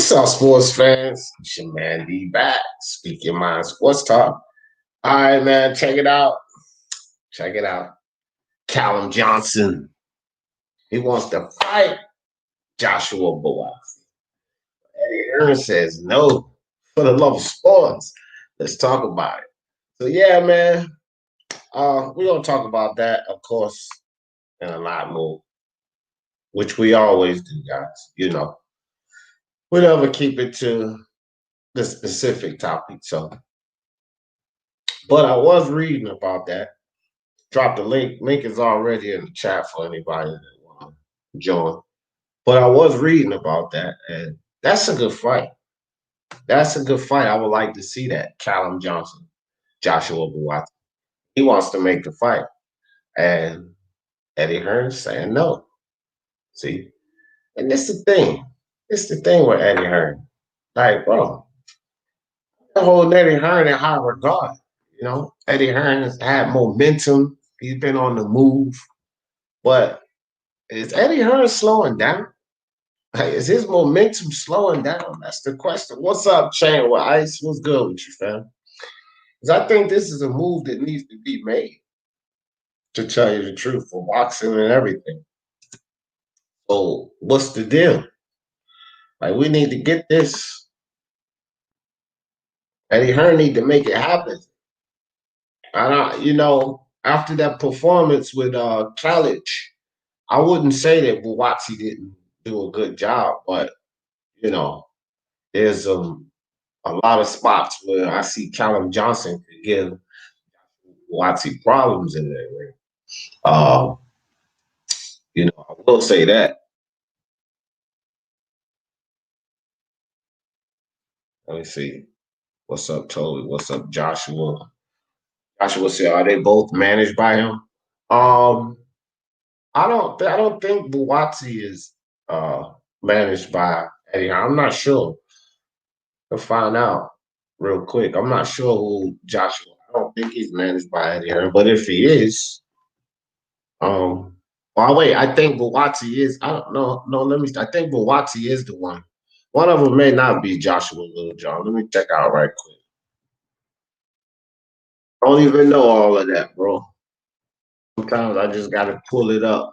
What's up, sports fans? It's your man D back, speaking mind sports talk. All right, man, check it out. Check it out. Callum Johnson. He wants to fight Joshua Buatsi. Eddie Hearn says no for the love of sports. Let's talk about it. So yeah, man, we're gonna talk about that, of course, and a lot more, which we always do, guys. We never keep it to the specific topic. But I was reading about that. Drop the link. Link is already in the chat for anybody that want to join. But I was reading about that, and that's a good fight. That's a good fight. I would like to see that. Callum Johnson, Joshua Buatsi. He wants to make the fight. And Eddie Hearn saying no. See? And this the thing. It's the thing with Eddie Hearn. Like, bro, I hold Eddie Hearn in high regard. Eddie Hearn has had momentum. He's been on the move. But is Eddie Hearn slowing down? Like, is his momentum slowing down? That's the question. What's up, Chan? Well, Ice, what's good with you, fam? Because I think this is a move that needs to be made, to tell you the truth, for boxing and everything. So, what's the deal? Like, we need to get this. Eddie Hearn need to make it happen. After that performance with college, I wouldn't say that Buatsi didn't do a good job, but there's a lot of spots where I see Callum Johnson could give Buatsi problems in that ring. I will say that. Let me see. What's up, Toby? What's up, Joshua? Joshua said, "Are they both managed by him?" Um, I don't think Buatsi is managed by Eddie. I'm not sure. We'll find out real quick. I'm not sure who Joshua. I don't think he's managed by Eddie Hearn, but if he is, well, wait. I think Buatsi is. I don't know. No, let me. I think Buatsi is the one. One of them may not be Joshua Littlejohn. Let me check out right quick. I don't even know all of that, bro. Sometimes I just got to pull it up.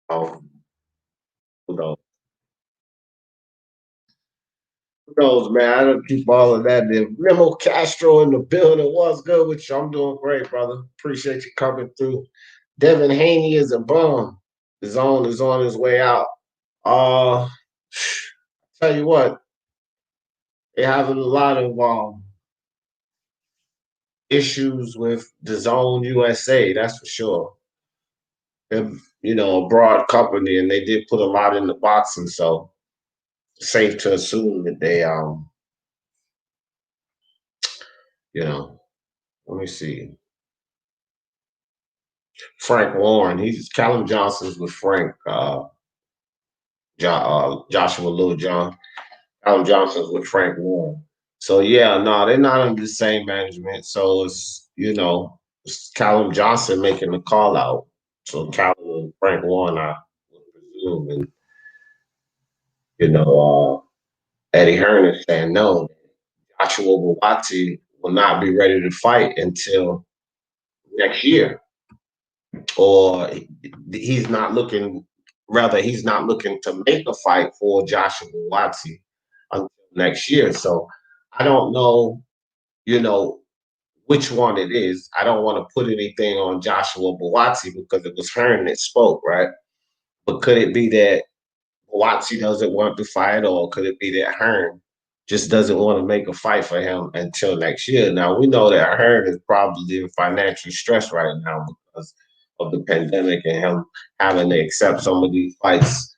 Um, who knows? Who knows, man? I don't keep all of that. Then Remo Castro in the building. What's good with you? I'm doing great, brother. Appreciate you coming through. Devin Haney is a bum. Is on his way out. Uh tell you what, they're having a lot of issues with the Zone USA, that's for sure. They're, a broad company, and they did put a lot in the boxing, so it's safe to assume that they let me see. Frank Warren, he's Callum Johnson's with Frank Joshua Littlejohn. Callum Johnson's with Frank Warren. So yeah, no, they're not under the same management. So it's Callum Johnson making the call out. So Callum and Frank Warren, I would presume, and Eddie Hearn is saying no. Joshua Buatsi will not be ready to fight until next year, or he's not looking. Rather, he's not looking to make a fight for Joshua Buatsi until next year. So I don't know, which one it is. I don't want to put anything on Joshua Buatsi because it was Hearn that spoke, right? But could it be that Buatsi doesn't want to fight, or could it be that Hearn just doesn't want to make a fight for him until next year? Now, we know that Hearn is probably in financial stress right now because of the pandemic and him having to accept some of these fights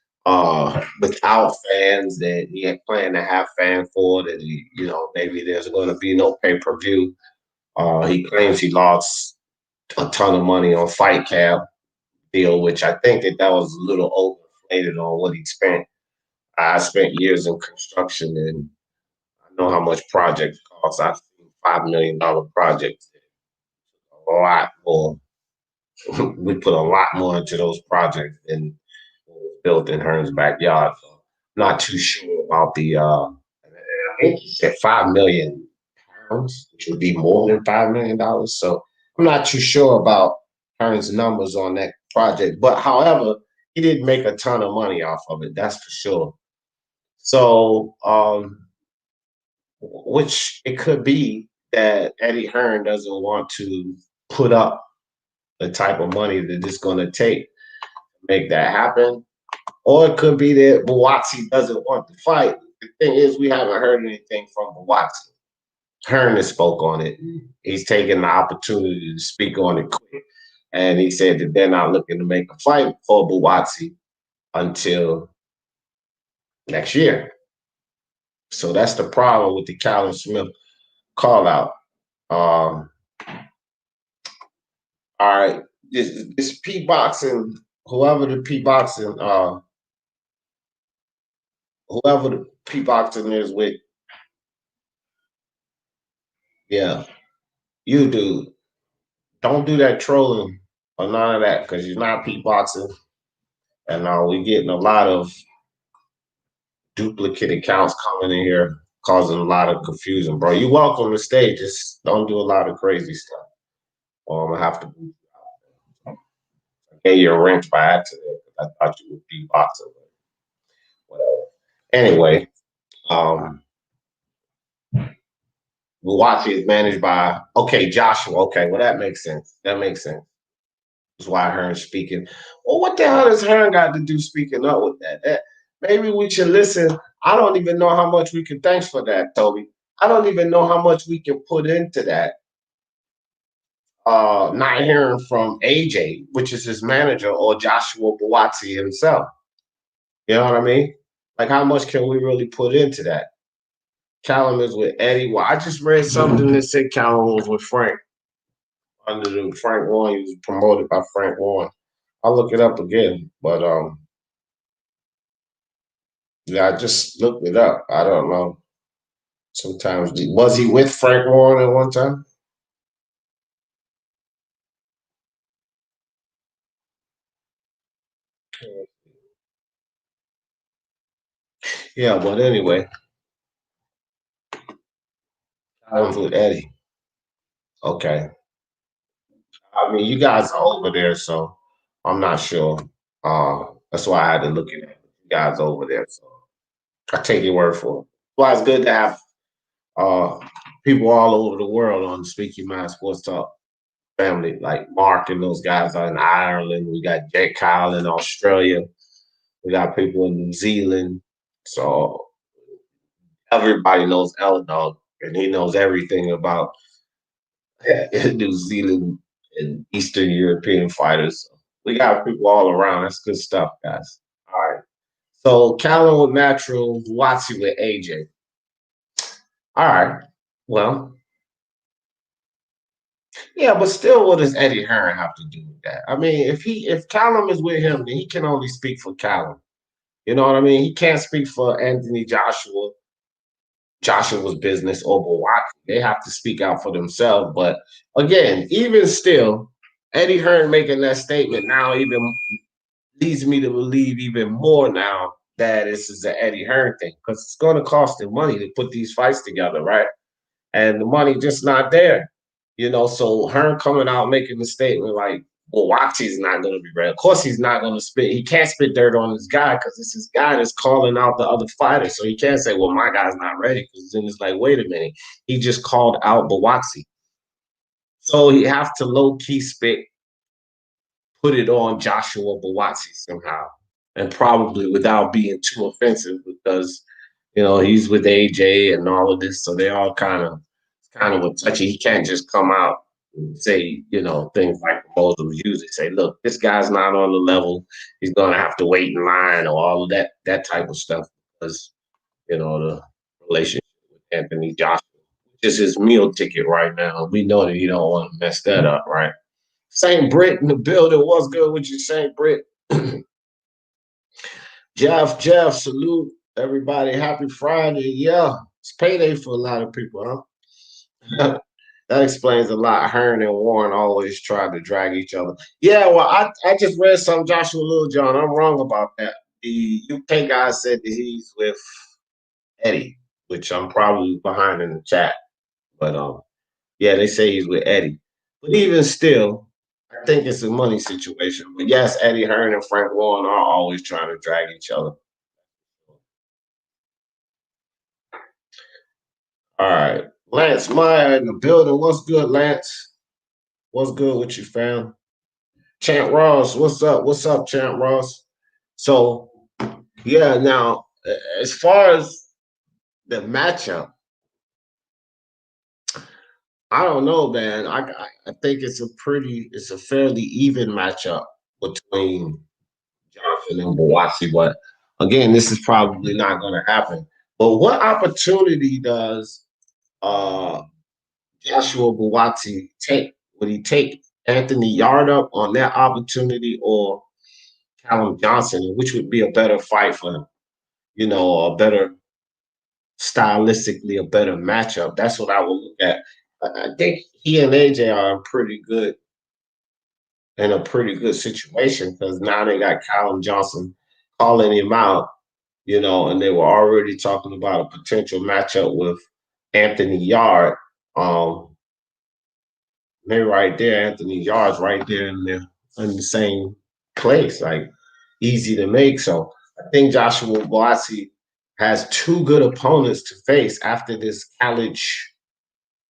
without fans that he had planned to have fans for, that maybe there's going to be no pay-per-view. He claims he lost a ton of money on Fight Cap deal, which I think that was a little overinflated on what he spent. I spent years in construction, and I know how much projects cost. I've seen $5 million projects. A lot more. We put a lot more into those projects than was built in Hearn's backyard. So not too sure about the. I think he said £5 million, which would be more than $5 million. So I'm not too sure about Hearn's numbers on that project. But however, he did make a ton of money off of it. That's for sure. So, which it could be that Eddie Hearn doesn't want to put up the type of money that it's going to take to make that happen. Or it could be that Buatsi doesn't want to fight. The thing is, we haven't heard anything from Buatsi. Hearn has spoke on it. He's taken the opportunity to speak on it quick. And he said that they're not looking to make a fight for Buatsi until next year. So that's the problem with the Callum Smith call out. All right, this P boxing, whoever the P boxing, whoever the P boxing is with, yeah, you do. Don't do that trolling or none of that because you're not P boxing, and we're getting a lot of duplicate accounts coming in here, causing a lot of confusion, bro. You're welcome to stay. Just don't do a lot of crazy stuff, or I'm gonna have to pay your rent by accident. I thought you would be boxing, but whatever. Anyway, Buatsi is managed by Joshua. Okay, well that makes sense. That makes sense. That's why Hearn's speaking. Well, what the hell does Hearn got to do speaking up with that? Maybe we should listen. I don't even know how much we can. Thanks for that, Toby. I don't even know how much we can put into that. Not hearing from AJ, which is his manager, or Joshua Buatsi himself. You know what I mean? Like, how much can we really put into that? Callum is with Eddie. Well, I just read something that said Callum was with Frank under the Frank Warren. He was promoted by Frank Warren. I'll look it up again, but yeah, I just looked it up. I don't know. Sometimes was he with Frank Warren at one time? Yeah, but anyway, I was with Eddie. Okay. I mean, you guys are over there, so I'm not sure. That's why I had to look at it. You guys over there, so I take your word for it. Well, it's good to have uh people all over the world on the Speaking Mind Sports Talk family, like Mark and those guys are in Ireland. We got Jake Kyle in Australia. We got people in New Zealand. So everybody knows Dog, and he knows everything about New Zealand and Eastern European fighters. So we got people all around. That's good stuff, guys. All right. So Callum with Natural, Buatsi with AJ. All right. Well, yeah, but still, what does Eddie Hearn have to do with that? I mean, if Callum is with him, then he can only speak for Callum. You know what I mean? He can't speak for Anthony Joshua, Joshua's business, or Buatsi. They have to speak out for themselves. But again, even still, Eddie Hearn making that statement now even leads me to believe even more now that this is an Eddie Hearn thing because it's going to cost him money to put these fights together, right? And the money just not there. So Hearn coming out making the statement like, well, Watsi's not going to be ready. Of course, he's not going to spit. He can't spit dirt on this guy because it's his guy that's calling out the other fighters. So he can't say, well, my guy's not ready because then it's like, wait a minute. He just called out Buatsi. So he have to low key spit, put it on Joshua Buatsi somehow, and probably without being too offensive because he's with AJ and all of this, so they all kind of a touchy. He can't just come out and say, things like promoters usually say, look, this guy's not on the level. He's gonna have to wait in line or all of that type of stuff because, the relationship with Anthony Joshua, which is his meal ticket right now. We know that he don't want to mess that up, right? Saint Britt in the building. What's good with you, Saint Britt? Jeff, salute everybody. Happy Friday. Yeah, it's payday for a lot of people, huh? That explains a lot. Hearn and Warren always try to drag each other. Yeah, well, I just read some Joshua Littlejohn. I'm wrong about that. the UK guy said that he's with Eddie, which I'm probably behind in the chat. But yeah, they say he's with Eddie. But even still, I think it's a money situation. But yes, Eddie Hearn and Frank Warren are always trying to drag each other. All right. Lance Meyer in the building. What's good, Lance? What's good with you, fam? Champ Ross, what's up? What's up, Champ Ross? So, yeah, now, as far as the matchup, I don't know, man. I think it's a fairly even matchup between Johnson and Buatsi. But again, this is probably not going to happen. But what opportunity does uh, Joshua Buatsi take? Would he take Anthony Yard up on that opportunity or Callum Johnson, which would be a better fight for him? You know, a better stylistically a better matchup. That's what I would look at. I think he and AJ are in a pretty good situation because now they got Callum Johnson calling him out, you know, and they were already talking about a potential matchup with Anthony Yard. Um, they're right there, Anthony Yard's right there in the same place, like easy to make. So I think Joshua Buatsi has two good opponents to face after this college,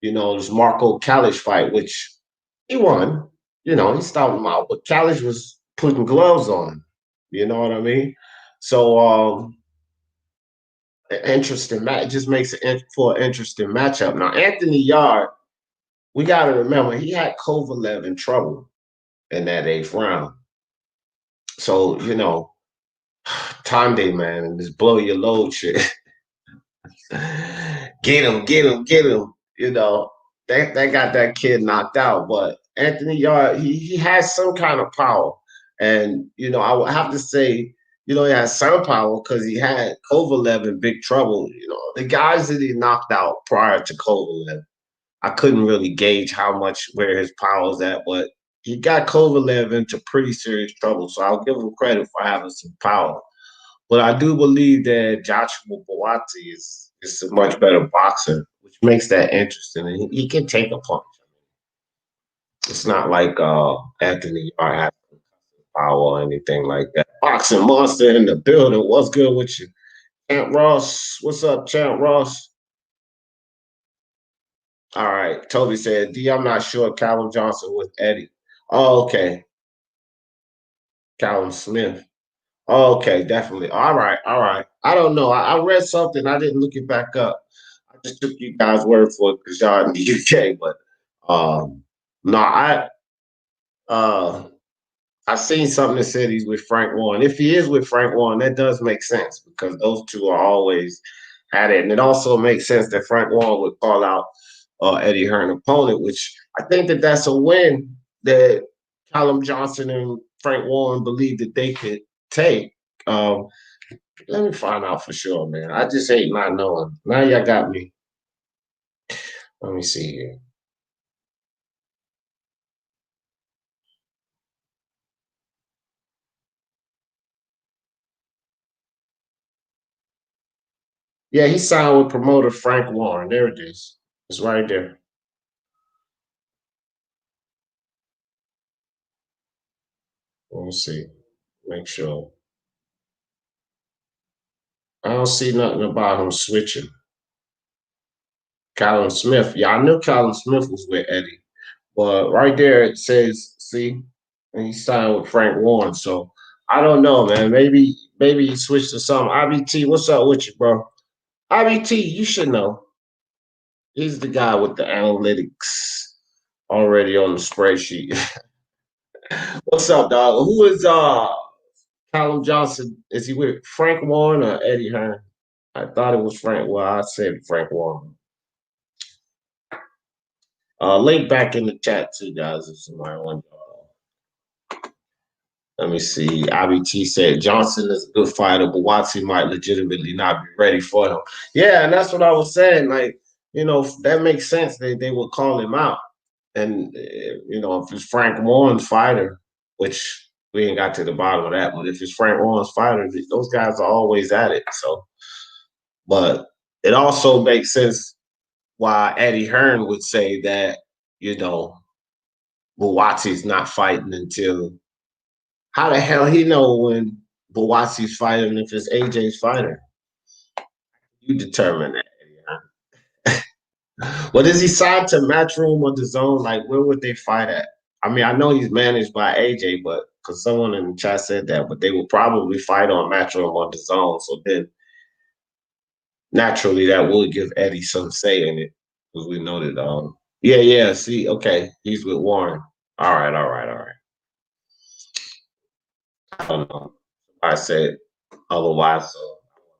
you know, this Marco Calish fight, which he won. You know, he stopped him out, but Calish was putting gloves on him. You know what I mean? So, interesting match. It just makes it for an interesting matchup. Now, Anthony Yard, we got to remember he had Kovalev in trouble in that eighth round. So, you know, Tande, man, and this blow your load shit. Get him, get him, get him. You know, that got that kid knocked out. But Anthony Yard, he has some kind of power. And, you know, I would have to say, you know, he has some power because he had Kovalev in big trouble. You know, the guys that he knocked out prior to Kovalev, I couldn't really gauge how much where his power was at, but he got Kovalev into pretty serious trouble. So I'll give him credit for having some power. But I do believe that Joshua Buatsi is a much better boxer, which makes that interesting. And he can take a punch. It's not like Anthony Yard has power or anything like that. Boxing monster in the building. What's good with you? Champ Ross. What's up, Champ Ross? All right. Toby said, D, I'm not sure Callum Johnson with Eddie. Oh, okay. Callum Smith. Oh, okay, definitely. All right, all right. I don't know. I read something. I didn't look it back up. I just took you guys' word for it because y'all in the UK. But no, uh I seen something that said he's with Frank Warren. If he is with Frank Warren, that does make sense because those two are always at it, and it also makes sense that Frank Warren would call out Eddie Hearn opponent, which I think that that's a win that Callum Johnson and Frank Warren believe that they could take. Um, Let me find out for sure, man. I just hate not knowing. Now y'all got me. Let me see here. Yeah, he signed with promoter Frank Warren. There it is. It's right there. Let me see. Make sure. I don't see nothing about him switching. Callum Smith. Yeah, I knew Callum Smith was with Eddie. But right there it says, see, and he signed with Frank Warren. So I don't know, man. Maybe he switched to something. IBT, what's up with you, bro? IBT, you should know. He's the guy with the analytics already on the spreadsheet. What's up, dog? Who is Callum Johnson? Is he with Frank Warren or Eddie Hearn? I thought it was Frank. Well, I said Frank Warren. Link back in the chat too, guys, if somebody wants. Let me see. IBT said Johnson is a good fighter, but Buatsi might legitimately not be ready for him. Yeah, and that's what I was saying. Like, you know, that makes sense. They would call him out, and you know, if it's Frank Warren's fighter, which We ain't got to the bottom of that. But if it's Frank Warren's fighter, those guys are always at it. So, but it also makes sense why Eddie Hearn would say that, you know, Buatsi's not fighting until how the hell he know when Buatsi's fighting if it's AJ's fighter? You determine that, Eddie Hearn. Well, is he signed to Matchroom or the Zone? Like, where would they fight at? I mean, I know he's managed by AJ, but because someone in the chat said that, but they will probably fight on Matchroom or the Zone. So then, naturally, that would give Eddie some say in it because we know that. Yeah. See, okay, he's with Warren. All right. I don't know. I said otherwise, so I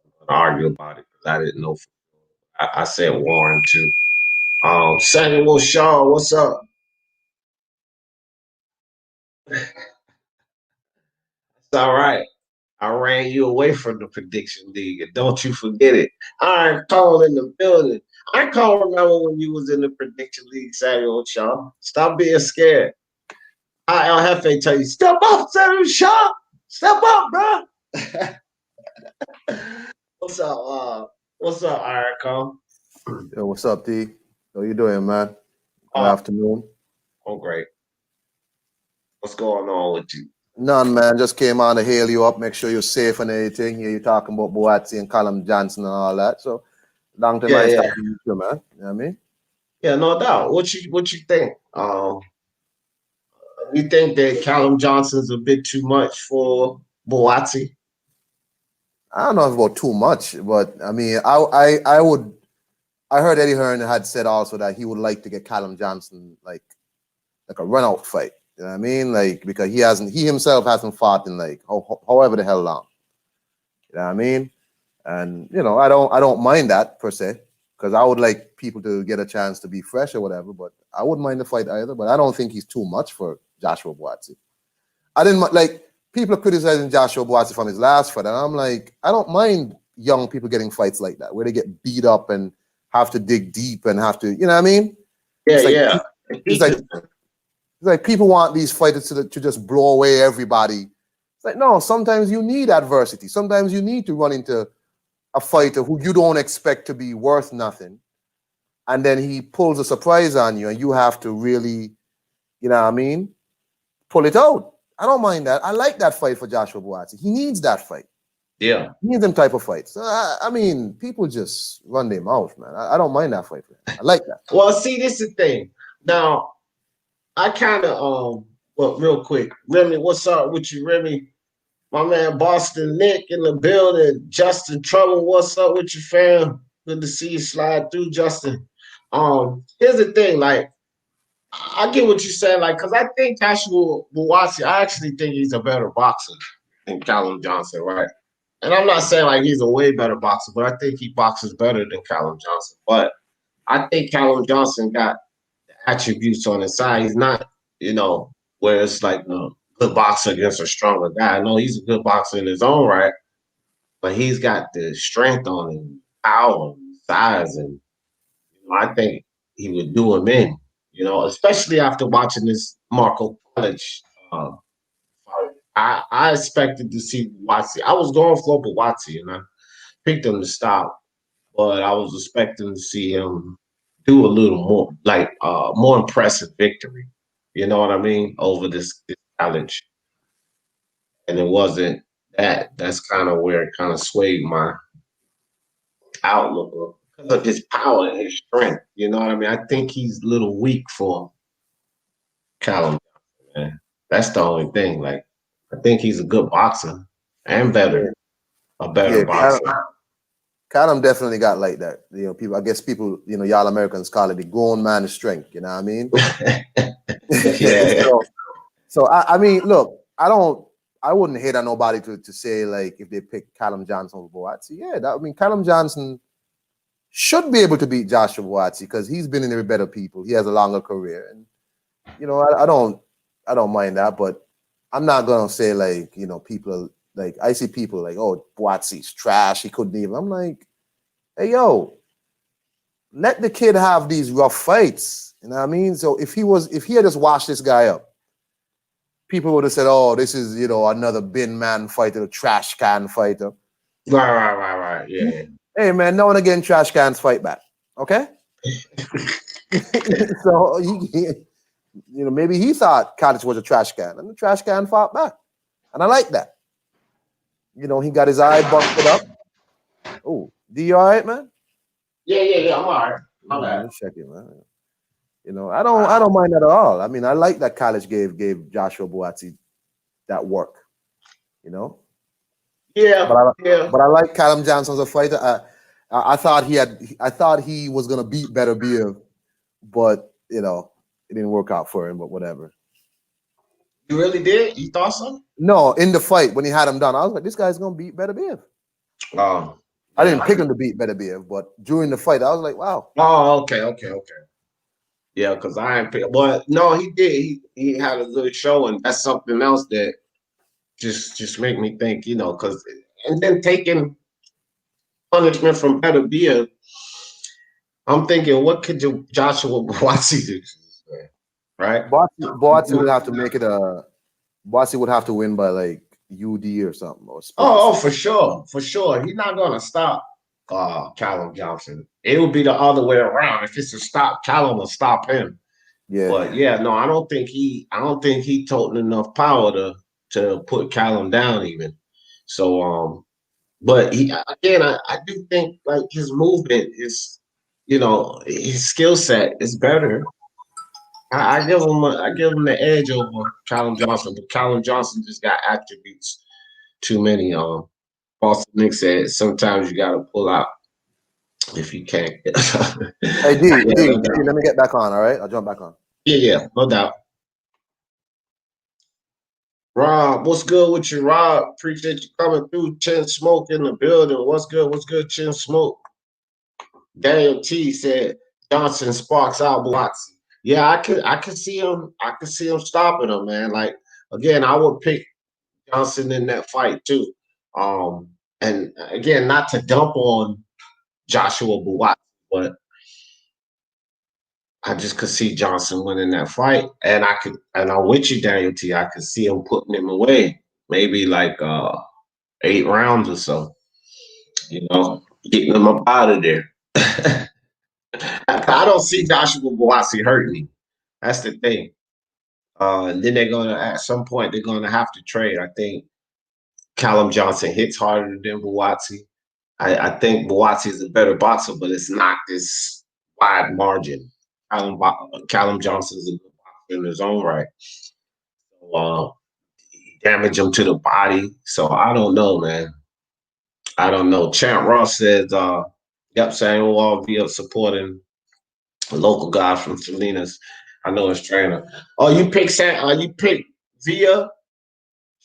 wasn't gonna argue about it because I didn't know. I said Warren too. Samuel Shaw, what's up? It's all right. I ran you away from the prediction league, and don't you forget it. All right, Cole in the building. I can't remember when you was in the prediction league, Samuel Shaw. Stop being scared. I El Jefe tell you, step up, Samuel Shaw. Step up, bro. What's up? What's up, Iron Cole? Yo, what's up, D? How you doing, man? Good Uh, afternoon. Oh, great. What's going on with you? None, man. Just came on to hail you up, make sure you're safe and everything. Yeah, you're talking about Buatsi and Callum Johnson and all that. So, long time I started with you, man. You know what I mean? Yeah, no doubt. What you think? You think that Callum Johnson's a bit too much for Buatsi? I don't know about too much, but I mean, I would. I heard Eddie Hearn had said also that he would like to get Callum Johnson like a run out fight. You know what I mean? Like because he himself hasn't fought in like however the hell long. You know what I mean? And you know, I don't mind that per se because I would like people to get a chance to be fresh or whatever. But I wouldn't mind the fight either. But I don't think he's too much for Joshua Buatsi. I didn't like people are criticizing Joshua Buatsi from his last fight, and I'm like, I don't mind young people getting fights like that where they get beat up and have to dig deep and have to, you know what I mean? Yeah. It's like people want these fighters to just blow away everybody. It's like, no, sometimes you need adversity. Sometimes you need to run into a fighter who you don't expect to be worth nothing. And then he pulls a surprise on you and you have to really, you know what I mean, pull it out. I don't mind that. I like that fight for Joshua Buatsi. He needs that fight. Yeah. He needs them type of fights. I mean, people just run their mouth, man. I don't mind that fight for him. I like that. Well, see, this is the thing. Now, I kind of well, real quick, Remy, what's up with you, Remy? My man Boston Nick in the building. Justin Trouble, what's up with you, fam? Good to see you slide through, Justin. Here's the thing, like I get what you're saying, like, because I think Joshua Buatsi, I actually think he's a better boxer than Callum Johnson, right? And I'm not saying like he's a way better boxer, but I think he boxes better than Callum Johnson. But I think Callum Johnson got attributes on his side. He's not, where it's like a good boxer against a stronger guy. No, he's a good boxer in his own right, but he's got the strength on him, power, size, and I think he would do him in. Especially after watching this Marco College fight. I expected to see Buatsi. I was going for Buatsi, and I picked him to stop, but I was expecting to see him do a little more, like more impressive victory. You know what I mean? Over this college, and it wasn't that. That's kind of where it kind of swayed my outlook because of his power and his strength. You know what I mean? I think he's a little weak for Callum, man. That's the only thing. Like, I think he's a good boxer and a better boxer. Callum definitely got like that. People, I guess people, y'all Americans call it the grown man strength. You know what I mean? Yeah. So I mean, look, I wouldn't hate on nobody to say like if they pick Callum Johnson over Buatsi. Yeah, Callum Johnson should be able to beat Joshua Buatsi because he's been in there with better people. He has a longer career, and I don't mind that, but I'm not gonna say like people like I see people like, oh, Buatsi's trash. He couldn't even. I'm like, hey yo, let the kid have these rough fights. You know what I mean? So if he had just washed this guy up, people would have said, "Oh, this is another bin man fighter, a trash can fighter." Right. Yeah. Hey man, now and again, trash cans fight back. Okay, so maybe he thought Callum was a trash can, and the trash can fought back, and I like that. He got his eye busted up. Oh, D, you all right, man? Yeah. I'm all right. My Let bad. me check it, man. I don't mind that at all. I mean, I like that college gave Joshua Buatsi that work. Yeah. But I Yeah. but I like Callum Johnson as a fighter. I thought he was gonna beat Better Beer, but it didn't work out for him. But whatever. You really did? You thought so? No, in the fight when he had him done, I was like, this guy's gonna beat Better Beer. I didn't pick him to beat Better Beer, but during the fight, I was like, wow. Oh, okay. Yeah, because I ain't pick. But no, he did. He had a good show, and that's something else that just make me think, because and then taking punishment from Better Beer, I'm thinking, what could Joshua Buatsi do? Right? Buatsi would have to make it a. Buatsi would have to win by like UD or something or split For sure. He's not gonna stop Callum Johnson. It would be the other way around. If it's a stop, Callum will stop him. Yeah. But yeah, no, I don't think he told enough power to put Callum down even. So but I do think like his movement is, his skill set is better. I give him the edge over Callum Johnson, but Callum Johnson just got attributes too many. Boston Nick said sometimes you gotta pull out if you can't. Hey D, let me get back on. All right, I'll jump back on. Yeah, no doubt. Rob, what's good with you, Rob? Appreciate you coming through. Chin Smoke in the building. What's good, Chin Smoke? Daniel T said Johnson sparks out Buatsi. Yeah, I could see him. I could see him stopping him, man. Like again, I would pick Johnson in that fight too. And again, not to dump on Joshua Buatsi, but I just could see Johnson winning that fight. And I'm with you, Daniel T. I could see him putting him away, maybe like 8 rounds or so. Getting him up out of there. I don't see Joshua Buatsi hurting him. That's the thing. And then at some point they're gonna have to trade. I think Callum Johnson hits harder than Buatsi. I think Buatsi is a better boxer, but it's not this wide margin. Callum Johnson is a good boxer in his own right. So, damage him to the body. So I don't know, man. I don't know. Champ Ross says, yep, saying we'll all be up supporting a local guy from Salinas. I know his trainer. Oh, you pick Via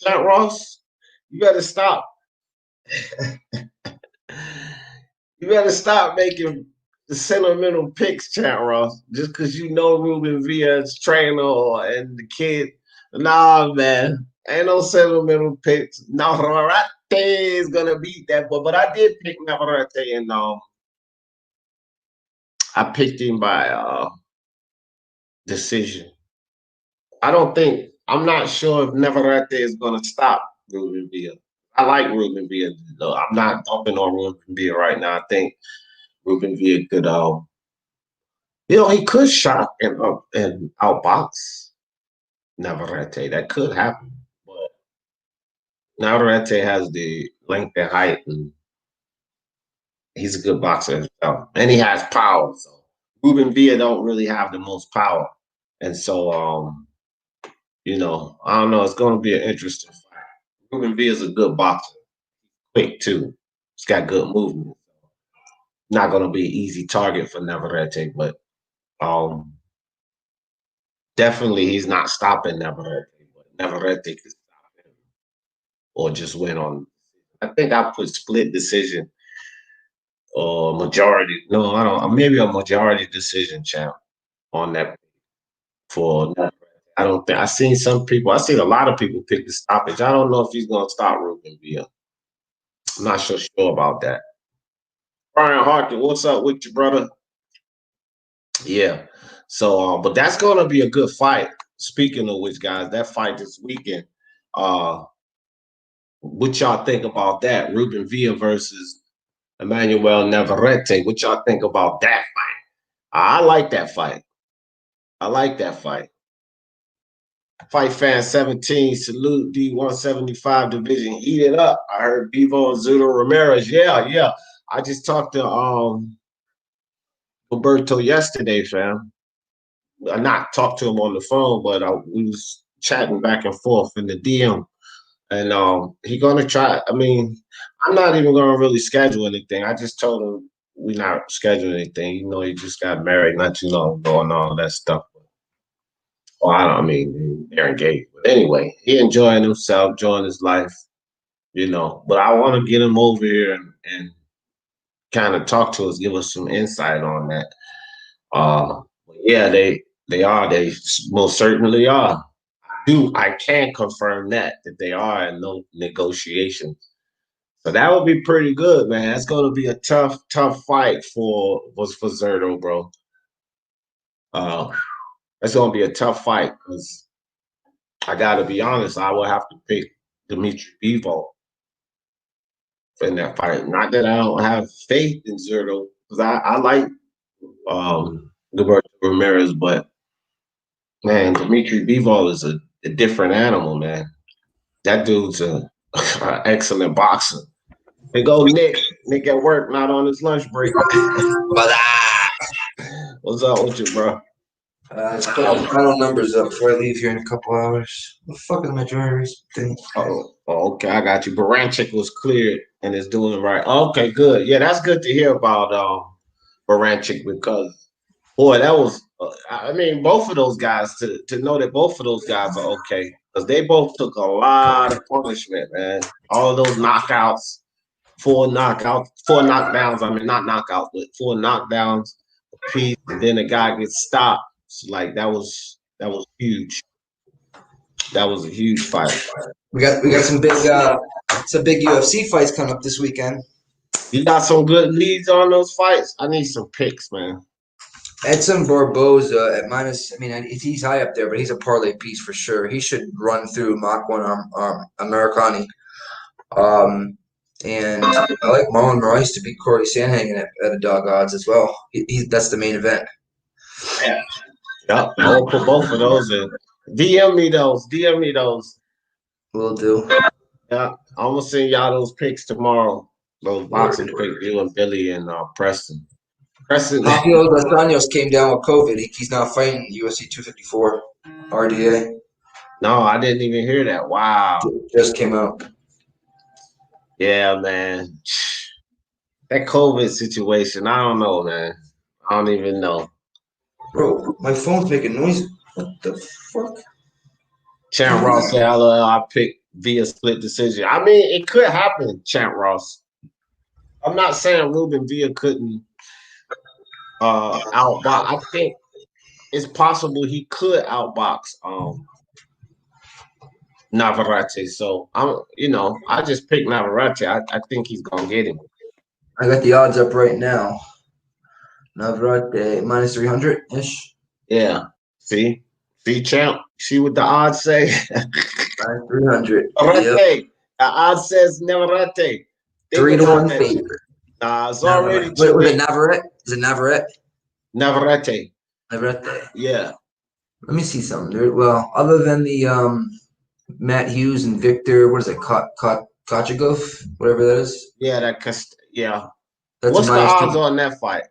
Champ Ross? You better stop. You better stop making the sentimental picks, Champ Ross, just because you know Ruben Villa's trainer and the kid. Nah, man. Ain't no sentimental picks. Navarrete is gonna beat that boy. But I did pick Navarrete, and I picked him by decision. I'm not sure if Navarrete is gonna stop Ruben Villa. I like Ruben Villa though. I'm not dumping on Ruben Villa right now. I think Ruben Villa could he could shock and outbox Navarrete. That could happen. But Navarrete has the length and height, and he's a good boxer as well. And he has power. So Ruben Villa don't really have the most power. And so I don't know. It's gonna be an interesting fight. Ruben Villa is a good boxer. Quick too. He's got good movement. Not gonna be an easy target for Navarrete, but definitely he's not stopping Navarrete. But Navarrete can stop him or just win on. I think I put split decision or majority. No, I don't. Maybe a majority decision champ on that for Navarrete. I don't think I seen a lot of people pick the stoppage. I don't know if he's gonna stop Ruben Villa. I'm not so sure about that. Brian Harkin, what's up with you, brother? Yeah. So, but that's gonna be a good fight. speaking of which, guys, that fight this weekend. What y'all think about that? Ruben Villa versus Emmanuel Navarrete. What y'all think about that fight? I like that fight. I like that fight. Fight fan 17, salute D175 division. Eat it up. I heard Bivol and Zudo Ramirez. Yeah. I just talked to Roberto yesterday, fam. I not talked to him on the phone, but we was chatting back and forth in the DM. And he gonna try. I mean, I'm not even gonna really schedule anything. I just told him we not scheduling anything. You know, he just got married not too long ago and all that stuff. Well, I mean, they're engaged. But anyway, he enjoying himself, enjoying his life, you know. But I want to get him over here and kind of talk to us, give us some insight on that. Yeah, they are. They most certainly are. I can confirm that they are in no negotiations. So that would be pretty good, man. That's going to be a tough fight for Zerto, bro. That's going to be a tough fight because I got to be honest. I will have to pick Dimitri Bivol in that fight. Not that I don't have faith in Zerto because I like Gilberto Ramirez, but man, Dimitri Bivol is a different animal, man. That dude's an excellent boxer. Hey, go Nick. Nick at work, not on his lunch break. What's up with you, bro? Let's put the final numbers up before I leave here in a couple hours. What the fuck is my drawers thing? Okay, I got you. Baranchik was cleared and is doing right. Okay, good. Yeah, that's good to hear about Baranchik because, boy, that was. I mean, both of those guys to know that both of those guys are okay because they both took a lot of punishment, man. All of those knockouts. 4 knockdowns. I mean, not knockouts, but 4 knockdowns apiece, and then the guy gets stopped. So, like that was huge. That was a huge fight. We got some big UFC fights coming up this weekend. You got some good leads on those fights. I need some picks, man. Edson Barboza at minus. I mean, he's high up there, but he's a parlay piece for sure. He should run through Mach 1 Americani. And I like Marlon Moraes to beat Corey Sandhagen at a dog odds as well. That's the main event. Yeah. Yep. I'll put both of those in. DM me those. Will do. Yeah. I'm going to send y'all those picks tomorrow. Those boxing picks, you and Billy and Preston. Rafael Dos Anjos came down with COVID. He's not fighting UFC 254 RDA. No, I didn't even hear that. Wow. It just came out. Yeah, man. That COVID situation, I don't know, man. I don't even know. Bro, my phone's making noise. What the fuck? Champ Ross said, I picked via split decision. I mean, it could happen, Champ Ross. I'm not saying Ruben Villa couldn't outbox. I think it's possible he could outbox Navarrete. So I just picked Navarrete. I think he's gonna get him. I got the odds up right now. Navarrete minus 300-ish. Yeah. See, champ. See what the odds say. Minus 300. Navarrete. The odds says Navarrete. 3-1 favorite. It's already. Wait, was it Navarrete? Is it Navarrete? Navarrete. Navarrete. Yeah. Let me see something. Well, other than the Matt Hughes and Victor, what is it? Kochagov, whatever that is. Yeah, yeah. That's what's the odds on that fight?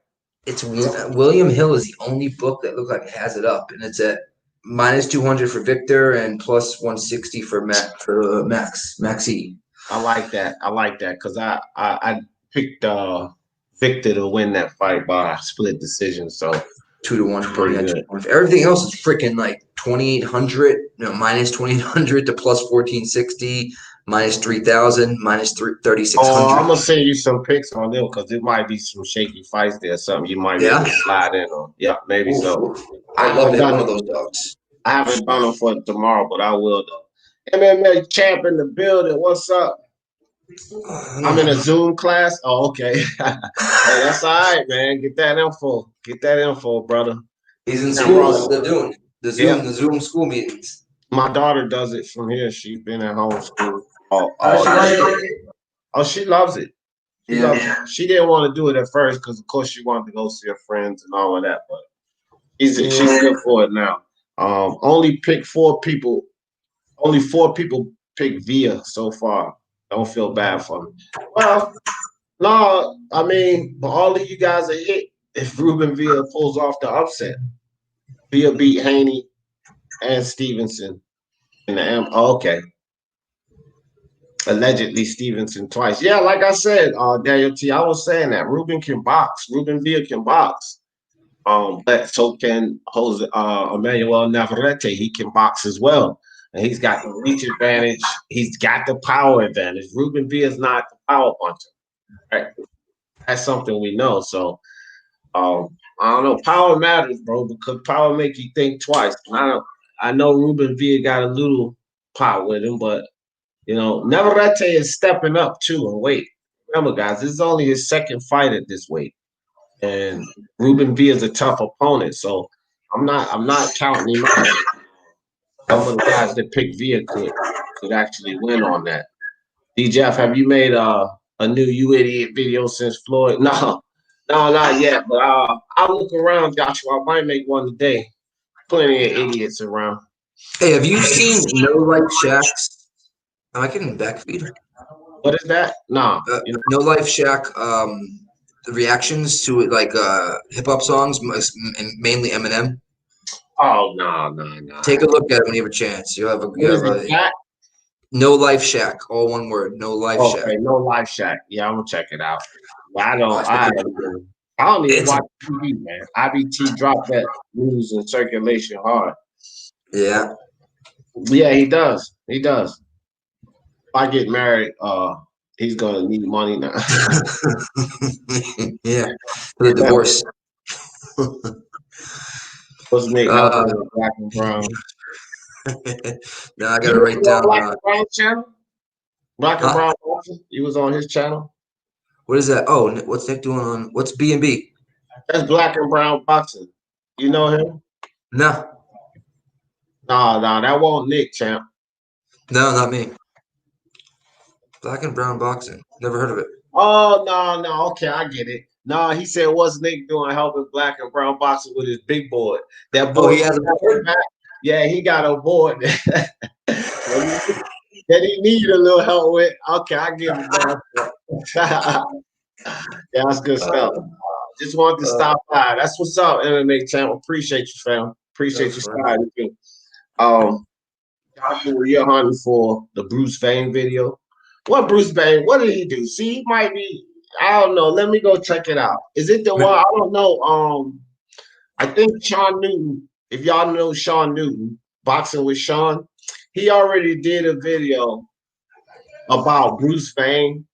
It's William Hill is the only book that looks like it has it up, and it's at minus 200 for Victor and plus 160 for Maxi. I like that because I picked Victor to win that fight by split decision. So 2-1 pretty good. Everything else is freaking like 2,800, minus 2,800 to plus 1,460, minus 3,000, minus 3,600. Oh, I'm gonna send you some picks on them because there might be some shaky fights there. Something you might be able to slide in on. Yeah, maybe so. I love one of those dogs. I haven't done them for tomorrow, but I will though. MMA champ in the building. What's up? I'm in a Zoom class. Oh, okay. Hey, that's all right, man. Get that info, brother. He's in school. What they're doing. The Zoom school meetings. My daughter does it from here. She's been at home school. How does she like it? Oh, she loves it. She Yeah. loves it. She didn't want to do it at first because, of course, she wanted to go see her friends and all of that. But she's good for it now. Only pick 4 people. Only 4 people pick Via so far. Don't feel bad for me. Well, no, I mean, but all of you guys are hit if Ruben Villa pulls off the upset. Villa beat Haney and Stevenson in the M. Oh, okay. Allegedly Stevenson twice. Yeah, like I said, Daniel T, I was saying that Ruben can box. Ruben Villa can box. But so can Jose Emmanuel Navarrete. He can box as well. And he's got the reach advantage. He's got the power advantage. Ruben Villa's not the power puncher. Right? That's something we know. So I don't know. Power matters, bro, because power make you think twice. I know Ruben Villa got a little power with him, but Navarrete is stepping up too in weight. Remember, guys, this is only his second fight at this weight. And Ruben Villa is a tough opponent. So I'm not counting him out. Some of the guys that picked Villa could actually win on that. D Jeff, have you made a new You Idiot video since Floyd? No, not yet. But I'll look around, Joshua. I might make one today. Plenty of idiots around. Hey, have you seen No Life Shacks? I can backfeed. What is that? Nah. No Life Shack. The reactions to it, like hip hop songs, and mainly Eminem. Oh no. Take a look at it when you have a chance. You have No Life Shack, all one word. No Life Shack. Okay, No Life Shack. Yeah, I'm gonna check it out. I don't even watch TV, man. IBT dropped that news in circulation hard. Yeah. Yeah, he does. If I get married, he's gonna need money now. Yeah, for the divorce. What's Nick helping with Black and Brown? Now I gotta write down. Black and Brown channel. Black and Brown boxing. He was on his channel. What is that? Oh, what's Nick doing on? What's B&B? That's Black and Brown boxing. You know him? No. No, that won't Nick, champ. No, not me. Black and Brown boxing. Never heard of it. Oh no. Okay, I get it. No, he said, "What's Nick doing helping Black and Brown boxing with his big board?" That board. Oh, he has a board. Yeah, he got a board that he needed a little help with. Okay, I give him that. Yeah, that's good stuff. Just wanted to stop by. That's what's up, MMA channel. Appreciate you, fam. Appreciate you stopping too. Joshua, you're hunting for the Bruce Vane video. What Bruce Vane? What did he do? See, he might be. I don't know. Let me go check it out. Is it the one? I don't know. I think Sean Newton. If y'all know Sean Newton, boxing with Sean, he already did a video about Bruce Vane,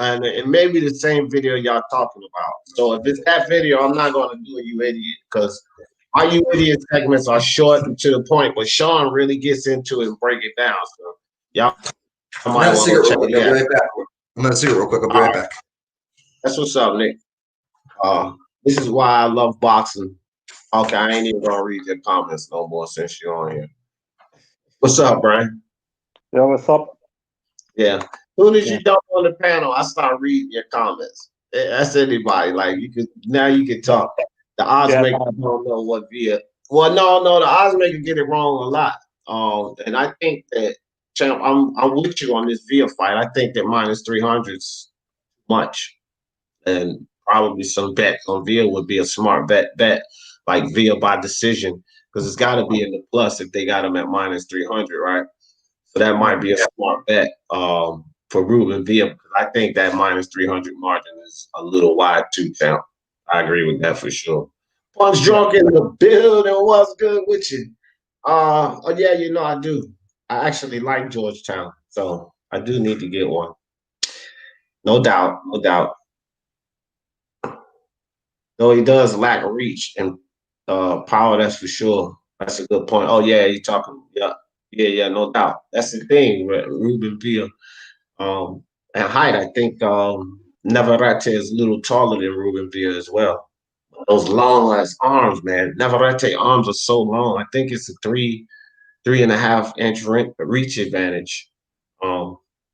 and it may be the same video y'all talking about. So if it's that video, I'm not going to do a You Idiot because our You Idiot segments are short and to the point, but Sean really gets into it and break it down. So y'all might want to check it out. I'm going to see it real quick. I'll be right back. That's what's up, Nick. This is why I love boxing. Okay, I ain't even gonna read your comments no more since you're on here. What's up, Brian? Yo, what's up? Yeah. As soon as you jump on the panel, I start reading your comments. That's anybody. Like you can talk. The odds maker don't know what via. Well, no, the odds maker get it wrong a lot. And I think that champ, I'm with you on this via fight. I think that -300's much, and probably some bet on via would be a smart bet. Like via by decision, because it's got to be in the plus if they got him at -300, right? So that might be a smart bet for Ruben Villa. I think that -300 margin is a little wide too, champ. I agree with that for sure. Punch drunk in the building. What's good with you? Oh yeah, I do. I actually like Georgetown, so I do need to get one. No doubt. Though he does lack reach and power, that's for sure. That's a good point. Oh yeah, you talking? Yeah, no doubt. That's the thing, Ruben Villa. And height, I think Navarrete is a little taller than Ruben Villa as well. those long ass arms, man. Navarrete arms are so long. I think it's a 3.5 inch reach advantage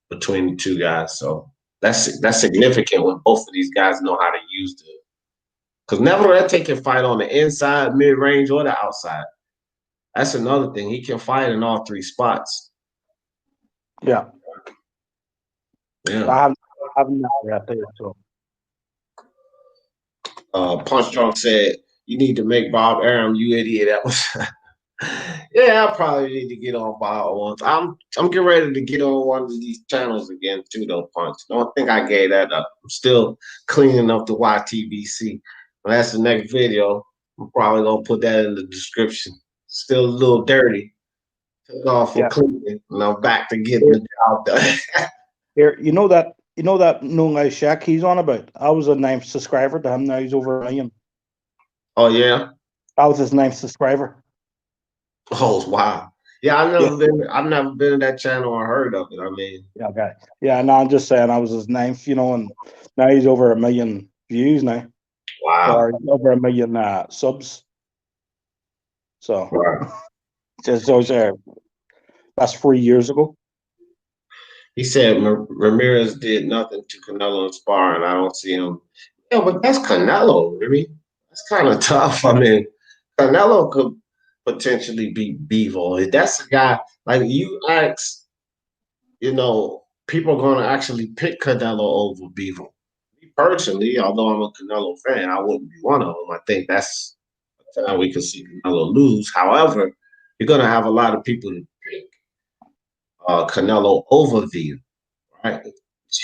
between the two guys. So that's significant when both of these guys know how to use the. Because Navarrete can fight on the inside, mid range, or the outside. That's another thing. He can fight in all three spots. Yeah. Yeah. I haven't out there, so. Punch Drunk said, "You need to make Bob Arum, you idiot." That was, yeah. I probably need to get on Bob once. I'm getting ready to get on one of these channels again too, though. Punch. Don't think I gave that up. I'm still cleaning up the YTBC. Well, that's the next video. I'm probably gonna put that in the description. Still a little dirty. Took off for cleaning, and I'm back to getting the job done. Here, you know that No Guy Shack he's on about. I was a 9th subscriber to him. Now he's over 1 million. Oh yeah. I was his 9th subscriber. Oh wow. Yeah, I've never been in that channel or heard of it. I mean, yeah, okay. Yeah, no, I'm just saying I was his 9th, and now he's over 1 million views now. Wow. Or over 1 million subs. So wow. That's 3 years ago. He said Ramirez did nothing to Canelo in sparring. I don't see him. Yeah, but that's Canelo. I mean, that's kind of tough. I mean, Canelo could potentially beat Bivol. That's a guy like you ask. People are going to actually pick Canelo over Bivol. Me personally, although I'm a Canelo fan, I wouldn't be one of them. I think that's a time we could see Canelo lose. However, you're going to have a lot of people to pick Canelo over Villa, right?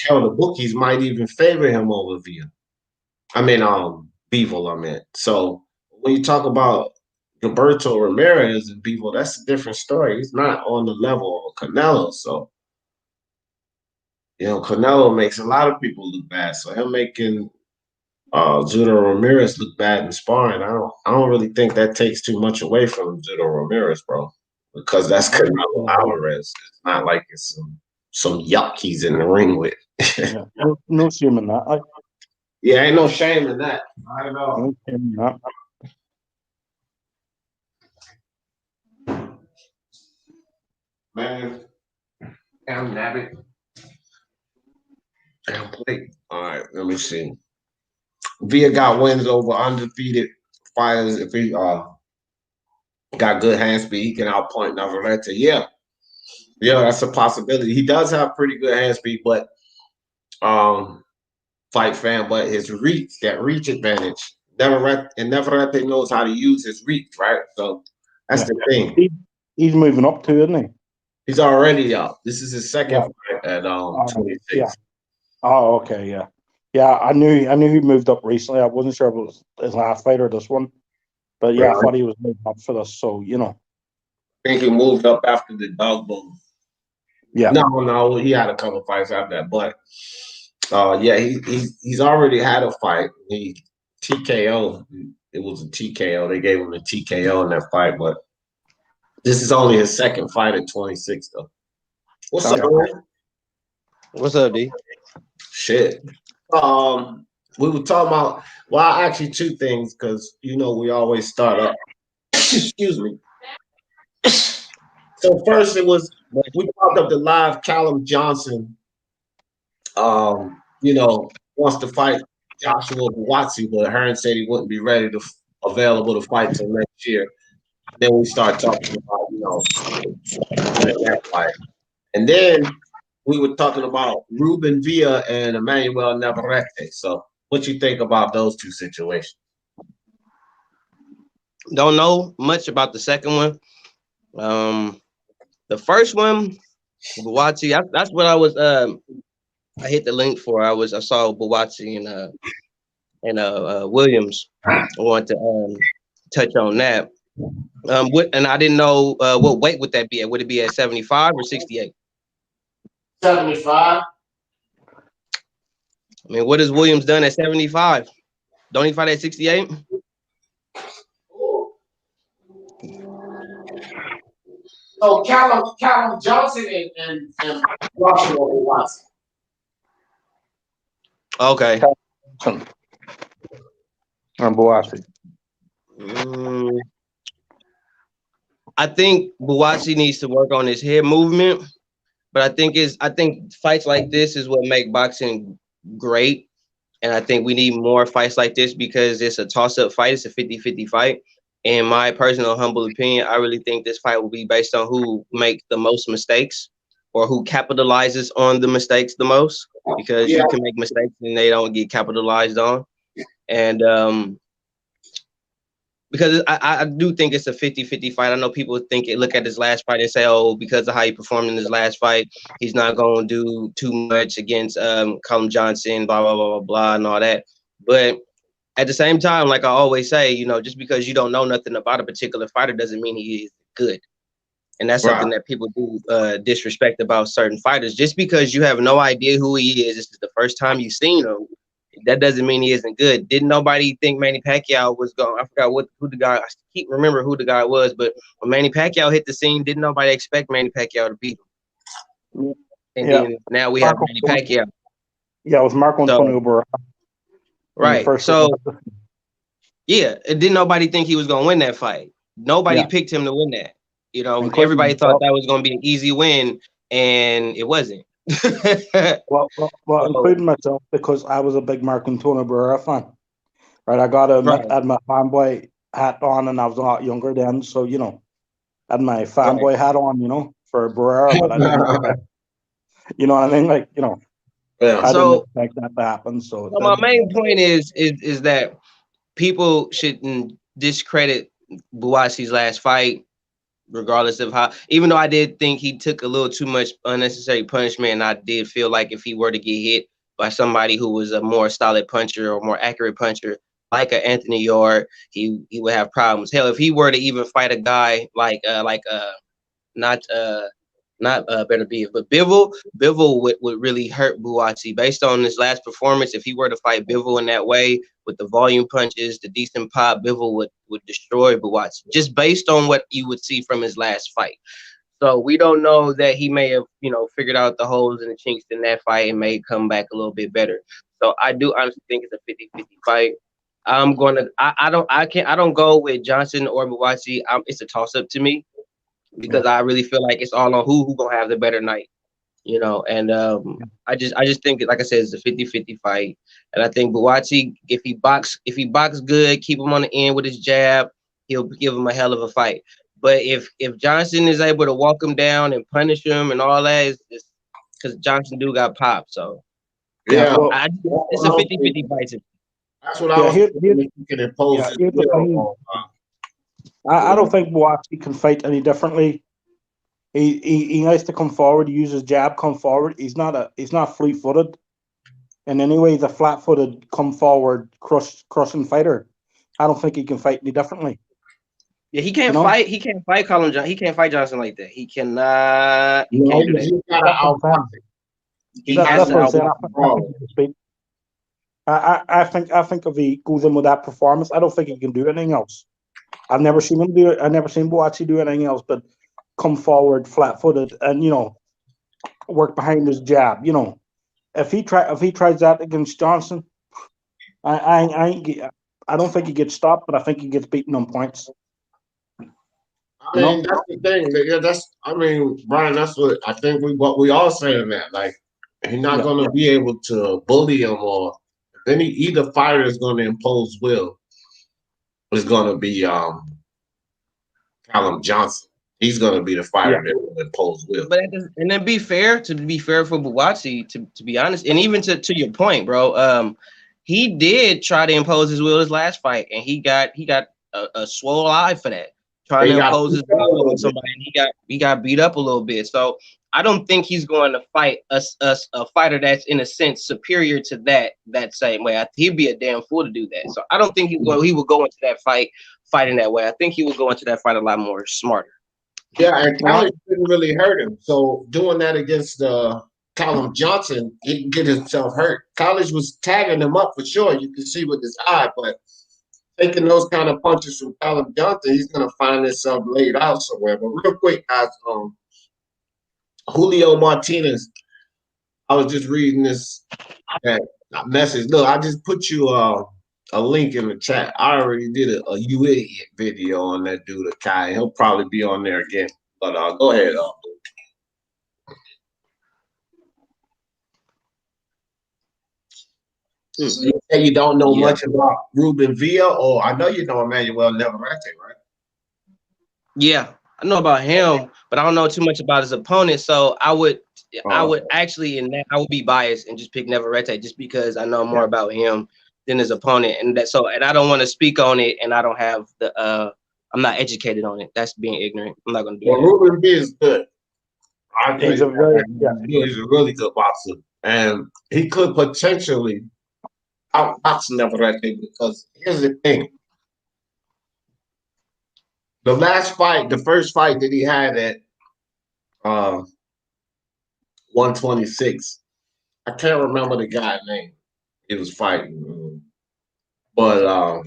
Hell, the bookies might even favor him over Villa. Bivol, I meant. So when you talk about Gilberto Ramirez and Bivol, that's a different story. He's not on the level of Canelo. So, Canelo makes a lot of people look bad. So him making Judo Ramirez look bad in sparring, I don't really think that takes too much away from Judo Ramirez, bro. Because that's Canelo Alvarez. It's not like it's some yuck he's in the ring with. Yeah, no shame in that. Yeah, ain't no shame in that. Not at all. No shame in that. Man, damn nabbit. Damn plate. All right, let me see. Villa got wins over undefeated fighters. If he got good hand speed, he can outpoint Navarrete. Yeah, that's a possibility. He does have pretty good hand speed, but fight fan, but his reach, that reach advantage, Navarrete knows how to use his reach, right? So that's the thing. He's moving up too, isn't he? He's already up. This is his second fight at 26. Yeah. Oh, okay, yeah. Yeah, I knew he moved up recently. I wasn't sure if it was his last fight or this one. But yeah, I thought he was moving up for this, so I think he moved up after the dog bowl. Yeah. No, he had a couple fights after that, but he's already had a fight. He TKO. It was a TKO. They gave him a TKO in that fight, but this is only his second fight at 26, though. What's up, man? What's up, D? Shit. We were talking about, actually two things, because we always start up. Excuse me. So first it was, we popped up the live Callum Johnson, wants to fight Joshua Buatsi, but Hearn said he wouldn't be available to fight till next year. Then we start talking about, that fight. And then we were talking about Ruben Villa and Emmanuel Navarrete. So what you think about those two situations? Don't know much about the second one. The first one, Buatsi, that's what I was I hit the link for. I saw Buatsi and Williams. I wanted to touch on that. And I didn't know what weight would that be at. Would it be at 75 or 68? 75. I mean, what has Williams done at 75? Don't he fight at 68? So Callum Johnson and Joshua Buatsi. Okay. All and Buatsi? Mm, I think Buatsi needs to work on his head movement, but I think fights like this is what make boxing great. And I think we need more fights like this because it's a toss-up fight. It's a 50-50 fight. In my personal humble opinion, I really think this fight will be based on who makes the most mistakes or who capitalizes on the mistakes the most, because Yeah, you can make mistakes and they don't get capitalized on. And because I do think it's a 50-50 fight. I know people look at his last fight and say, oh, because of how he performed in his last fight, he's not going to do too much against Callum Johnson, blah, blah, blah, blah, blah, and all that. But at the same time, like I always say, just because you don't know nothing about a particular fighter doesn't mean he is good. And that's right. something that people do disrespect about certain fighters. Just because you have no idea who he is, this is the first time you've seen him, that doesn't mean he isn't good. Didn't nobody think Manny Pacquiao was going? I forgot who the guy. I keep remember who the guy was, but when Manny Pacquiao hit the scene, didn't nobody expect Manny Pacquiao to beat him? And then now we have Manny Pacquiao. Yeah, it was Marco Antonio Barra. Right. So yeah, didn't nobody think he was going to win that fight? Nobody picked him to win that. Everybody thought that was going to be an easy win, and it wasn't. well, including myself, because I was a big Marco Antonio Barra fan. Right, I got to admit, I had my fanboy hat on, and I was a lot younger then, so I had my fanboy hat on, for Barrera, but I didn't expect, you know what I mean? Like, I didn't expect that to happen. So my main point is that people shouldn't discredit Buatsi's last fight, regardless of how, even though I did think he took a little too much unnecessary punishment, and I did feel like if he were to get hit by somebody who was a more solid puncher or more accurate puncher, like a Anthony Yard, he would have problems. Hell, if he were to even fight a guy like Better Be, but Bivol would really hurt Buatsi based on his last performance. If he were to fight Bivol in that way with the volume punches, the decent pop, Bivol would destroy Buatsi just based on what you would see from his last fight. So we don't know that he may have, figured out the holes and the chinks in that fight and may come back a little bit better. So I do honestly think it's a 50-50 fight. I don't go with Johnson or Buatsi. It's a toss up to me, because I really feel like it's all on who gonna have the better night, and I just think, like I said, it's a 50-50 fight. And I think Buatsi, if he box good, keep him on the end with his jab, he'll give him a hell of a fight. But if Johnson is able to walk him down and punish him and all that, it's because Johnson do got pop. So Yeah, it's a 50-50 fight. That's what I was thinking. You can impose his will on. I don't think Buatsi can fight any differently. He likes to come forward, use his jab, come forward. He's not fleet-footed. And anyway, he's a flat-footed, come forward, crushing fighter. I don't think he can fight any differently. Yeah, he can't fight. He can't fight Callum Johnson. He can't fight Johnson like that. He cannot. He can't do that. He's got to outbox it. He has to outbox. I think if he goes in with that performance, I don't think he can do anything else. I've never seen him do it. I've never seen Buatsi do anything else but come forward flat-footed and work behind his jab. If he tries that against Johnson, I don't think he gets stopped, but I think he gets beaten on points. I mean, that's the thing. Yeah, Brian, that's what I think we all saying that. Like, he's not going to be able to bully him, or then either fighter is going to impose will. It's going to be Callum Johnson. He's going to be the fighter that will impose will. But and then to be fair for Buatsi, to be honest, and even to your point, bro, he did try to impose his will his last fight, and he got a swole eye for that. Trying to impose his will on somebody, and he got beat up a little bit. So I don't think he's going to fight a fighter that's in a sense superior to that same way. He'd be a damn fool to do that. So I don't think he will go into that fight fighting that way. I think he will go into that fight a lot more smarter. Yeah, and College didn't really hurt him. So doing that against Callum Johnson, he can get himself hurt. College was tagging him up for sure. You can see with his eye, but taking those kind of punches from Callum Johnson, he's going to find himself laid out somewhere. But real quick, guys, Julio Martinez, I was just reading this message. Look, I just put you a link in the chat. I already did a You Idiot video on that dude, Kai. He'll probably be on there again. But go ahead. So you say you don't know much about Ruben Villa, or I know you know Emmanuel Navarrete, right? Yeah, I know about him, but I don't know too much about his opponent. So I would actually, in that, I would be biased and just pick Navarrete just because I know more about him than his opponent, and I don't want to speak on it, and I don't have I'm not educated on it. That's being ignorant. I'm not going to do that. Ruben Villa is good. I think he's a really good boxer, and he could potentially outbox Navarrete because here's the thing. The first fight that he had at 126, I can't remember the guy's name he was fighting, but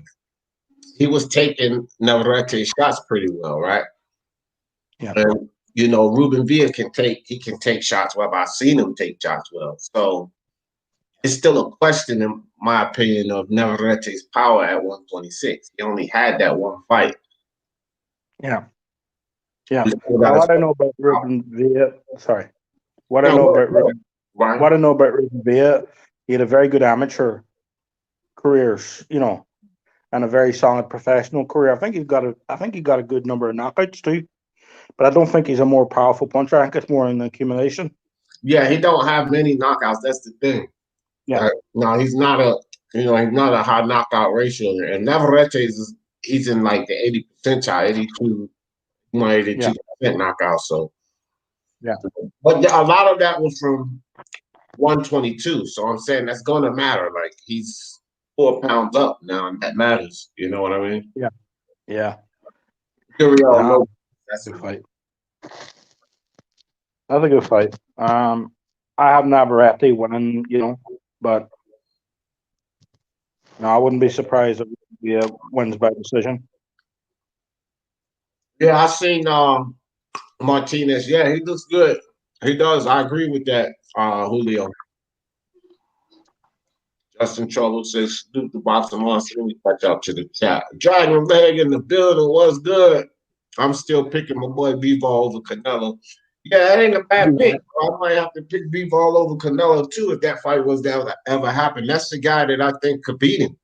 he was taking Navarrete shots pretty well, right? Yeah. And Ruben Villa can take shots well. I've seen him take shots well. So it's still a question, in my opinion, of Navarrete's power at 126. He only had that one fight. Yeah. What I know about Ruben Villa, what I know about Ruben Villa, he had a very good amateur career, and a very solid professional career. I think he got a good number of knockouts too, but I don't think he's a more powerful puncher. I think it's more an accumulation. Yeah, he don't have many knockouts. That's the thing. Yeah. No, he's not he's not a high knockout ratio. And Navarrete he's in like the 80 percentile, 82% knockout. So yeah. But a lot of that was from 122. So I'm saying that's gonna matter. Like he's 4 pounds up now, and that matters. You know what I mean? Yeah. Yeah. That's a fight. That's a good fight. I have Navarrete winning, but no, I wouldn't be surprised if he wins by decision. Yeah, I seen Martinez. Yeah, he looks good. He does. I agree with that, Julio. Justin Trouble says, "Duke the boxing monster." Let me catch up to the chat. Dragon Leg in the building was good. I'm still picking my boy Bivol over Canelo. Yeah, that ain't a bad pick. I might have to pick Bivol over Canelo too if that fight was to ever happen. That's the guy that I think could beat him.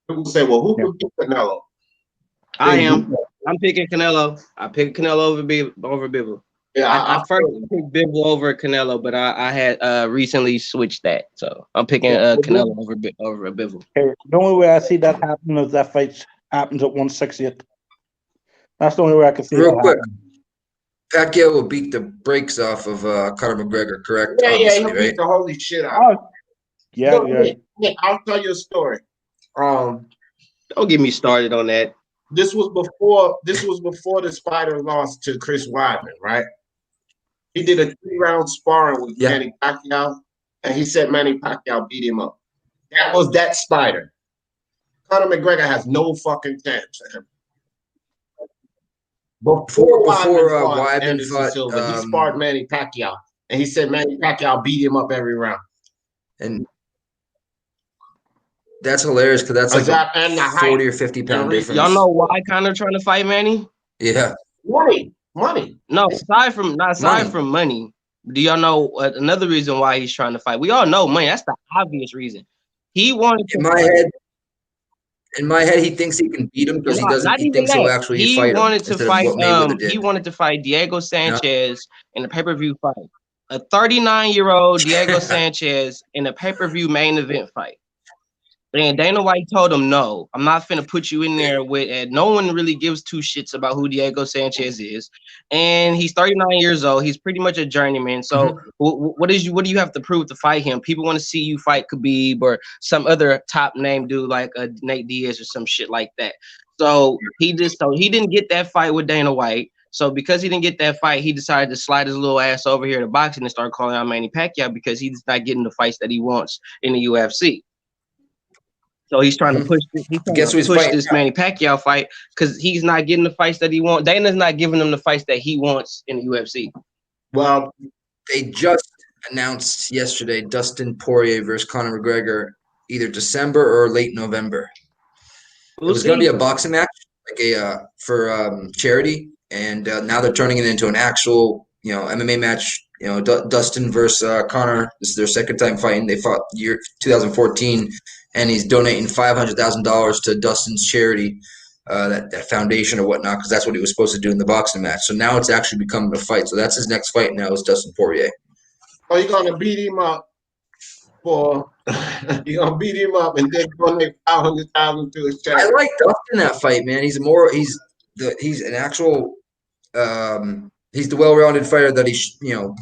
People say, "Well, who could beat Canelo?" I am. I'm picking Canelo. I picked Canelo over Bivol. Yeah, I first picked Bivol over Canelo, but I had recently switched that, so I'm picking Canelo over Bivol. Okay. The only way I see that happen is that fight happens at 160th. That's the only way I can see real that quick. happen. Pacquiao will beat the brakes off of Conor McGregor, correct? Yeah, obviously, he'll beat the holy shit out. Oh, yeah. I'll tell you a story. Don't get me started on that. This was before the Spider lost to Chris Weidman, right? He did a 3-round sparring with Manny Pacquiao, and he said Manny Pacquiao beat him up. That was that Spider. Conor McGregor has no fucking chance. Before Weidman fought Silva, he sparred Manny Pacquiao, and he said Manny Pacquiao beat him up every round. And that's hilarious because that's like a 40 or 50 pound difference. Y'all know why Conor trying to fight Manny? Yeah, money. No, aside from money. Do y'all know another reason why he's trying to fight? We all know money. That's the obvious reason. He wanted to. In my head, he thinks he can beat him because he doesn't. He thinks he'll actually fight him. He wanted to fight Diego Sanchez in a pay-per-view fight. A 39-year-old Diego Sanchez in a pay-per-view main event fight. And Dana White told him, "No, I'm not finna put you in there with." And no one really gives two shits about who Diego Sanchez is, and he's 39 years old. He's pretty much a journeyman. So, what do you have to prove to fight him? People want to see you fight Khabib or some other top name dude like Nate Diaz or some shit like that. So he didn't get that fight with Dana White. So because he didn't get that fight, he decided to slide his little ass over here to boxing and start calling out Manny Pacquiao because he's not getting the fights that he wants in the UFC. So he's trying to push. He's trying to push this Manny Pacquiao fight because he's not getting the fights that he wants. Dana's not giving him the fights that he wants in the UFC. Well, they just announced yesterday Dustin Poirier versus Conor McGregor, either December or late November. It was going to be a boxing match, like a for charity, and now they're turning it into an actual, MMA match. Dustin versus Connor. This is their second time fighting. They fought year 2014, and he's donating $500,000 to Dustin's charity, that foundation or whatnot, because that's what he was supposed to do in the boxing match. So now it's actually becoming a fight. So that's his next fight now is Dustin Poirier. Oh, you're gonna beat him up you're gonna beat him up and then donate $500,000 to his charity. I like Dustin in that fight, man. He's an actual he's the well-rounded fighter that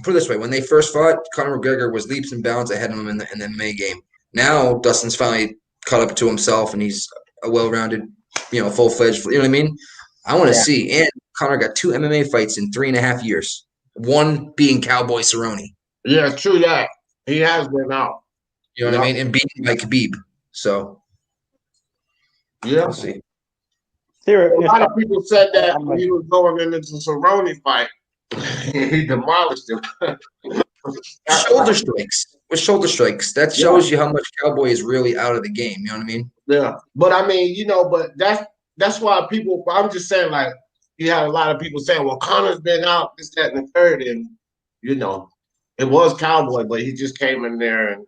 put it this way, when they first fought, Conor McGregor was leaps and bounds ahead of him in the MMA game. Now Dustin's finally caught up to himself and he's a well-rounded, full-fledged, you know what I mean? I want to see. And Conor got 2 MMA fights in 3.5 years. One being Cowboy Cerrone. Yeah, true that. He has been out. You know what I mean? And beaten by Khabib. So, yeah. We'll see. A lot of people said that when he was going into the Cerrone fight, he demolished him. Shoulder strikes. With shoulder strikes. That shows you how much Cowboy is really out of the game. You know what I mean? Yeah. But I mean, but that's why people, I'm just saying, like, you had a lot of people saying, well, Conor's been out, this, that, and the third. And, it was Cowboy, but he just came in there and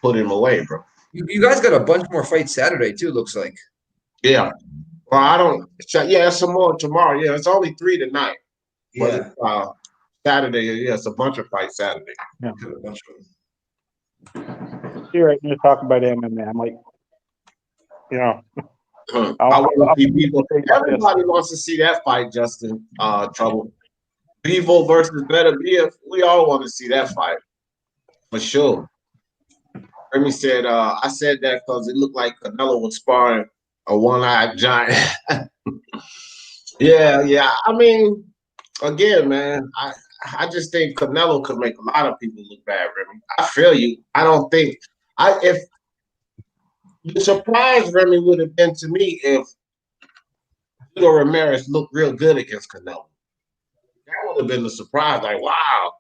put him away, bro. You guys got a bunch more fights Saturday, too, looks like. Yeah. Well, it's some more tomorrow. Yeah, it's only 3 tonight. Yeah. But Saturday, it's a bunch of fights Saturday. Yeah. You're right. You're talking about MMA. I'm like, everybody wants to see that fight, Justin. Trouble. Bivol versus Better BF. We all want to see that fight. For sure. Remy said, I said that because it looked like Canelo was sparring a one-eyed giant. Yeah. I mean, again, man, I just think Canelo could make a lot of people look bad, Remy. I feel you. I don't think if the surprise, Remy, would have been to me if Tito Ramirez looked real good against Canelo. That would have been the surprise. Like, wow,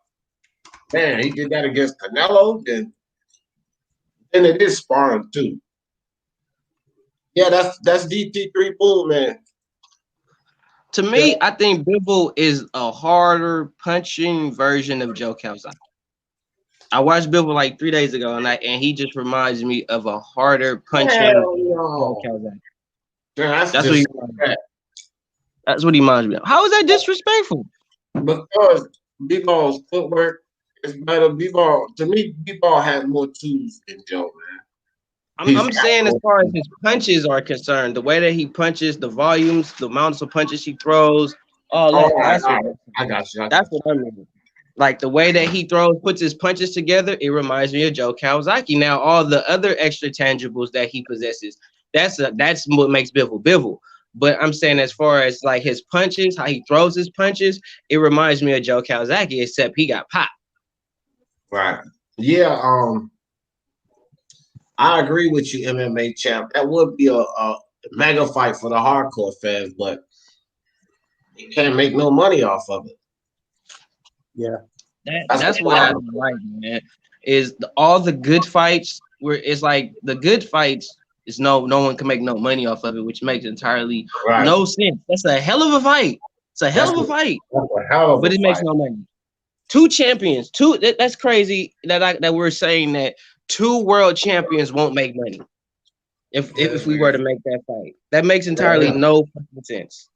man, he did that against Canelo. Then it is sparring too. Yeah, that's DT3 Bull, man. To me, I think Bivol is a harder punching version of Joe Calzaghe. I watched Bivol like 3 days ago, and he just reminds me of a harder punching Joe Calzaghe. Yeah, that's what he reminds me of. How is that disrespectful? Because Bivol's footwork is better. To me, Bivol has more tools than Joe, man. I'm saying as far as his punches are concerned, the way that he punches, the volumes, the amounts of punches he throws, all that. I got you. That's what I mean. Like the way that he puts his punches together, it reminds me of Joe Calzaghe. Now, all the other extra tangibles that he possesses, that's what makes Bivol. But I'm saying as far as like his punches, how he throws his punches, it reminds me of Joe Calzaghe, except he got popped. Right. Yeah. I agree with you, MMA champ. That would be a mega fight for the hardcore fans, but you can't make no money off of it. Yeah. That's what I like, man. Is all the good fights where it's like the good fights is no one can make no money off of it, which makes entirely no sense. That's a hell of a fight. It's a hell of a fight. But it makes no money. 2 champions, that's crazy that we're saying that 2 world champions won't make money if we were to make that fight. That makes entirely no sense.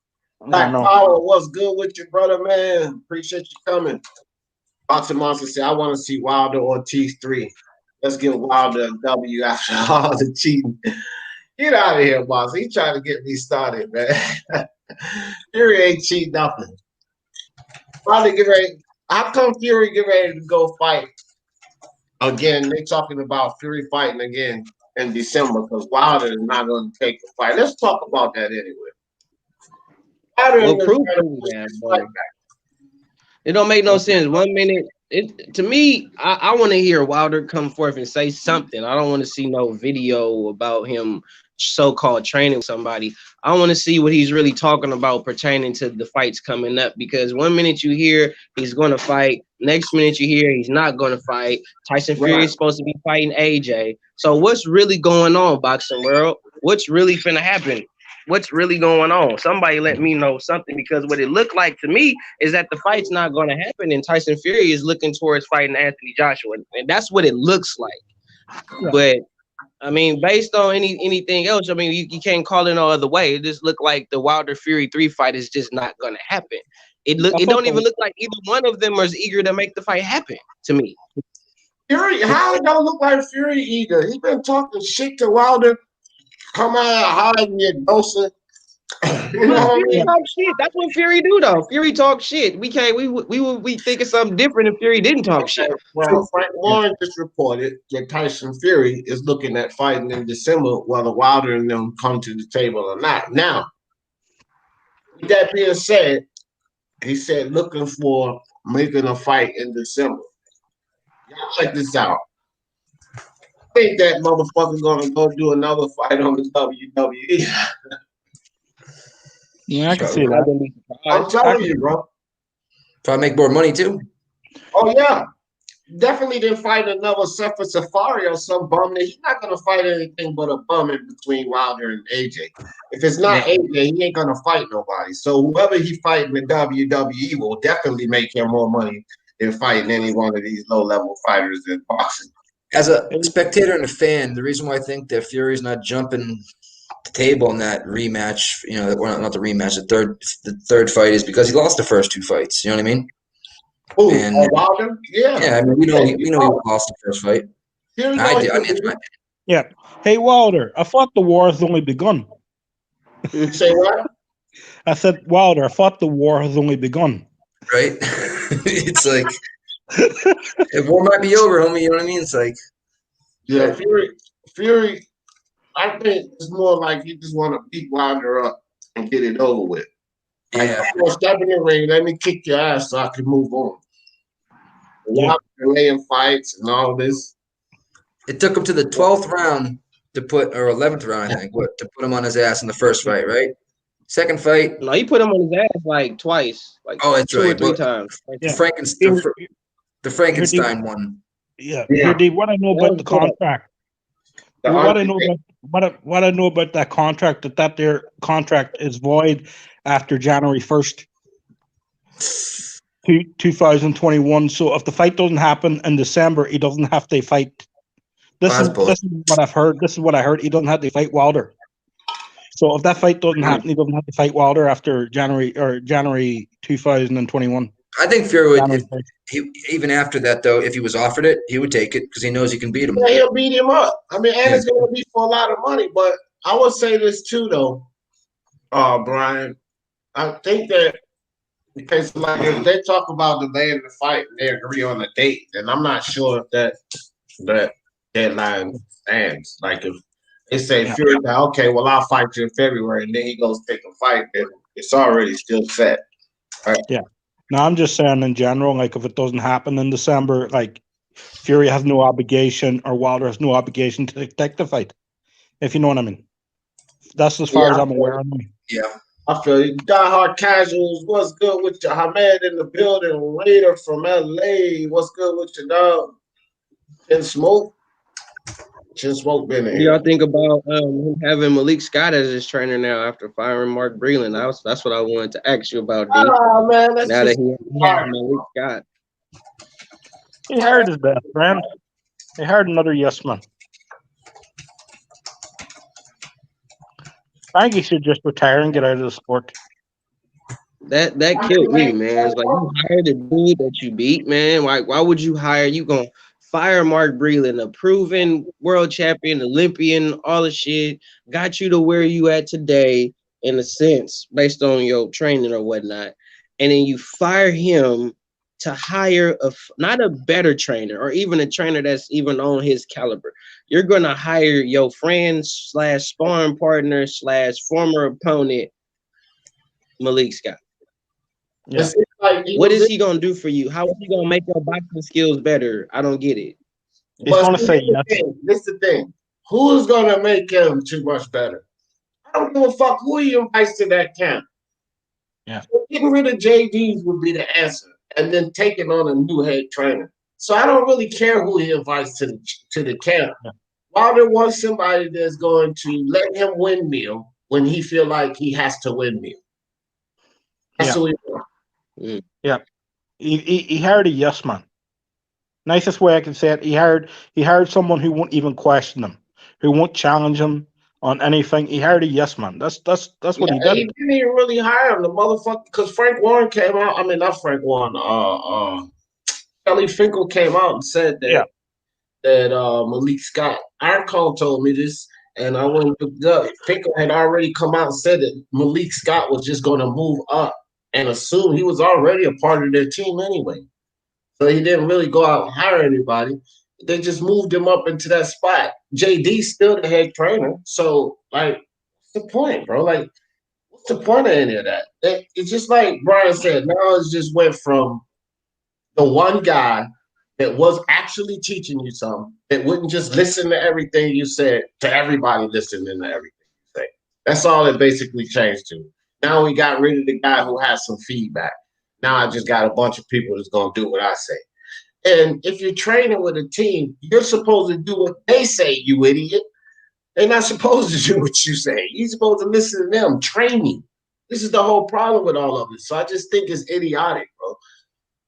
Black Power, what's good with you, brother, man? Appreciate you coming. Boxing Monster said, I want to see Wilder Ortiz 3. Let's give Wilder a W after all the cheating. Get out of here, boss. He trying to get me started, man. Fury ain't cheat nothing. Wilder get ready. How come Fury get ready to go fight? Again, they're talking about Fury fighting again in December because Wilder is not going to take the fight. Let's talk about that anyway. It don't make no sense. 1 minute, to me, I want to hear Wilder come forth and say something. I don't want to see no video about him so-called training with somebody. I want to see what he's really talking about pertaining to the fights coming up, because 1 minute you hear he's going to fight, next minute you hear he's not going to fight. Tyson Fury is supposed to be fighting AJ. So what's really going on, boxing world? what's really finna happen? What's really going on? Somebody let me know something, because what it looked like to me is that the fight's not going to happen, and Tyson Fury is looking towards fighting Anthony Joshua, and that's what it looks like. Yeah. But I mean, based on anything else, I mean, you can't call it no other way. It just looked like the Wilder Fury 3 fight is just not going to happen. It don't even look like either one of them is eager to make the fight happen to me. Fury, how it don't look like Fury either? He been talking shit to Wilder. Come out hiding your dosa. You know what I Fury mean? talk shit. That's what Fury do, though. Fury talk shit. We can't. We think of something different if Fury didn't talk shit. Well, Frank Warren just reported that Tyson Fury is looking at fighting in December, whether Wilder and them come to the table or not. Now, with that being said, he said looking for making a fight in December. Y'all check this out. I think that motherfucker gonna go do another fight on the WWE. Yeah, I can see that. I'm telling you, bro. Probably make more money too. Oh yeah, definitely didn't fight another Sefer Safari or some bum. He's not gonna fight anything but a bum in between Wilder and AJ. If it's not AJ, he ain't gonna fight nobody. So whoever he fight in the WWE will definitely make him more money than fighting any one of these low-level fighters in boxing. As a spectator and a fan, the reason why I think that Fury's not jumping the table in that rematch, well, not the rematch, the third fight, is because he lost the first 2 fights. You know what I mean? Ooh, And Wilder? Yeah. Yeah, I mean, we know he lost the first fight. I did. I mean, it's my Yeah. Hey, Wilder, I thought the war has only begun. You say what? I said, Wilder, I thought the war has only begun. Right? It's like, the war might be over, homie. You know what I mean? It's like, yeah, Fury. I think it's more like he just want to beat Wilder up and get it over with. Like, yeah. I'm gonna step in the ring, let me kick your ass so I can move on. Yeah. Delaying fights and all this. It took him to the 12th round to put, or 11th round, I think, to put him on his ass in the first fight, right? Second fight. No, he put him on his ass like twice, like that's 2 or right. 3 times. Yeah. The Frankenstein one. Yeah. What I know about the contract. What I know about that contract, that their contract is void after January 1st, 2021. So if the fight doesn't happen in December, he doesn't have to fight. This is what I've heard. This is what I heard. He doesn't have to fight Wilder. So if that fight doesn't happen, he doesn't have to fight Wilder after January 2021. I think Fury would, even after that, though, if he was offered it, he would take it because he knows he can beat him. Yeah, he'll beat him up. I mean, and it's going to be for a lot of money. But I would say this too, though, Brian. I think that because like if they talk about delaying the fight and they agree on a date, then I'm not sure if that deadline stands. Like if they say Fury, okay, well I'll fight you in February, and then he goes take a fight, then it's already still set. Right? Yeah. Now I'm just saying in general, like if it doesn't happen in December, like Fury has no obligation or Wilder has no obligation to take the fight. If you know what I mean. That's as far as I'm aware of me. Yeah. I feel you. Die Hard Casuals, what's good with you? Hamed in the building, Raider from LA. What's good with you, dog? Chin Smoke been in What do y'all think about him having Malik Scott as his trainer now after firing Mark Breland? That's what I wanted to ask you about, D. Oh man, that's now just that he has Malik Scott. He hired his best friend. He hired another yes man. I think he should just retire and get out of the sport. That killed me, man. It's like you hired a dude that you beat, man. Why would you hire? You gonna fire Mark Breland, a proven world champion, Olympian, all the shit, got you to where you at today, in a sense, based on your training or whatnot, and then you fire him to hire not a better trainer or even a trainer that's even on his caliber. You're gonna hire your friend / sparring partner / former opponent, Malik Scott. Yeah. What is he gonna do for you? How is he gonna make your boxing skills better? I don't get it. He's gonna say yes. This is the thing. Who's gonna make him too much better? I don't give a fuck who he invites to that camp. Yeah. So getting rid of JDs would be the answer, and then taking on a new head trainer. So I don't really care who he invites to the camp. Yeah. Wilder wants somebody that's going to let him windmill when he feel like he has to windmill. That's who he wants. Yeah. He hired a yes man. Nicest way I can say it. He hired someone who won't even question him, who won't challenge him on anything. He hired a yes man. That's what he did. He didn't even really hire him, the motherfucker, because Frank Warren came out. I mean, not Frank Warren. Kelly Finkel came out and said that Malik Scott. Iron Cole told me this, and I went and looked up. Finkel had already come out and said that Malik Scott was just going to move up and assume he was already a part of their team anyway. So he didn't really go out and hire anybody. They just moved him up into that spot. JD's still the head trainer. So, like, what's the point, bro? Like, what's the point of any of that? It's just like Brian said, now it's just went from the one guy that was actually teaching you something, that wouldn't just listen to everything you said, to everybody listening to everything you say. That's all it basically changed to. Now we got rid of the guy who has some feedback. Now I just got a bunch of people that's going to do what I say. And if you're training with a team, you're supposed to do what they say, you idiot. They're not supposed to do what you say. You're supposed to listen to them, training. This is the whole problem with all of it. So I just think it's idiotic, bro.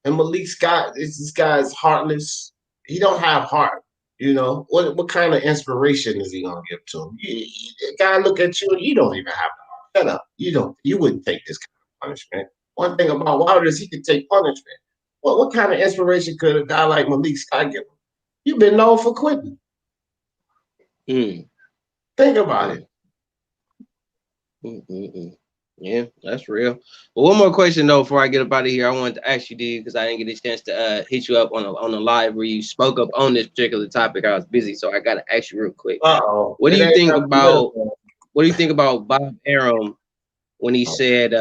And Malik Scott, this guy's heartless. He don't have heart. You know, what kind of inspiration is he gonna give to him? The guy look at you and you don't even have heart. Shut up. You wouldn't take this kind of punishment. One thing about Wilder is he can take punishment. Well, what kind of inspiration could a guy like Malik Scott give him? You've been known for quitting. Think about it. Yeah, that's real. Well, one more question though before I get up out of here. I wanted to ask you, D, because I didn't get a chance to hit you up on a live where you spoke up on this particular topic. I was busy, so I got to ask you real quick. What do you think about Bob Arum when he said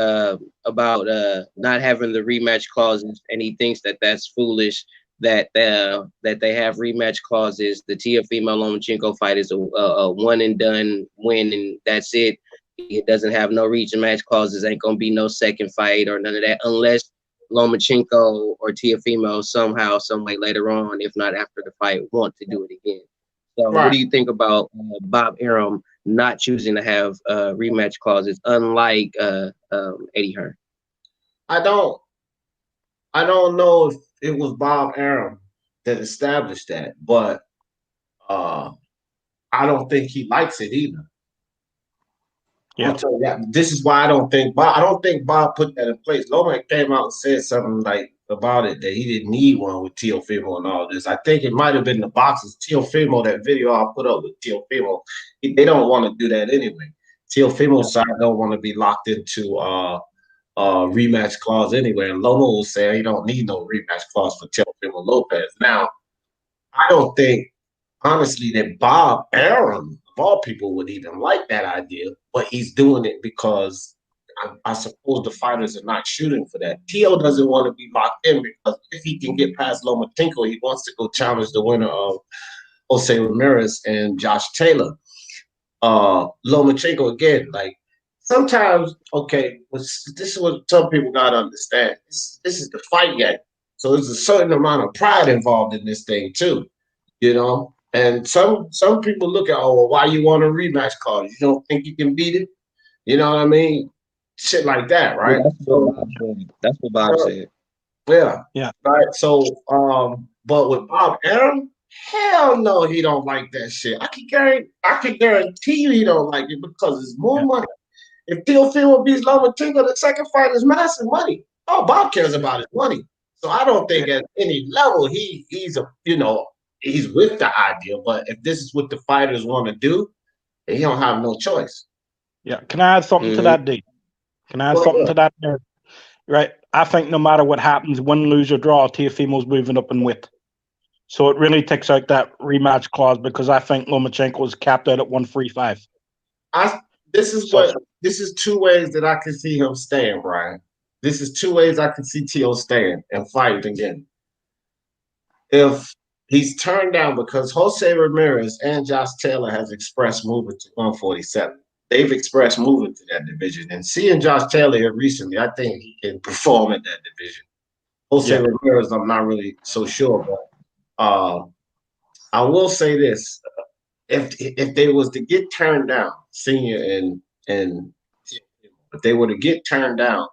about not having the rematch clauses, and he thinks that that's foolish, that they have rematch clauses? The Teofimo Lomachenko fight is a one and done win, and that's it. It doesn't have no rematch clauses. Ain't gonna be no second fight or none of that unless Lomachenko or Teofimo somehow, some way later on, if not after the fight, want to do it again. So, What do you think about Bob Arum not choosing to have rematch clauses, unlike Eddie Hearn? I don't know if it was Bob Arum that established that, but I don't think he likes it either. Yeah. I'll tell you that. This is why I don't think Bob put that in place. Loma came out and said something like about it, that he didn't need one with Teofimo and all this. I think it might have been the boxes. Teofimo, that video I put up with Teofimo, they don't want to do that anyway. Teofimo's side don't want to be locked into rematch clause anyway. And Loma will say he don't need no rematch clause for Teofimo Lopez. Now, I don't think, honestly, that Bob Arum, of all people, would even like that idea, but he's doing it because I suppose the fighters are not shooting for that. Teo doesn't want to be locked in because if he can get past Lomachenko, he wants to go challenge the winner of Jose Ramirez and Josh Taylor. Lomachenko, again, like, sometimes, okay, this is what some people got to understand. This is the fight game. So there's a certain amount of pride involved in this thing too, you know? And some people look at, well, why you want a rematch clause? You don't think you can beat it? You know what I mean? Shit like that, right? Yeah, that's what Bob said. Yeah. Right. So, but with Bob Arum, hell no, he don't like that shit. I can guarantee you he don't like it because it's more money. If Teofimo beats Lomachenko, the second fight is massive money. Oh, Bob cares about his money. So I don't think at any level he's with the idea. But if this is what the fighters want to do, he don't have no choice. Yeah. Can I add something to that, D? Can I add something to that? Right. I think no matter what happens, win, lose, or draw, Teofimo's moving up in weight. So it really takes out that rematch clause because I think Lomachenko is capped out at 135. This is two ways that I can see him staying, Brian. This is two ways I can see Teo staying and fighting again. If he's turned down because Jose Ramirez and Josh Taylor has expressed moving to 147. They've expressed moving to that division. And seeing Josh Taylor here recently, I think he can perform in that division. Jose Ramirez, I'm not really so sure, but I will say this. if they was to get turned down, Senior and if they were to get turned down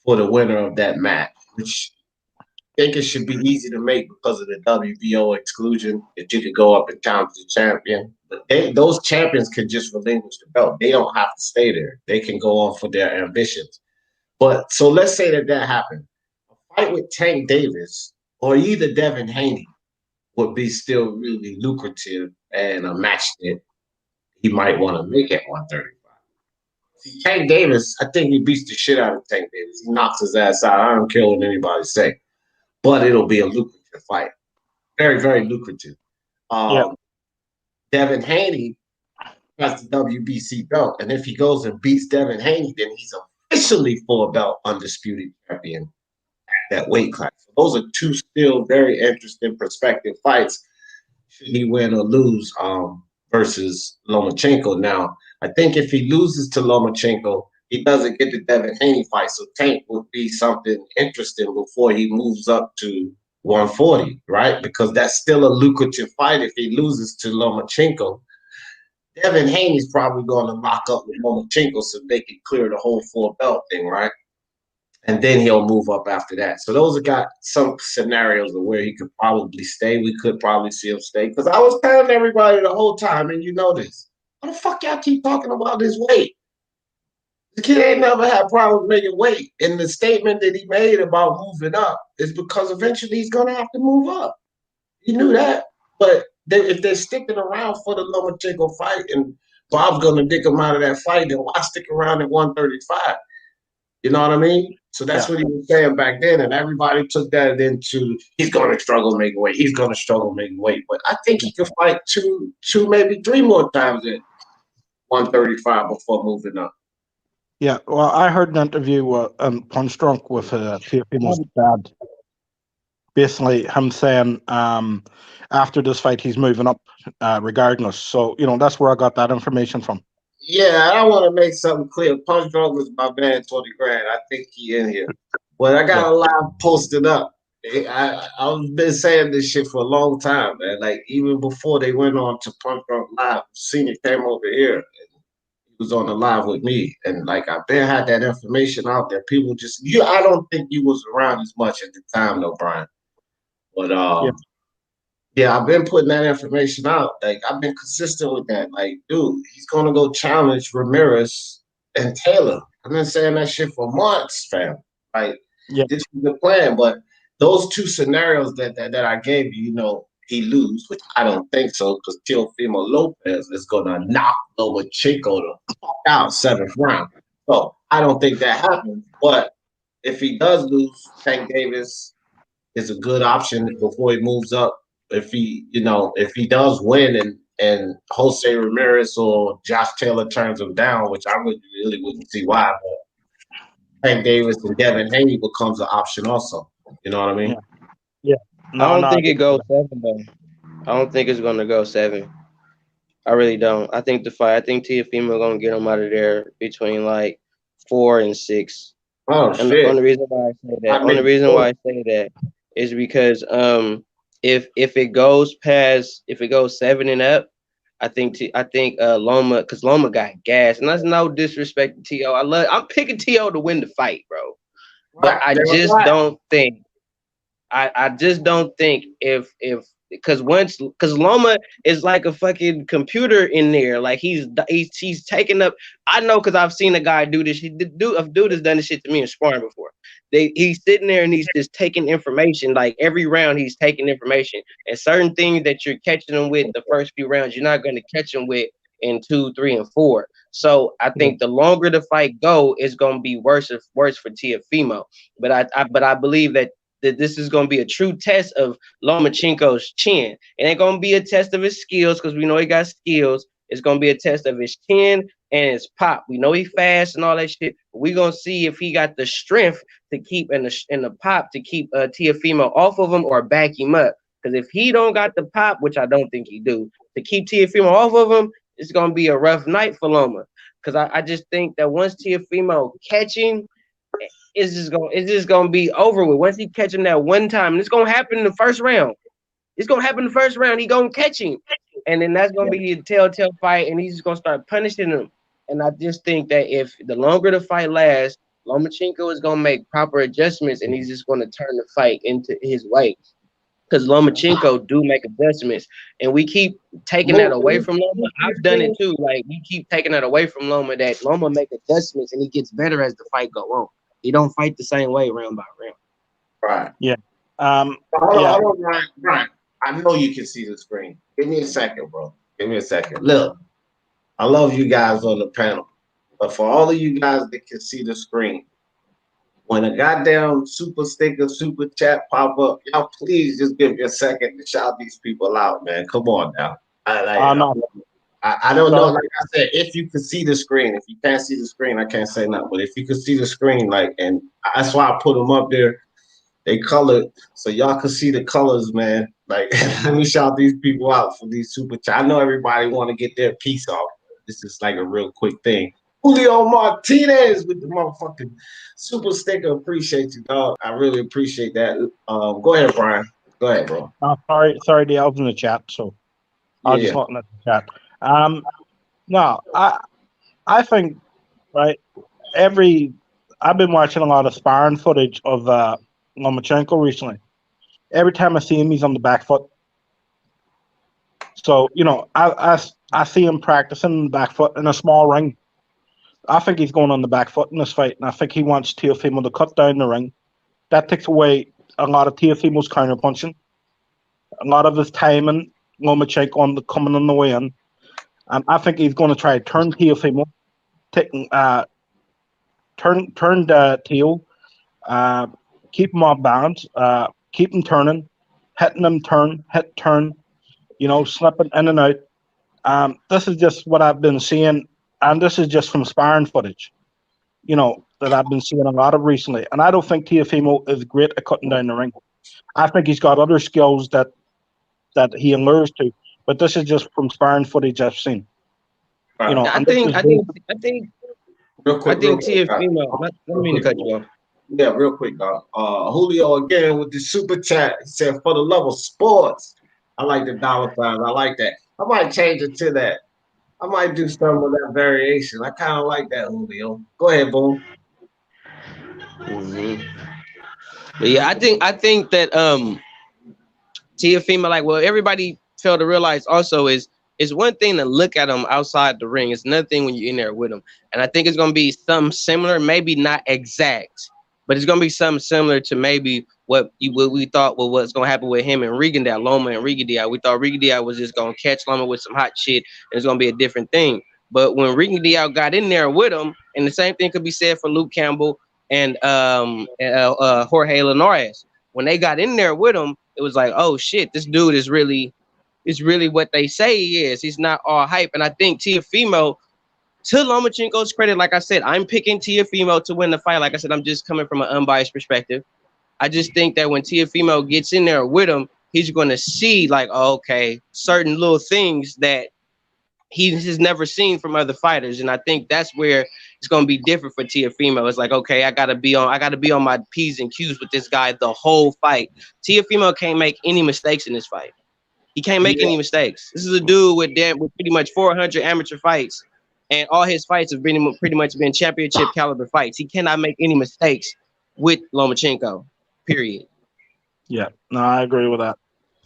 for the winner of that match, which I think it should be easy to make because of the WBO exclusion, that you could go up and challenge the champion. But those champions can just relinquish the belt. They don't have to stay there. They can go on for their ambitions. But so let's say that happened. A fight with Tank Davis or either Devin Haney would be still really lucrative and a match that he might want to make at 135. See, Tank Davis, I think he beats the shit out of Tank Davis. He knocks his ass out. I don't care what anybody say. But it'll be a lucrative fight. Very, very lucrative. Devin Haney has the WBC belt. And if he goes and beats Devin Haney, then he's officially four-belt undisputed champion at that weight class. So those are two still very interesting prospective fights. Should he win or lose versus Lomachenko? Now, I think if he loses to Lomachenko, he doesn't get the Devin Haney fight. So Tank would be something interesting before he moves up to 140, right? Because that's still a lucrative fight if he loses to Lomachenko. Devin Haney's probably going to lock up with Lomachenko so they can clear the whole four-belt thing, right? And then he'll move up after that. So those have got some scenarios of where he could probably stay. We could probably see him stay. Because I was telling everybody the whole time, and you know this. Why the fuck y'all keep talking about this weight? The kid ain't never had problems making weight. And the statement that he made about moving up is because eventually he's going to have to move up. He knew that. But if they're sticking around for the Lomachenko fight and Bob's going to dick him out of that fight, then why stick around at 135? You know what I mean? So that's what he was saying back then. And everybody took that into he's going to struggle making weight. He's going to struggle making weight. But I think he could fight two, maybe three more times at 135 before moving up. Yeah, well, I heard an interview on Punch Drunk with Teofimo's dad. Basically, him saying after this fight, he's moving up regardless. So, that's where I got that information from. Yeah, I want to make something clear. Punch Drunk was my man, 20 grand. I think he in here. But I got a live posted up. I've been saying this shit for a long time, man. Like, even before they went on to Punch Drunk Live, Senior came over here. And he was on the live with me. And, like, I've been had that information out there. People just, I don't think you was around as much at the time, though, Brian. But, yeah, I've been putting that information out. Like, I've been consistent with that. Like, dude, he's going to go challenge Ramirez and Taylor. I've been saying that shit for months, fam. Like, this is the plan. But those two scenarios that I gave you, he lose, which I don't think so, because Teofimo Lopez is going to knock Lomachenko the fuck out 7th round. So I don't think that happens. But if he does lose, Tank Davis is a good option before he moves up. If he does win and Jose Ramirez or Josh Taylor turns him down, which I really wouldn't see why, but Tank Davis and Devin Haney becomes an option also. You know what I mean? Yeah. No, I don't think it goes 7 though. I don't think it's gonna go 7. I really don't. I think Teofimo gonna get him out of there between like 4 and 6. Oh, and shit. The only reason why I say that is because if it goes 7 and up, I think Loma, because Loma got gas, and that's no disrespect to T.O. I'm picking T.O. to win the fight, bro. But I just don't think because Loma is like a fucking computer in there. Like he's taking up. I know because I've seen a guy do this. Dude has done this shit to me in sparring before. He's sitting there and he's just taking information. Like every round, he's taking information. And certain things that you're catching him with the first few rounds, you're not going to catch him with in 2, 3, and 4. So I think the longer the fight go, it's going to be worse for Teofimo. But I believe that this is going to be a true test of Lomachenko's chin. It ain't going to be a test of his skills because we know he got skills. It's going to be a test of his chin and his pop. We know he fast and all that shit. We're going to see if he got the strength to keep in the pop to keep Teofimo off of him or back him up. Because if he don't got the pop, which I don't think he do, to keep Teofimo off of him, it's going to be a rough night for Loma. Because I just think that once Teofimo catch him, it's just gonna be over with. Once he catch him that one time, and it's gonna happen in the first round. It's gonna happen in the first round. He gonna catch him, and then that's gonna be a telltale fight, and he's just gonna start punishing him. And I just think that if the longer the fight lasts, Lomachenko is gonna make proper adjustments, and he's just gonna turn the fight into his way. Because Lomachenko do make adjustments, and we keep taking that away from Loma. I've done it too. Like we keep taking that away from Loma. That Loma make adjustments, and he gets better as the fight go on. He don't fight the same way round by round. Right. Yeah. Hold on, Brian. I know you can see the screen. Give me a second, bro. Give me a second. Look, I love you guys on the panel, but for all of you guys that can see the screen, when a goddamn super sticker, super chat pop up, y'all please just give me a second to shout these people out, man. Come on now. I don't know. Like I said, if you could see the screen, if you can't see the screen, I can't say nothing. But if you could see the screen, like, and that's why I put them up there. They colored so y'all can see the colors, man. Like, let me shout these people out for these super chats. I know everybody want to get their piece off. This is like a real quick thing. Julio Martinez with the motherfucking super sticker. Appreciate you, dog. I really appreciate that. Go ahead, Brian. Go ahead, bro. Sorry, Dale, I was in the chat, so I'll just looking at the chat. No, I think right. I've been watching a lot of sparring footage of Lomachenko recently. Every time I see him, he's on the back foot. So I see him practicing on the back foot in a small ring. I think he's going on the back foot in this fight, and I think he wants Teofimo to cut down the ring. That takes away a lot of Teofimo's counter punching, a lot of his timing. Lomachenko coming on the way in. I think he's going to try to turn Teofimo, turn Teo, keep him off balance, keep him turning, hitting him turn, slipping in and out. This is just what I've been seeing, and this is just from sparring footage, that I've been seeing a lot of recently. And I don't think Teofimo is great at cutting down the ring. I think he's got other skills that he allures to, but this is just from sparring footage I've seen. I think real quick, Teofimo. I don't mean to cut you off. Yeah, real quick, dog. Julio again with the super chat. He said, "For the love of sports." I like the dollar signs. I like that. I might change it to that. I might do some of that variation. I kind of like that, Julio. Go ahead, Boom. Mm-hmm. But yeah, I think that Teofimo, everybody failed to realize also is one thing to look at him outside the ring. It's another thing when you're in there with him. And I think it's gonna be something similar, maybe not exact, but it's gonna be something similar to maybe what we thought was gonna happen with him and Rigondeaux, Loma and Rigondeaux. We thought Rigondeaux was just gonna catch Loma with some hot shit, and it's gonna be a different thing. But when Rigondeaux got in there with him, and the same thing could be said for Luke Campbell and Jorge Linares. When they got in there with him, it was like, oh shit, this dude is really what they say he is. He's not all hype. And I think Teofimo, to Lomachenko's credit, like I said, I'm picking Teofimo to win the fight. Like I said, I'm just coming from an unbiased perspective. I just think that when Teofimo gets in there with him, he's going to see certain little things that he has never seen from other fighters. And I think that's where it's going to be different for Teofimo. It's like, okay, I got to be on my P's and Q's with this guy the whole fight. Teofimo can't make any mistakes in this fight. He can't make any mistakes. This is a dude with pretty much 400 amateur fights, and all his fights have been pretty much been championship caliber fights. He cannot make any mistakes with Lomachenko, period. Yeah, no, I agree with that.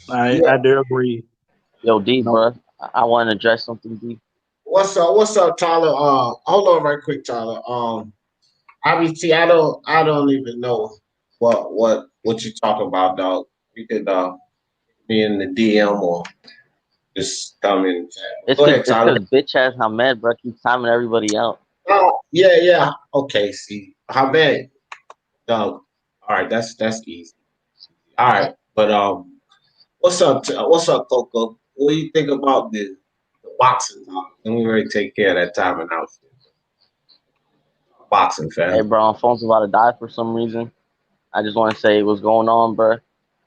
I do agree. Yo, D, bro, I want to address something, D. What's up, Tyler? Hold on right quick, Tyler. Obviously, I don't even know what you talk about, dog. You could be in the DM or just come in. It's because bitch ass Hamed, bro, keeps timing everybody out. Oh, yeah. Okay, see. Hamed. Dog. All right, that's easy. All right, but what's up, Coco? What do you think about the boxing? And we already take care of that timing out. Boxing, fam. Hey, bro, my phone's about to die for some reason. I just want to say what's going on, bro.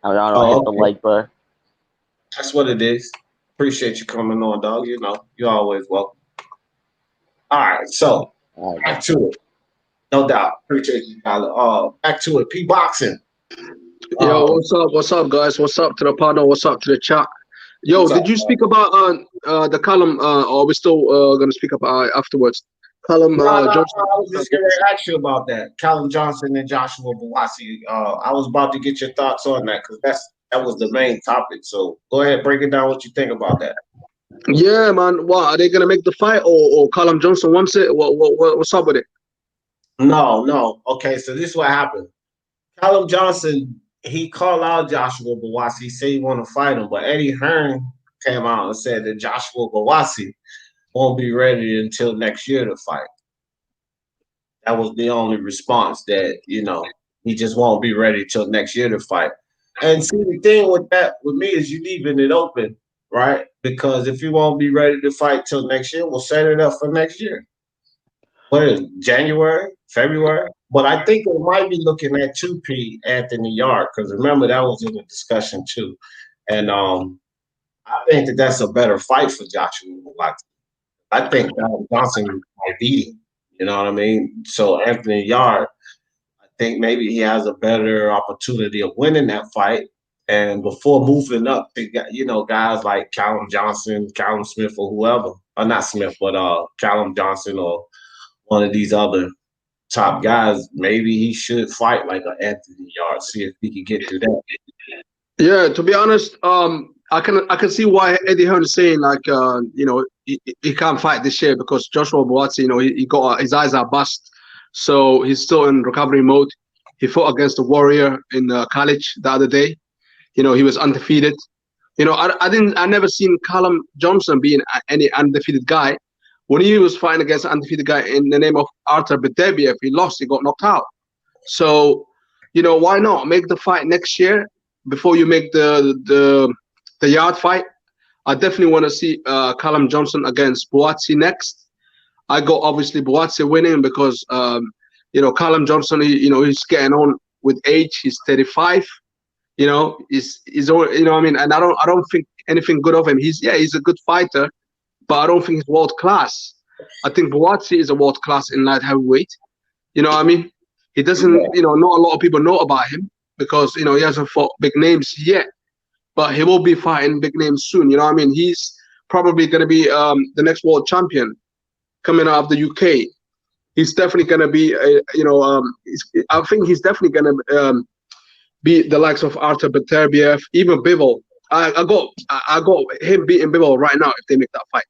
I don't hit the like, bro. That's what it is. Appreciate you coming on, dog. You're always welcome. All right, so back to it. No doubt. Appreciate you, Tyler. Back to it. P-Boxing. Yo, what's up, guys? What's up to the panel? What's up to the chat? Yo, What's did up, you speak about the Callum? Or are we still gonna speak about afterwards? Callum No, Johnson. I was just going to ask you about that. Callum Johnson and Joshua Buatsi. I was about to get your thoughts on that because that was the main topic. So go ahead, break it down what you think about that. Yeah, man. What are they gonna make the fight, or Callum Johnson wants it? What's up with it? No. Okay, so this is what happened. Callum Johnson, he called out Joshua Buatsi. He said he want to fight him, but Eddie Hearn came out and said that Joshua Buatsi won't be ready until next year to fight. That was the only response that, he just won't be ready till next year to fight. And see, the thing with me is you leaving it open, right? Because if you won't be ready to fight till next year, we'll set it up for next year. What is it, January, February? But I think it might be looking at 2P Anthony Yard, because remember that was in the discussion too. And I think that's a better fight for Joshua. I think Johnson might beat him. You know what I mean? So Anthony Yard, I think maybe he has a better opportunity of winning that fight. And before moving up to guys like Callum Johnson, Callum Smith, or whoever, or not Smith, but Callum Johnson or one of these other top guys, maybe he should fight like an Anthony Yard, see if he can get through that. Yeah, to be honest, I can see why Eddie Hearn is saying like he can't fight this year because Joshua Buatsi, he got his eyes are bust, so he's still in recovery mode. He fought against the Warrior in college the other day. He was undefeated. I never seen Callum Johnson being any undefeated guy. When he was fighting against an undefeated guy in the name of Artur Beterbiev, he lost. He got knocked out. So, why not make the fight next year before you make the Yard fight? I definitely want to see Callum Johnson against Buatsi next. I got obviously Buatsi winning because Callum Johnson, he's getting on with age. He's 35. He's all, I mean, and I don't think anything good of him. He's a good fighter, but I don't think he's world class. I think Buatsi is a world class in light heavyweight. You know what I mean? He doesn't, not a lot of people know about him because, he hasn't fought big names yet, but he will be fighting big names soon. You know what I mean? He's probably going to be the next world champion coming out of the UK. He's definitely going to be, I think he's definitely going to be the likes of Artur Beterbiev, even Bivol. I got him beating Bivol right now if they make that fight.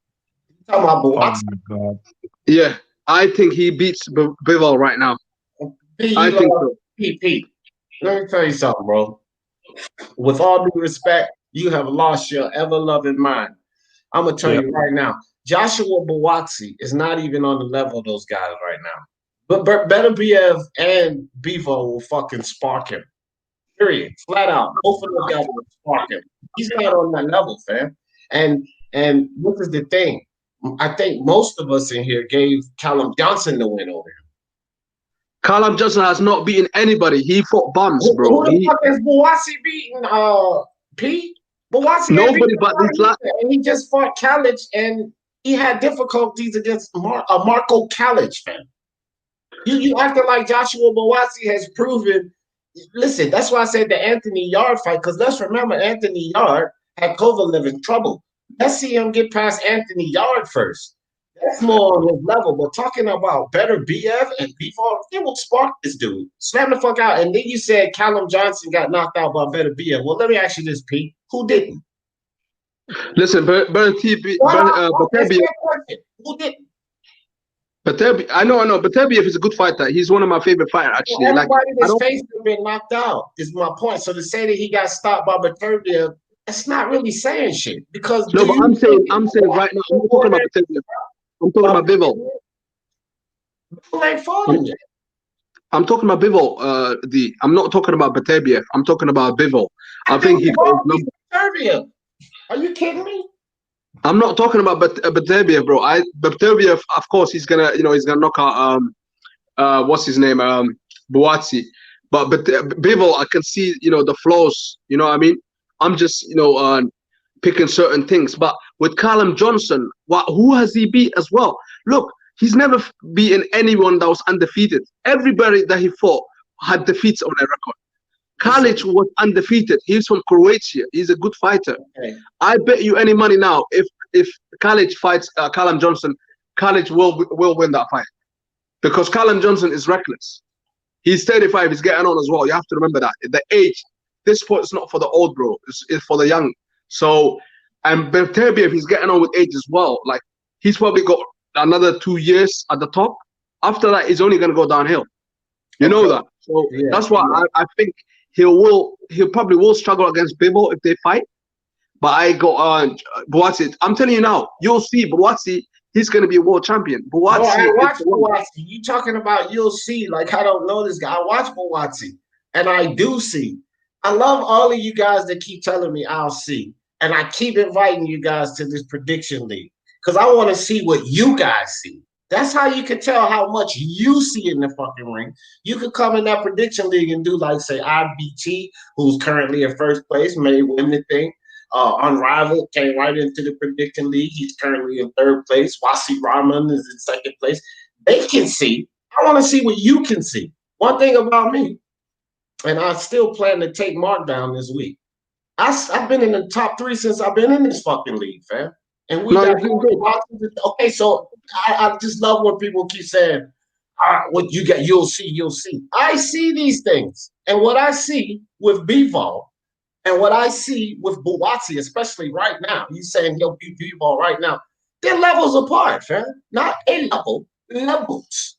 You talking about Oh Buatsi? my God. Yeah, I think he beats Bivol right now. I think so. Pete, let me tell you something, bro. With all due respect, you have lost your ever-loving mind. I'm going to tell you right now, Joshua Buatsi is not even on the level of those guys right now. But Beterbiev and Bivol will fucking spark him. Period. Flat out. Both of those guys will spark him. He's not on that level, fam. And this is the thing. I think most of us in here gave Callum Johnson the win over him. Callum Johnson has not beaten anybody. He fought bums, bro. Who the fuck has Buatsi beaten, Pete? Buatsi nobody but this last. And he just fought Kalic, and he had difficulties against Marco Kalic, fam. You acting like Joshua Buatsi has proven. Listen, that's why I said the Anthony Yard fight, because let's remember Anthony Yard had Kovalev in trouble. Let's see him get past Anthony Yard first. That's more on his level. But talking about Beterbiev and Bivol, they will spark this dude. Slam the fuck out. And then you said Callum Johnson got knocked out by Beterbiev. Well, let me ask you this, Pete. Who didn't? Listen, Beterbiev. Who didn't? I know. Beterbiev is a good fighter. He's one of my favorite fighters, actually. Well, everybody that's faced him been knocked out, is my point. So to say that he got stopped by Beterbiev, that's not really saying shit. Because no, but I'm saying right now, I'm not talking about Beterbiev. I'm talking about Bivol. Who ain't falling yet? I'm talking about Bivol, I'm not talking about Beterbiev. I'm talking about Bivol. I think he got Beterbiev. Are you kidding me? I'm not talking about Beterbiev, bro. Beterbiev, of course, he's gonna knock out what's his name, Buatsi. But Bivol, I can see, the flaws. You know what I mean? I'm just, picking certain things. But with Callum Johnson, who has he beat as well? Look, he's never beaten anyone that was undefeated. Everybody that he fought had defeats on their record. Kalic was undefeated. He's from Croatia. He's a good fighter. Okay. I bet you any money now, if Kalic fights Callum Johnson, Kalic will win that fight, because Callum Johnson is reckless. He's 35. He's getting on as well. You have to remember that the age. This sport is not for the old, bro. It's for the young. So, and Beterbiev, he's getting on with age as well. Like, he's probably got another 2 years at the top. After that, he's only going to go downhill. You know that. So that's why I think he'll probably will struggle against Bivol if they fight. But I got Buatsi. I'm telling you now, you'll see Buatsi. He's going to be a world champion. Buatsi. I watch Buatsi. You talking about you'll see? Like, I don't know this guy. I watch Buatsi, and I do see. I love all of you guys that keep telling me I'll see, and I keep inviting you guys to this prediction league because I want to see what you guys see. That's how you can tell how much you see in the fucking ring. You could come in that prediction league and do, like, say, IBT, who's currently in first place, may win the thing. Unrivaled came right into the prediction league. He's currently in third place. Wasi Rahman is in second place. They can see. I want to see what you can see. One thing about me, and I still plan to take Mark down this week. I've been in the top 3 since I've been in this fucking league, fam. And we got okay. So I just love when people keep saying, "What you got? You'll see. You'll see." I see these things, and what I see with Bivol, and what I see with Buatsi, especially right now, he's saying he'll beat Bivol right now. They're levels apart, fam. Not a level, levels.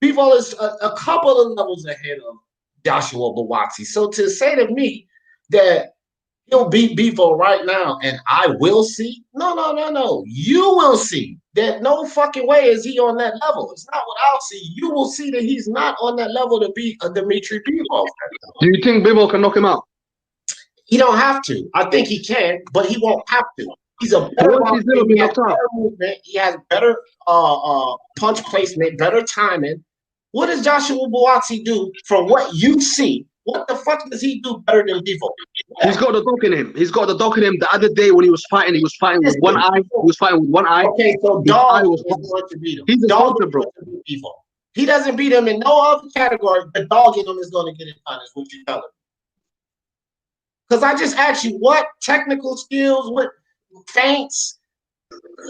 Bivol is a couple of levels ahead of Joshua Buatsi. So to say to me that he'll beat Bivol right now and I will see, no. You will see that no fucking way is he on that level. It's not what I'll see. You will see that he's not on that level to beat a Dimitri Bivol. Do you think Bivol can knock him out? He don't have to. I think he can, but he won't have to. He's a better movement. He has better punch placement, better timing. What does Joshua Buatsi do from what you see? What the fuck does he do better than Bivol? He's got the dog in him. He's got the dog in him. The other day when he was fighting with one eye. He was fighting with one eye. Okay, so Dog is going to beat him. He's a dog, bro. He doesn't beat him in no other category. The dog in him is going to get it done, is what you're telling me. Because I just asked you what technical skills, what feints,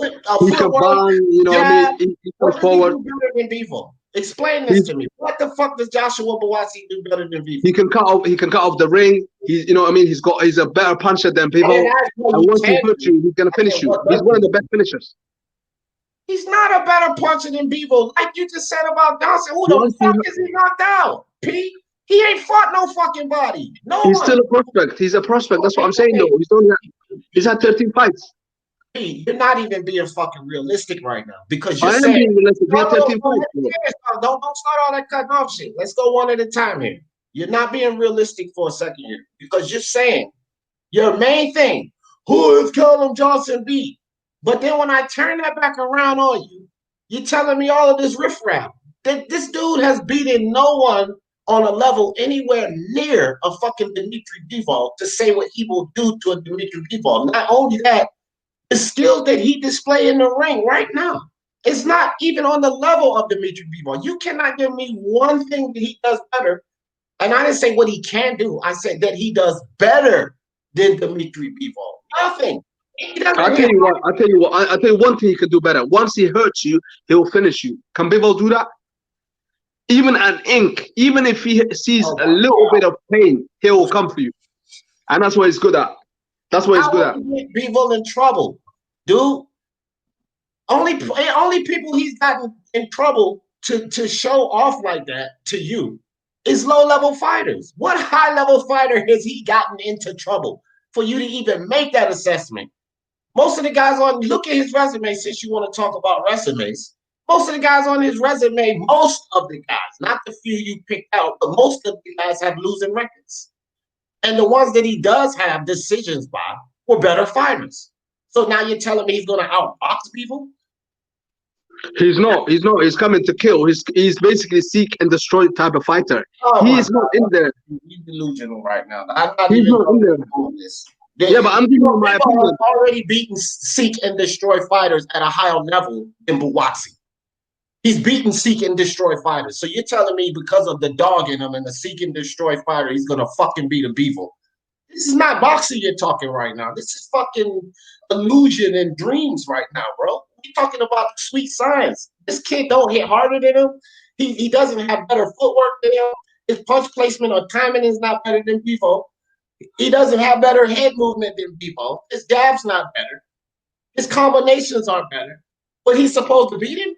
he can bang, you know what I mean? He goes forward. What does he do better than Bivol? Explain this to me. What the fuck does Joshua Buatsi do better than Bivol? He can cut off the ring. He's, you know what I mean? He's a better puncher than Bivol. And once he hurts you, he's gonna finish you. He's one of the best finishers. He's not a better puncher than Bivol, like you just said about Johnson. Who the fuck is he knocked out? P. He ain't fought no fucking body. He's still a prospect. He's a prospect. That's what I'm saying, though. He's had 13 fights. You're not even being fucking realistic right now because you're I am saying, being realistic. He had 13 fights. Don't start all that cutting off shit. Let's go one at a time here. You're not being realistic for a second here because you're saying your main thing, who is Callum Johnson beat? But then when I turn that back around on you, you're telling me all of this riffraff. That this dude has beaten no one on a level anywhere near a fucking Dimitri Bivol to say what he will do to a Dimitri Bivol. Not only that, the skill that he display in the ring right now is not even on the level of Dimitri Bivol. You cannot give me one thing that he does better. And I didn't say what he can do. I said that he does better than Dimitri Bivol. Nothing. I'll tell you one thing he can do better. Once he hurts you, he'll finish you. Can Bivol do that? Even an ink, even if he sees a little bit of pain, he will come for you. And that's what he's good at. That's what he's good at. Bivol in trouble, dude. Only people he's gotten in trouble to show off like that to you is low-level fighters. What high-level fighter has he gotten into trouble for you to even make that assessment? Most of the guys look at his resume, since you want to talk about resumes. Most of the guys on his resume, most of the guys, not the few you picked out, but most of the guys have losing records. And the ones that he does have decisions by were better fighters. So now you're telling me he's going to outbox people? He's not. He's coming to kill. He's basically seek and destroy type of fighter. He's not in there. He's delusional right now. I'm not he's even not in there. This. Yeah, but I'm giving you my opinion. Already beaten seek and destroy fighters at a higher level than Buatsi. He's beaten seek and destroy fighters. So you're telling me because of the dog in him and the seek and destroy fighter, he's gonna fucking beat a Bivol? This is not boxing you're talking right now. This is fucking illusion and dreams right now, bro. We're talking about sweet science. This kid don't hit harder than him. He doesn't have better footwork than him. His punch placement or timing is not better than Bivol. He doesn't have better head movement than Bivol. His jab's not better. His combinations aren't better. But he's supposed to beat him?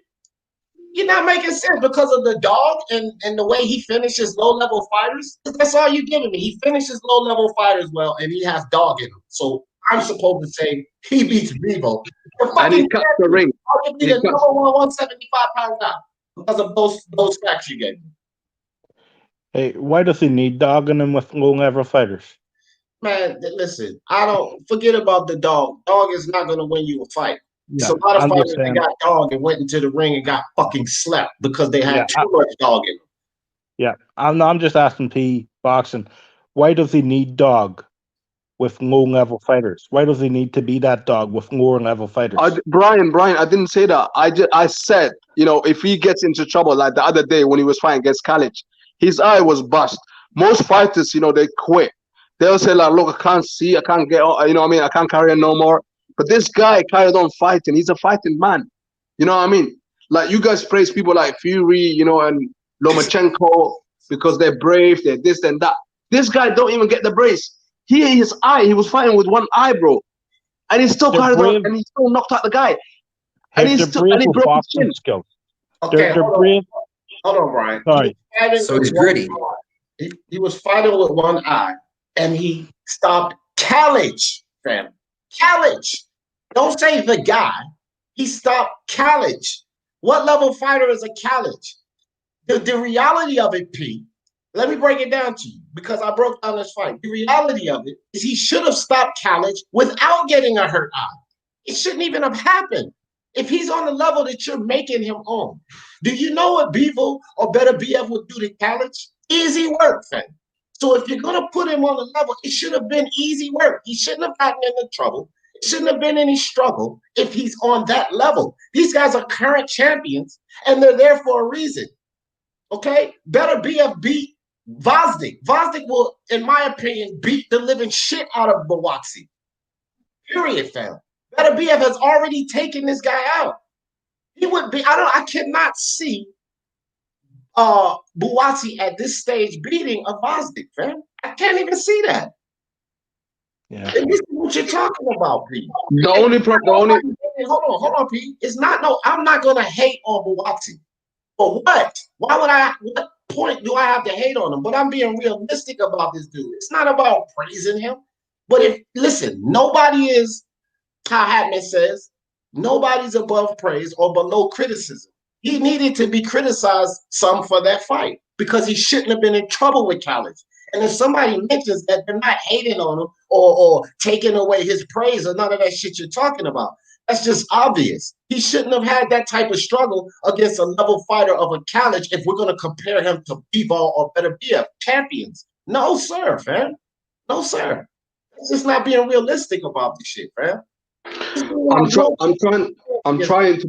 You're not making sense because of the dog and the way he finishes low-level fighters. That's all you're giving me. He finishes low-level fighters well, and he has dog in him. So I'm supposed to say he beats Bivol. And he cuts the ring. I'll give you the number one 175-pound guy because of those facts you gave me. Hey, why does he need dog in him with low-level fighters? Man, listen, I don't forget about the dog. Dog is not going to win you a fight. Yeah, So a lot of I'm fighters just that saying. got dog and went into the ring and got fucking slept because they had too much dog in them. Yeah, I'm just asking P boxing. Why does he need dog with low-level fighters? Why does he need to be that dog with lower-level fighters? Brian, I didn't say that. I said, you know, if he gets into trouble like the other day when he was fighting against Callum, his eye was bust. Most fighters, you know, they quit. They'll say like, look, I can't see, I can't get on, you know what I mean? I can't carry on no more. But this guy carried on fighting. He's a fighting man. You know what I mean? Like you guys praise people like Fury, you know, and Lomachenko because they're brave, they're this and that. This guy don't even get the brace. His eye, he was fighting with one eye, bro. And he still carried on and he still knocked out the guy. And he broke his chin. Skills. Okay, They're brave. Hold on, Brian. Sorry. So he's gritty. He was fighting with one eye and he stopped Callage, fam. Callage. Don't say the guy. He stopped Callage. What level fighter is a Callage? The reality of it, P, let me break it down to you because I broke down this fight. The reality of it is he should have stopped Callage without getting a hurt eye. It shouldn't even have happened if he's on the level that you're making him on. Do you know what Bivol or better BF would do to Callage? Easy work, fam. So if you're going to put him on the level, it should have been easy work. He shouldn't have gotten into trouble. It shouldn't have been any struggle if he's on that level. These guys are current champions, and they're there for a reason. Okay? Better BF beat Vosdik. Vosdik will, in my opinion, beat the living shit out of Buatsi. Period, fam. Better BF has already taken this guy out. He would be, I cannot see Buatsi at this stage beating a Vosdik, fam. I can't even see that. Yeah. And this is what you're talking about, Pete. Hold on, Pete. It's not I'm not gonna hate on Buatsi. But what? What point do I have to hate on him? But I'm being realistic about this dude. It's not about praising him. But listen, nobody is, how Hatman says, nobody's above praise or below criticism. He needed to be criticized some for that fight because he shouldn't have been in trouble with Callage. And if somebody mentions that, they're not hating on him or taking away his praise or none of that shit you're talking about. That's just obvious. He shouldn't have had that type of struggle against a level fighter of a Callage if we're going to compare him to Bivol or better BF champions. No, sir, fam. No, sir. It's just not being realistic about this shit, fam. I'm trying to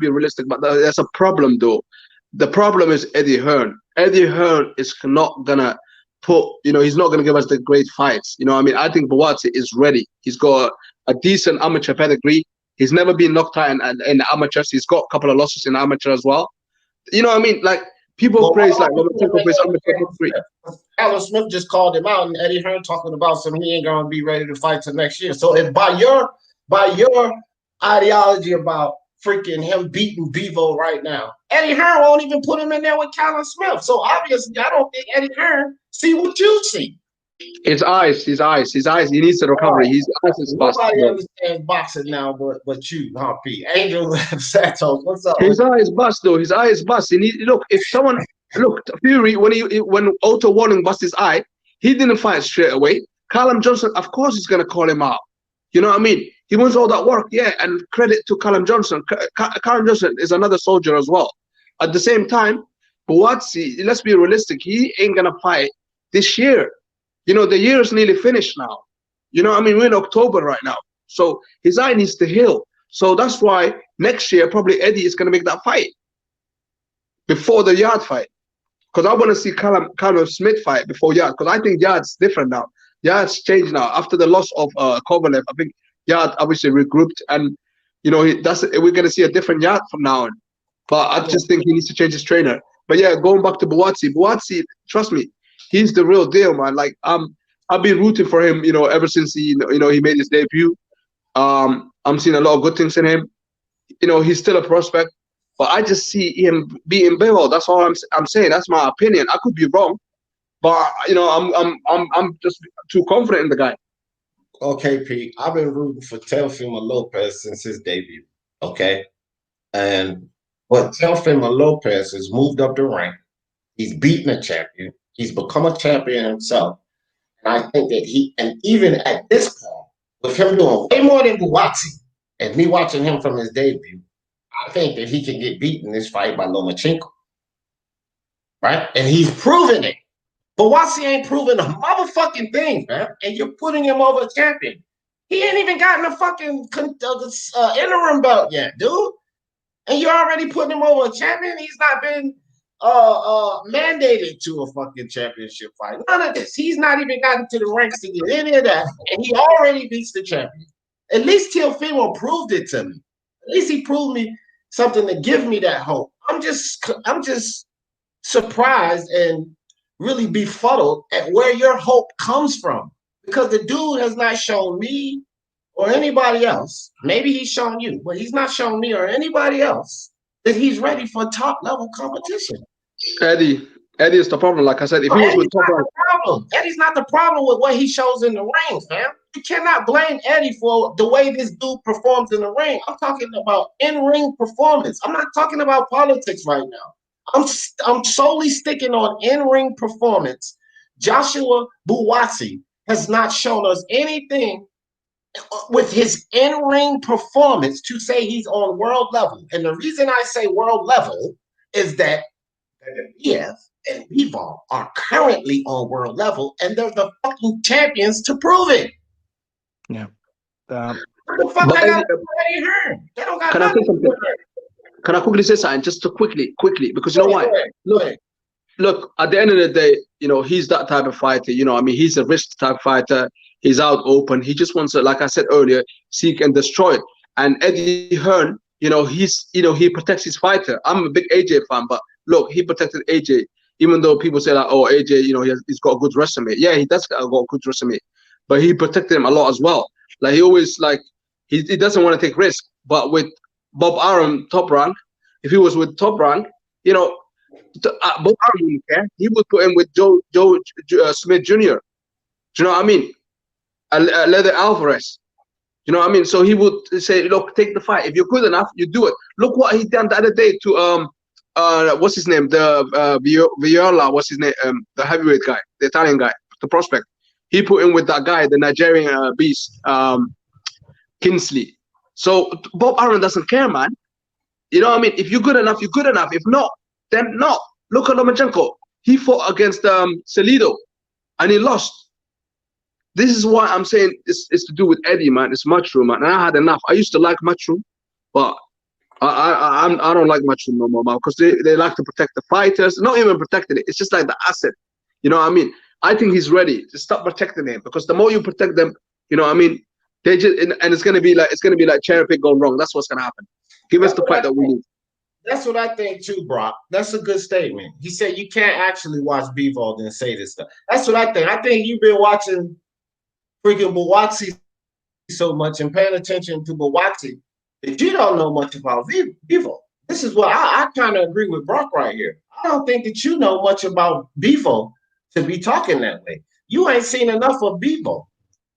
be realistic, but there's a problem though. The problem is Eddie Hearn. Eddie Hearn is not gonna he's not gonna give us the great fights. You know what I mean? I think Buatsi is ready. He's got a decent amateur pedigree. He's never been knocked out in the amateurs. He's got a couple of losses in the amateur as well. You know what I mean? Like people praise like Lomachenko praise amateur pedigree. Callum Smith just called him out, and Eddie Hearn talking about he ain't gonna be ready to fight till next year. So if by your ideology about freaking him beating Bivol right now, Eddie Hearn won't even put him in there with Callum Smith. So obviously, I don't think Eddie Hearn see what you see. His eyes. He needs to recover. His eyes is busted. Nobody understands boxing now, but you, huh, P. Angel Santos, what's up? His eye is bust though. His eye is bust. Fury when Otto Warning bust his eye, he didn't fight straight away. Callum Johnson, of course, he's gonna call him out. You know what I mean? He wants all that work, yeah, and credit to Callum Johnson. Callum Johnson is another soldier as well. At the same time, Buatsi, let's be realistic, he ain't gonna fight this year. You know, the year is nearly finished now. You know what I mean? We're in October right now. So his eye needs to heal. So that's why next year probably Eddie is going to make that fight before the Yard fight. Because I want to see Callum Smith fight before Yard. Because I think Yard's different now. Yard's changed now. After the loss of Kovalev, I think Yard obviously regrouped. And, you know, we're going to see a different Yard from now on. But I just think he needs to change his trainer. But yeah, going back to Buatsi, trust me, he's the real deal, man. Like, I've been rooting for him, you know, ever since he made his debut. I'm seeing a lot of good things in him. You know, he's still a prospect. But I just see him beating Bivol. That's all I'm saying. That's my opinion. I could be wrong, but you know, I'm just too confident in the guy. Okay, Pete. I've been rooting for Teofimo Lopez since his debut. Okay, but Teofimo Lopez has moved up the rank. He's beaten a champion. He's become a champion himself, and I think that and even at this point, with him doing way more than Buatsi, and me watching him from his debut, I think that he can get beaten in this fight by Lomachenko. Right? And he's proven it. But Buatsi ain't proven a motherfucking thing, man. And you're putting him over a champion. He ain't even gotten a fucking interim belt yet, dude. And you're already putting him over a champion? He's not been mandated to a fucking championship fight. None of this. He's not even gotten to the ranks to get any of that. And he already beats the champion. At least Teofimo proved it to me. At least he proved me something to give me that hope. I'm just surprised and really befuddled at where your hope comes from, because the dude has not shown me or anybody else. Maybe he's shown you, but he's not shown me or anybody else that he's ready for top level competition. Eddie is the problem. Like I said, if he was with top level, Eddie's not the problem with what he shows in the ring, man. You cannot blame Eddie for the way this dude performs in the ring. I'm talking about in-ring performance. I'm not talking about politics right now. I'm solely sticking on in-ring performance. Joshua Buatsi has not shown us anything with his in-ring performance to say he's on world level. And the reason I say world level is that BF and Bivol are currently on world level, and they're the fucking champions to prove it. Yeah. What the fuck I got Eddie Hearn? They don't got nothing to do. Can I quickly say something? Just to quickly, because you know why? Look, at the end of the day, you know, he's that type of fighter. You know, I mean, he's a risk type fighter. He's out open. He just wants to, like I said earlier, seek and destroy. And Eddie Hearn, you know, he protects his fighter. I'm a big AJ fan, but look, he protected AJ. Even though people say like, oh, AJ, you know, he's got a good resume. Yeah, he does got a good resume, but he protected him a lot as well. Like he always he doesn't want to take risk. But with Bob Arum, Top Rank, if he was with Top Rank, you know, Bob Arum wouldn't care. He would put him with Joe Smith Jr. Do you know what I mean? Leather Alvarez. You know what I mean? So he would say, look, take the fight. If you're good enough, you do it. Look what he done the other day to what's his name? The Viola, what's his name? The heavyweight guy, the Italian guy, the prospect. He put in with that guy, the Nigerian beast, Kinsley. So Bob Arum doesn't care, man. You know what I mean? If you're good enough, you're good enough. If not, then not. Look at Lomachenko. He fought against Salido, and he lost. This is why I'm saying it's to do with Eddie, man. It's Matchroom, man. And I had enough. I used to like Matchroom, but I don't like Matchroom no more, man, because they like to protect the fighters. Not even protecting it. It's just like the asset. You know what I mean? I think he's ready to stop protecting him, because the more you protect them, you know what I mean, they just and it's gonna be like cherry pick gone wrong. That's what's gonna happen. Give us the fight that we need. That's what I think too, Brock. That's a good statement. He said you can't actually watch Bivol and say this stuff. That's what I think. I think you've been watching freaking Buatsi so much and paying attention to Buatsi that you don't know much about Bivol. This is what I kind of agree with Brock right here. I don't think that you know much about Bivol to be talking that way. You ain't seen enough of Bivol.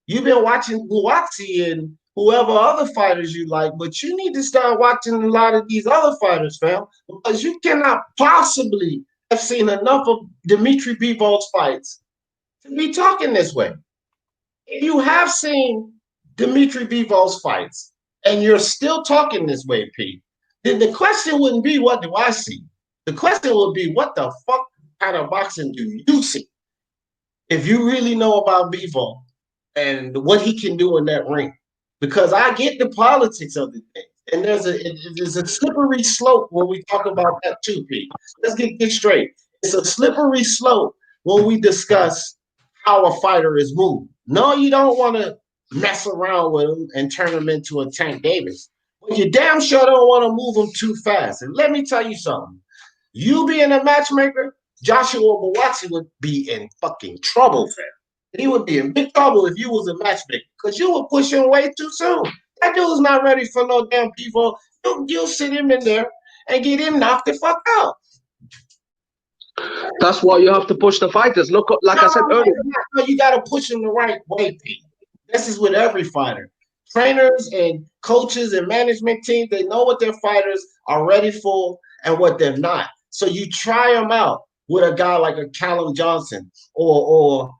You've been watching Buatsi and whoever other fighters you like, but you need to start watching a lot of these other fighters, fam, because you cannot possibly have seen enough of Dimitri Bivol's fights to be talking this way. If you have seen Dimitri Bivol's fights and you're still talking this way, Pete, then the question wouldn't be, what do I see? The question would be, what the fuck kind of boxing do you see? If you really know about Bivol and what he can do in that ring. Because I get the politics of the thing. And there's a slippery slope when we talk about that too, Pete. Let's get this straight. It's a slippery slope when we discuss how a fighter is moved. No, you don't want to mess around with him and turn him into a Tank Davis. But you damn sure don't want to move him too fast. And let me tell you something. You being a matchmaker, Joshua Buatsi would be in fucking trouble, fam. He would be in big trouble if you was a matchmaker because you were pushing way too soon. That dude's not ready for no damn people. You'll sit him in there and get him knocked the fuck out. That's why you have to push the fighters. Look, like I said earlier. No, you got to push them the right way, Pete. This is with every fighter. Trainers and coaches and management teams, they know what their fighters are ready for and what they're not. So you try them out with a guy like a Callum Johnson or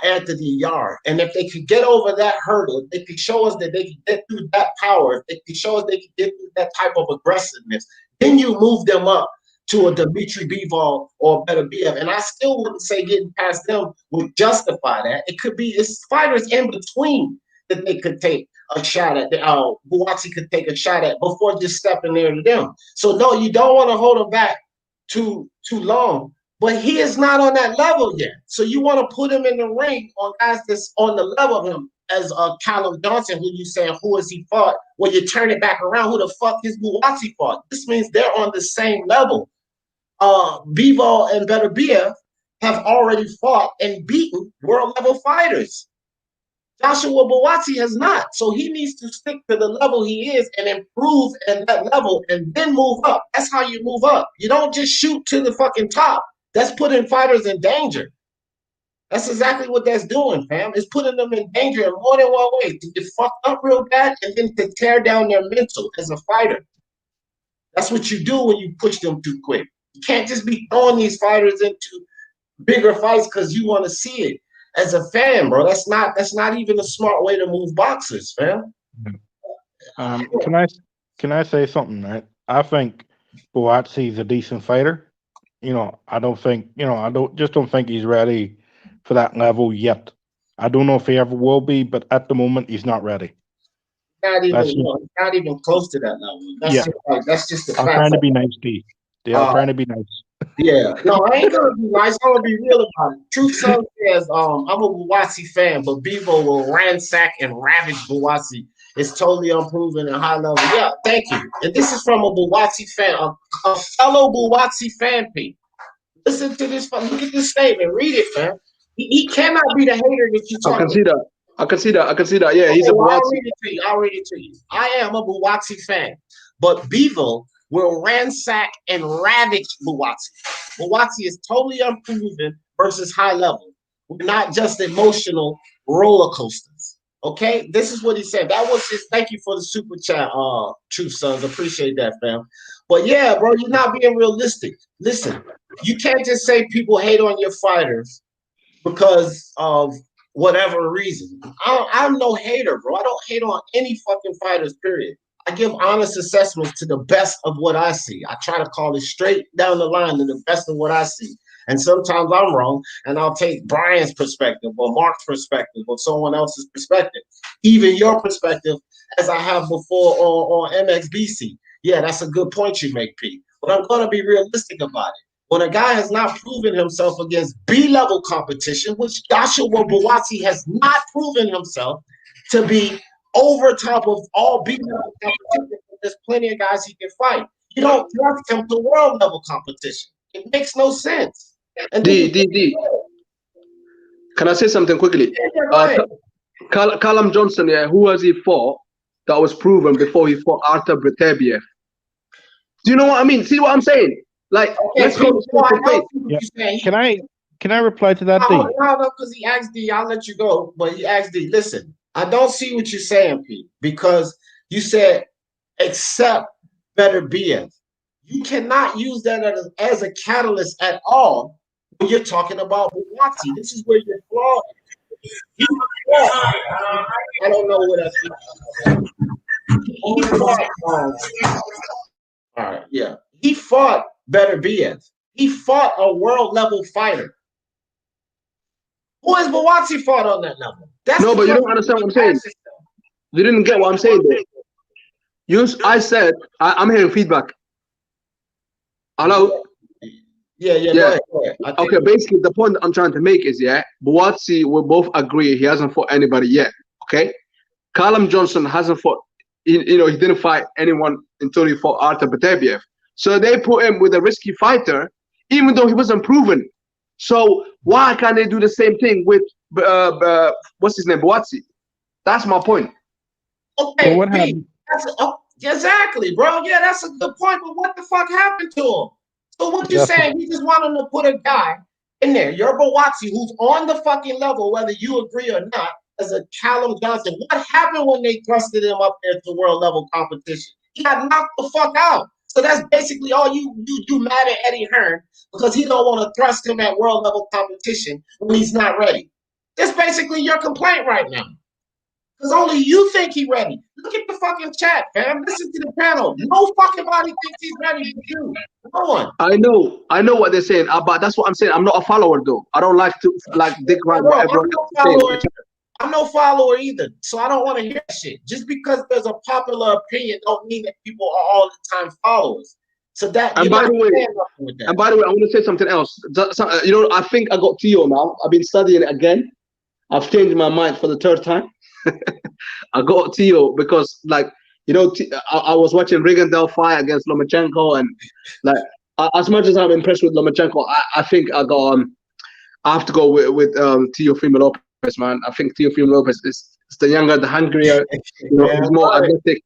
Anthony Yarde. And if they could get over that hurdle, if they could show us that they can get through that power, if they could show us they can get through that type of aggressiveness, then you move them up to a Dimitri Bivol or better BF. And I still wouldn't say getting past them would justify that. It could be it's fighters in between that they could take a shot at. Buatsi could take a shot at before just stepping there to them. So no, you don't want to hold them back too long. But he is not on that level yet. So you want to put him in the ring on guys that's on the level of him as Callum Johnson, who you saying, who has he fought? When you turn it back around, who the fuck is Buatsi fought? This means they're on the same level. Bivol and Better BF have already fought and beaten world level fighters. Joshua Buatsi has not. So he needs to stick to the level he is and improve at that level and then move up. That's how you move up. You don't just shoot to the fucking top. That's putting fighters in danger. That's exactly what that's doing, fam. It's putting them in danger in more than one way. To get fucked up real bad and then to tear down their mental as a fighter. That's what you do when you push them too quick. You can't just be throwing these fighters into bigger fights because you want to see it. As a fan, bro, that's not even a smart way to move boxers, fam. Can I say something, right? I think Buatsi's a decent fighter. I don't think he's ready for that level yet. I don't know if he ever will be, but at the moment he's not ready. Not even close to that level. That's just the fact. I'm trying to be nice, D. I'm trying to be nice. Yeah, no, I ain't gonna be nice. I'm gonna be real about it. Truth Son says, I'm a Buatsi fan, but Bivol will ransack and ravage Buatsi. It's totally unproven and high level. Yeah, thank you. And this is from a Buatsi fan, a fellow Buatsi fan, Pete. Listen to this. Look at this statement. Read it, fam. He cannot be the hater that you talk about. I can see that. Yeah, he's a Buatsi. I'll read it to you. I am a Buatsi fan, but Bivol will ransack and ravage Buatsi. Buatsi is totally unproven versus high level. We're not just emotional roller coasters. Okay, this is what he said. That was his. Thank you for the super chat, Truth Sons. Appreciate that, fam. But yeah, bro, you're not being realistic. Listen, you can't just say people hate on your fighters because of whatever reason. I'm no hater, bro. I don't hate on any fucking fighters, period. I give honest assessments to the best of what I see. I try to call it straight down the line to the best of what I see. And sometimes I'm wrong, and I'll take Brian's perspective or Mark's perspective or someone else's perspective, even your perspective, as I have before on MXBC. Yeah, that's a good point you make, Pete. But I'm going to be realistic about it. When a guy has not proven himself against B-level competition, which Joshua Buatsi has not proven himself to be over top of all B-level competition, there's plenty of guys he can fight. You don't draft him to world-level competition. It makes no sense. And D. Can I say something quickly? Callum Johnson, yeah, who has he fought that was proven before he fought Artur Beterbiev? Do you know what I mean? See what I'm saying? Like, let's go. Yeah. Can I reply to that, D? No, because he asked D. I'll let you go, but he asked D. Listen, I don't see what you're saying, Pete, because you said except Better BF. You cannot use that as a catalyst at all when you're talking about Buatsi. This is where you're flawed. I don't know what that's. He fought. All right, yeah. He fought Better BF. He fought a world level fighter. Who has Buatsi fought on that level? No, but you don't understand what I'm saying. You didn't get what I'm saying, though. I said I'm hearing feedback. Hello. Yeah. Go ahead. Okay. Basically, the point I'm trying to make is Buatsi, we both agree he hasn't fought anybody yet. Okay. Callum Johnson hasn't fought. He didn't fight anyone until he fought Artur Beterbiev. So they put him with a risky fighter, even though he wasn't proven. So why can't they do the same thing with what's his name, Buatsi? That's my point. Okay, what happened? Exactly, bro. Yeah, that's a good point. But what the fuck happened to him? So what you're saying? You just want him to put a guy in there. You're Buatsi, who's on the fucking level, whether you agree or not, as a Callum Johnson. What happened when they thrusted him up there to world level competition? He got knocked the fuck out. So that's basically all you mad at Eddie Hearn because he don't want to thrust him at world level competition when he's not ready. That's basically your complaint right now. Because only you think he's ready. Look at the fucking chat, fam. Listen to the panel. No fucking body thinks he's ready to do. No one. I know what they're saying, but that's what I'm saying. I'm not a follower though. I don't like to dick around what everyone else is saying. I'm no follower either, so I don't want to hear shit. Just because there's a popular opinion don't mean that people are all the time followers. So that. And by the way, I want to say something else. I think I got Teo now. I've been studying it again. I've changed my mind for the third time. I got Teo because, I was watching Rigondeaux fight against Lomachenko, and as much as I'm impressed with Lomachenko, I think I have to go with Teofimo Lopez. Man, I think Teofimo Lopez is the younger, the hungrier, he's more athletic.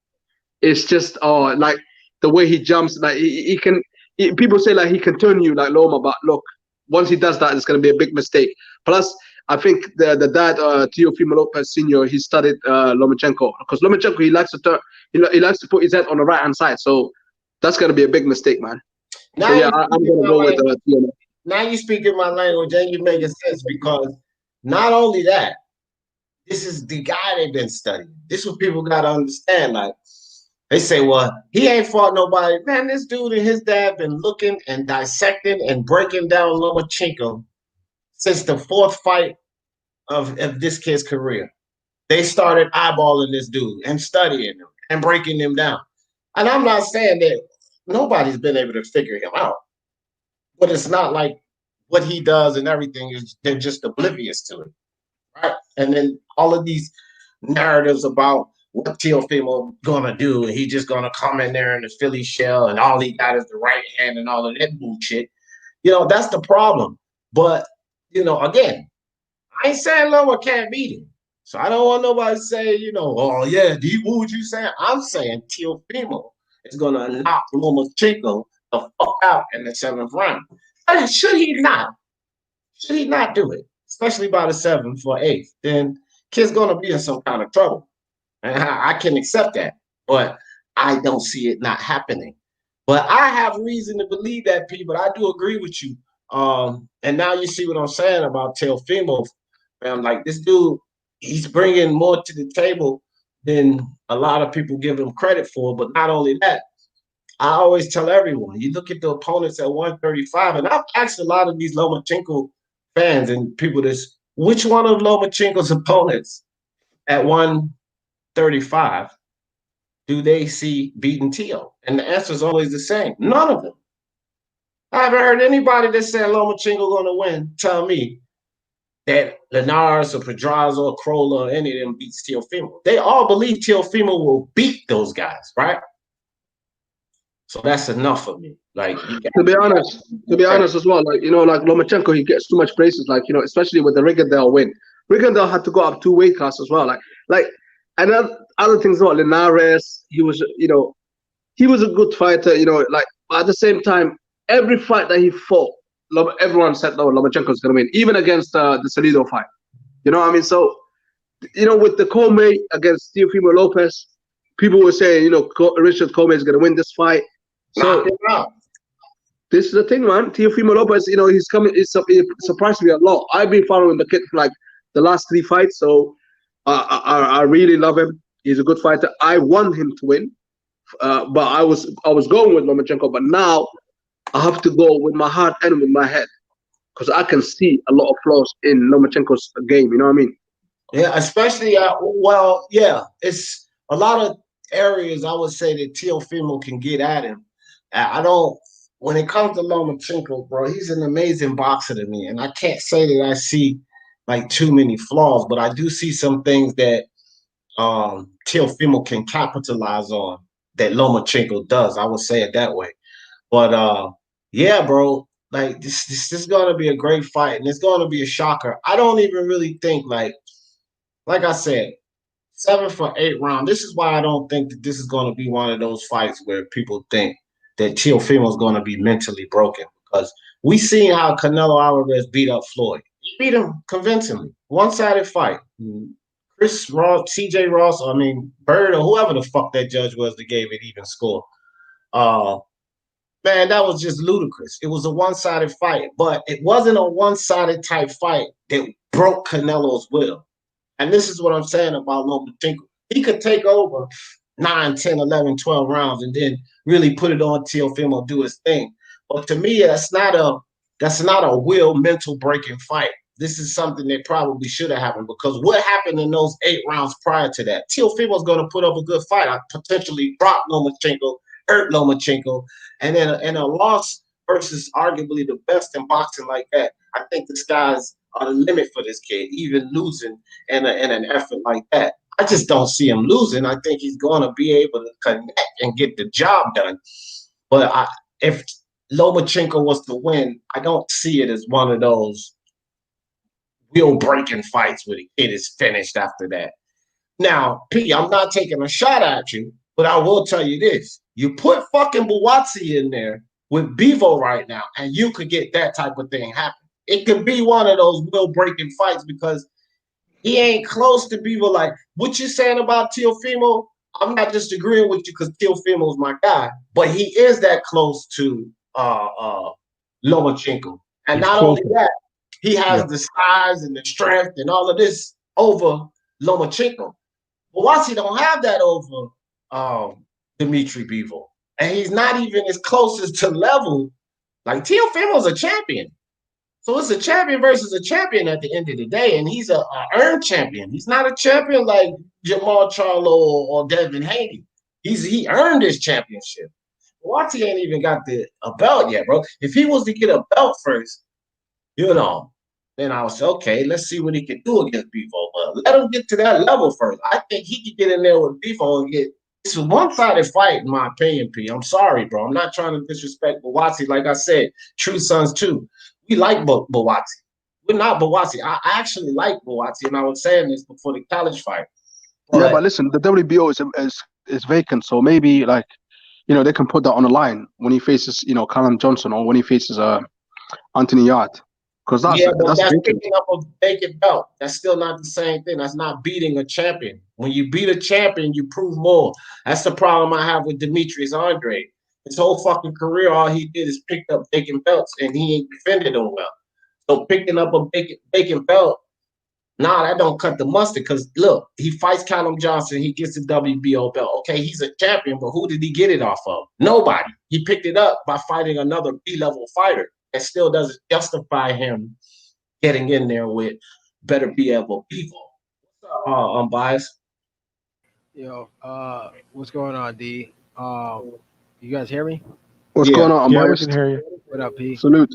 It's just like the way he jumps, like he can. People say like he can turn you like Loma, but look, once he does that, it's gonna be a big mistake. Plus, I think the dad, Teofimo Lopez Senior, he studied Lomachenko because Lomachenko he likes to turn, he likes to put his head on the right hand side, so that's gonna be a big mistake, man. Now so I'm gonna go with Teo. Now you speak in my language and you making sense because. Not only that, this is the guy they've been studying. This is what people got to understand. Like, they say, well, he ain't fought nobody. Man, this dude and his dad been looking and dissecting and breaking down Lomachenko since the fourth fight of this kid's career. They started eyeballing this dude and studying him and breaking him down. And I'm not saying that nobody's been able to figure him out, but it's not like what he does and everything is they're just oblivious to it, right? And then all of these narratives about what Teofimo gonna do, and he just gonna come in there in the Philly shell, and all he got is the right hand and all of that bullshit. That's the problem. But again, I ain't saying Loma can't beat him, so I don't want nobody to say, oh yeah, what would you say? I'm saying Teofimo is gonna knock Lomachenko the fuck out in the 7th round. Should he not do it, especially by the 7th or 8th, then kid's gonna be in some kind of trouble. And I can accept that, but I don't see it not happening. But I have reason to believe that, P, but I do agree with you. And now you see what I'm saying about Teofimo. Like this dude, he's bringing more to the table than a lot of people give him credit for. But not only that, I always tell everyone, you look at the opponents at 135, and I've asked a lot of these Lomachenko fans and people which one of Lomachenko's opponents at 135 do they see beating Teo? And the answer is always the same. None of them. I haven't heard anybody that said Lomachenko going to win tell me that Linares or Pedraza or Crolla or any of them beats Teofimo. They all believe Teofimo will beat those guys, right? So that's enough for me. Like to be honest as well, like Lomachenko, he gets too much praises, especially with the Rigondeaux win. Rigondeaux had to go up 2 weight classes as well. And other things as well. Linares, he was a good fighter, but at the same time, every fight that he fought, everyone said no, Lomachenko's gonna win, even against the Salido fight. You know what I mean? So, with the Comey against Teofimo Lopez, people were saying, Richard Comey is gonna win this fight. So this is the thing, man. Teofimo Lopez, he's coming. It surprised me a lot. I've been following the kid for the last 3 fights, so I really love him. He's a good fighter. I want him to win, but I was going with Lomachenko, but now I have to go with my heart and with my head because I can see a lot of flaws in Lomachenko's game. You know what I mean? Yeah, especially it's a lot of areas I would say that Teofimo can get at him. I don't. When it comes to Lomachenko, bro, he's an amazing boxer to me, and I can't say that I see like too many flaws, but I do see some things that Teofimo can capitalize on that Lomachenko does. I would say it that way. But yeah, bro, like this is gonna be a great fight, and it's gonna be a shocker. I don't even really think like I said, 7 for 8 round. This is why I don't think that this is gonna be one of those fights where people think that Teofimo is gonna be mentally broken, because we seen how Canelo Alvarez beat up Floyd. He beat him convincingly, one-sided fight. Chris Ross, CJ Ross, I mean Bird, or whoever the fuck that judge was that gave it even score. Uh, Man, that was just ludicrous. It was a one-sided fight, but it wasn't a one-sided type fight that broke Canelo's will. And this is what I'm saying about Lomachenko. He could take over 9, 10, 11, 12 rounds and then really put it on Teofimo, do his thing. But to me, that's not a will mental breaking fight. This is something that probably should have happened, because what happened in those 8 rounds prior to that? Teofimo's going to put up a good fight. I potentially drop Lomachenko, hurt Lomachenko, and then in a loss versus arguably the best in boxing like that, I think the sky's are the limit for this kid, even losing in an effort like that. I just don't see him losing. I think he's going to be able to connect and get the job done. But if Lomachenko was to win, I don't see it as one of those wheel-breaking fights where the kid is finished after that. Now, P, I'm not taking a shot at you, but I will tell you this. You put fucking Buatsi in there with Bivol right now, and you could get that type of thing happen. It could be one of those will-breaking fights, because he ain't close to Bivol. Like, what you saying about Teofimo, I'm not just agreeing with you because Teofimo's my guy, but he is that close to Lomachenko. And not only that, he has the size and the strength and all of this over Lomachenko. Buatsi don't have that over Dimitri Bivol. And he's not even as close as to level. Like, Teofimo's a champion. So it's a champion versus a champion at the end of the day, and he's a earned champion. He's not a champion like Jamal Charlo or Devin Haney. He earned his championship. Buatsi ain't even got a belt yet, bro. If he was to get a belt first, then I was okay. Let's see what he can do against Bivol. But let him get to that level first. I think he could get in there with Bivol and get. It's a one-sided fight, in my opinion, P. I'm sorry, bro. I'm not trying to disrespect Buatsi. Like I said, True Sons too. We like Buatsi. We're not Buatsi. I actually like Buatsi, and I was saying this before the college fight. But listen, the WBO is vacant, so maybe they can put that on the line when he faces Callum Johnson, or when he faces Anthony Yard, because that's picking up a vacant belt. That's still not the same thing. That's not beating a champion. When you beat a champion, you prove more. That's the problem I have with Demetrius Andre. His whole fucking career, all he did is pick up vacant belts, and he ain't defended them well. So picking up a vacant belt, that don't cut the mustard. Because look, he fights Callum Johnson, he gets the WBO belt. Okay, he's a champion, but who did he get it off of? Nobody. He picked it up by fighting another B-level fighter. That still doesn't justify him getting in there with better B-level people. What's up, unbiased? Yo, what's going on, D? You guys hear me? What's going on? Yeah, we can hear you. What up, P? Salute.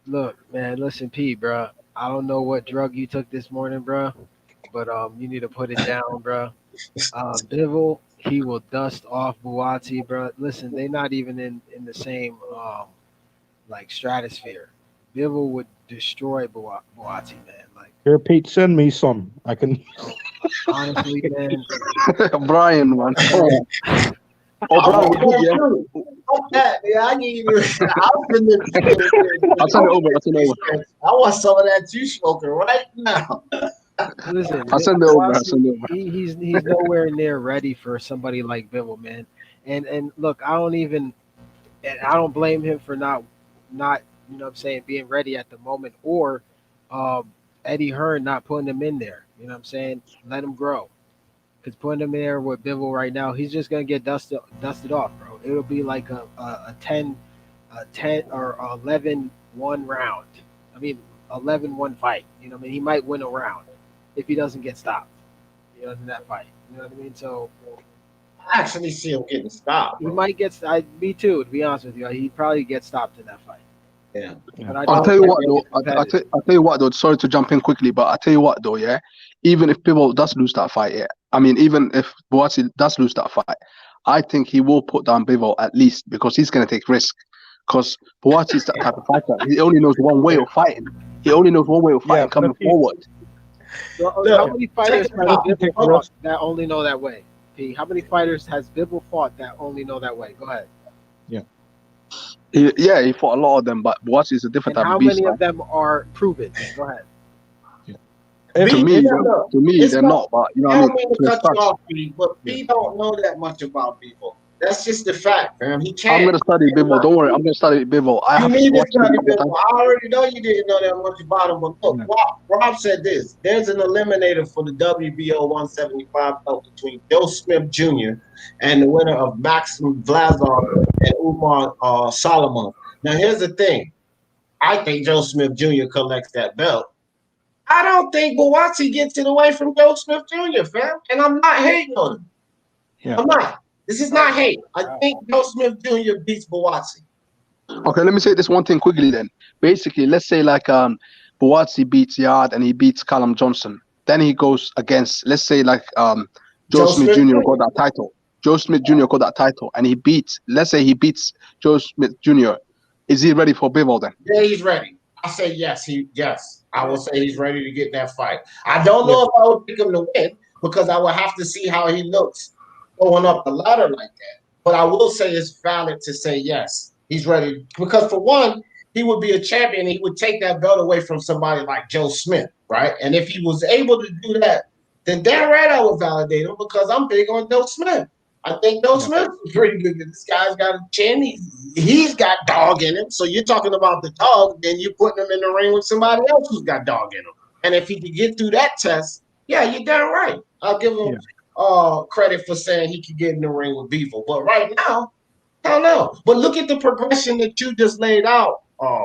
Look, man, listen, P, bro. I don't know what drug you took this morning, bro, but you need to put it down, bro. Bivol, he will dust off Buatsi, bro. Listen, they're not even in the same stratosphere. Bivol would destroy Buatsi, man. Like, here, Pete, send me some. I can. Honestly, man. Brian, man. Fuck that, man. I need you. I'll send it over. I want some of that juice smoking right now. Listen, I'll send it over. He's nowhere near ready for somebody like Bivol, man. And look, I don't blame him for not being ready at the moment, or Eddie Hearn not putting him in there. You know what I'm saying? Let him grow. Because putting him there with Bivol right now, he's just gonna get dusted off, bro. It'll be like a 10 or 11-1 round. I mean, 11-1 fight. You know what I mean? He might win a round if he doesn't get stopped. In that fight. You know what I mean? So I actually see him getting stopped, He bro. might get. Me too. To be honest with you, he'd probably get stopped in that fight. Yeah. But I I'll don't tell you think what it'll though. be competitive. I'll tell you what though. Sorry to jump in quickly, but I'll tell you what though. Yeah, even if Bivol does lose that fight, yeah. I mean, even if Buatsi does lose that fight, I think he will put down Bivol at least because he's gonna take risk. Because Buatsi is that type of fighter. He only knows one way of fighting. He only knows one way of fighting but if coming he- forward. How many fighters check has it out. Bivol Take fought risk. that only know that way? P. How many fighters has Bivol fought that only know that way? Go ahead. He fought a lot of them, but Buatsi is a different And type how of beast. many Man. of them are proven? Go ahead. If To B, me, look, they're it's not. But you know I what I mean. don't mean to To cut you us. off, B, but B don't know that much about people. That's just the fact, man. He I'm can't. gonna study Bivol. Don't worry, I'm gonna study Bivol. I You have need to watched him a study couple Bivol. times. I already know you didn't know that much about him, but look, Rob said this. There's an eliminator for the WBO 175 belt between Joe Smith Jr. and the winner of Maxim Vlasov and Umar Solomon. Now, here's the thing. I think Joe Smith Jr. collects that belt. I don't think Buatsi gets it away from Joe Smith Jr., fam. And I'm not hating on him. Yeah. I'm not. This is not hate. I think Joe Smith Jr. beats Buatsi. Okay, let me say this one thing quickly then. Basically, let's say like Buatsi beats Yard and he beats Callum Johnson. Then he goes against, let's say like Joe Smith Jr. got that title. Joe Smith Jr. got that title and he beats, let's say he beats Joe Smith Jr. Is he ready for Bivol then? Yeah, he's ready. I say yes. Yes. I will say he's ready to get that fight. I don't know if I would pick him to win because I would have to see how he looks going up the ladder like that. But I will say it's valid to say yes. He's ready because for one, he would be a champion. He would take that belt away from somebody like Joe Smith, right? And if he was able to do that, then damn right I would validate him because I'm big on Joe Smith. I think Joe Smith is pretty good. This guy's got a chin. He's got dog in him. So you're talking about the dog, then you're putting him in the ring with somebody else who's got dog in him. And if he could get through that test, yeah, you're damn right. I'll give him credit for saying he could get in the ring with Bivol. But right now, hell no. But look at the progression that you just laid out,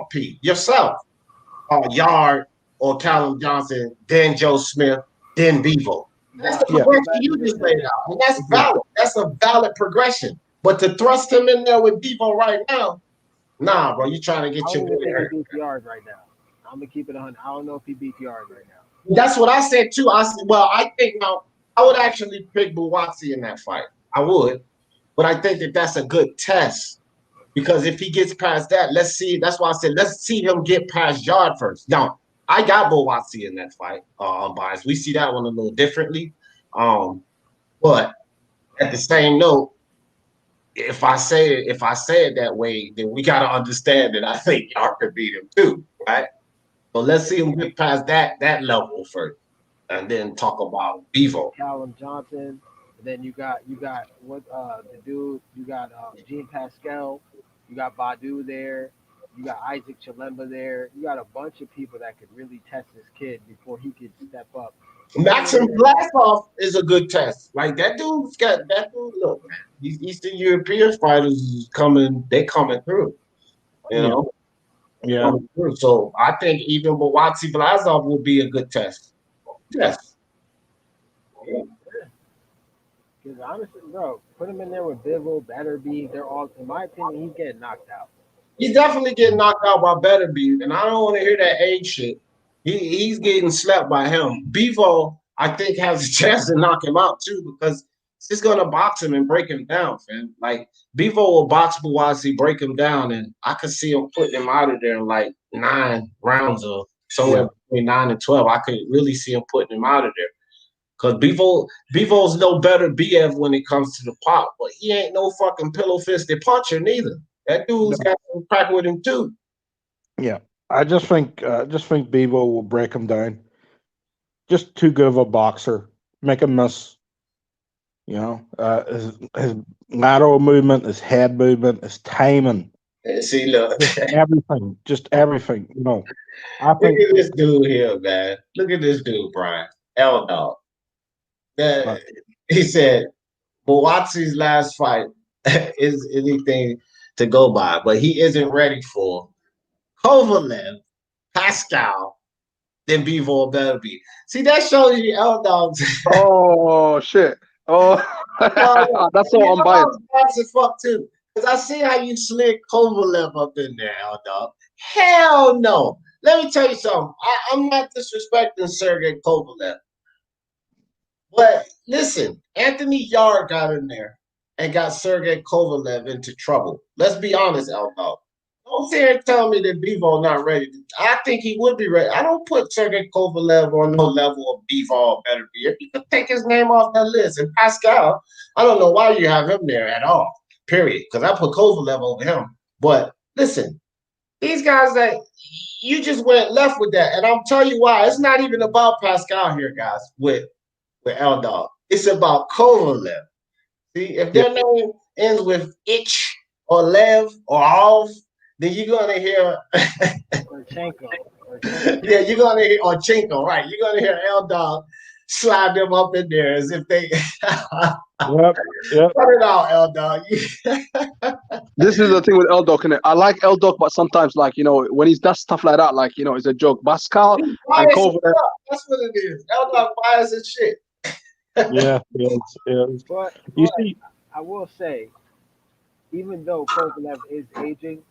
P, yourself. Yard or Callum Johnson, then Joe Smith, then Bivol. That's the progression you just laid out. And that's valid. That's a valid progression. But to thrust him in there with Bivol right now, nah, bro, you're trying to get your boy hurt. He beats Yard right now. I'm gonna keep it 100. I don't know if he beats Yard right now. That's what I said too. I think now I would actually pick Buatsi in that fight. I would, but I think that's a good test because if he gets past that, let's see. That's why I said let's see him get past Yard first. Now I got Buatsi in that fight. Unbiased. We see that one a little differently, but at the same note, if I say it that way, then we gotta understand that I think Yard could beat him too, right? So let's see him get past that level first, and then talk about Bivol. Callum Johnson. And then you got what the dude. You got Jean Pascal. You got Badu there. You got Isaac Chilemba there. You got a bunch of people that could really test this kid before he could step up. Maxim Vlasov is a good test. Like that dude's got that dude. Look, man, these Eastern European fighters coming. They coming through. You know. Yeah. So I think even Buatsi Vlasov will be a good test. Yes. Because honestly, bro, put him in there with Bivol, Betterby. They're all, in my opinion, he's getting knocked out. He's definitely getting knocked out by Betterby, and I don't want to hear that age shit. He's getting slapped by him. Bivol, I think, has a chance to knock him out too because he's gonna box him and break him down, fam. Like Bivol will box Buatsi, break him down, and I could see him putting him out of there in like 9 rounds or somewhere between 9 and 12. I could really see him putting him out of there. Because Bivol's no better BF when it comes to the pop, but he ain't no fucking pillow-fisted puncher neither. That dude's got some crack with him too. Yeah, I just think Bivol will break him down. Just too good of a boxer, make him miss. You know, his lateral movement, his head movement, his timing. See, look, just everything. You know, look at this dude here, man. Look at this dude, Brian L-Dog. He said Buatsi's last fight is anything to go by, but he isn't ready for Kovalev, Pascal, then Bivol Betterby. See, that shows you L-Dog's. Oh shit! Oh, That's so unbiased. That's a fuck too. Because I see how you slid Kovalev up in there, dog. Hell no. Let me tell you something. I'm not disrespecting Sergey Kovalev. But listen, Anthony Yard got in there and got Sergey Kovalev into trouble. Let's be honest, Dog. Don't sit here and tell me that Bivol not ready. I think he would be ready. I don't put Sergey Kovalev on no level of Bivol better be. If you could take his name off that list. And Pascal, I don't know why you have him there at all, period. Because I put Kovalev over him. But listen, these guys that you just went left with that. And I'll tell you why. It's not even about Pascal here, guys, with Dog. It's about Kovalev. See, if their name ends with ich or lev or alv, then you're gonna hear Lomachenko. yeah, you're gonna hear Chinko, right? You're gonna hear Dog slide them up in there as if they Yep. Cut it out, Dog. This is the thing with Dog. I like Dog, but sometimes, like, when he does stuff like that, like, it's a joke. Pascal and Kovalev. That's what it is. Dog bias and shit. Yeah. But See, I will say, even though Kovalev is aging,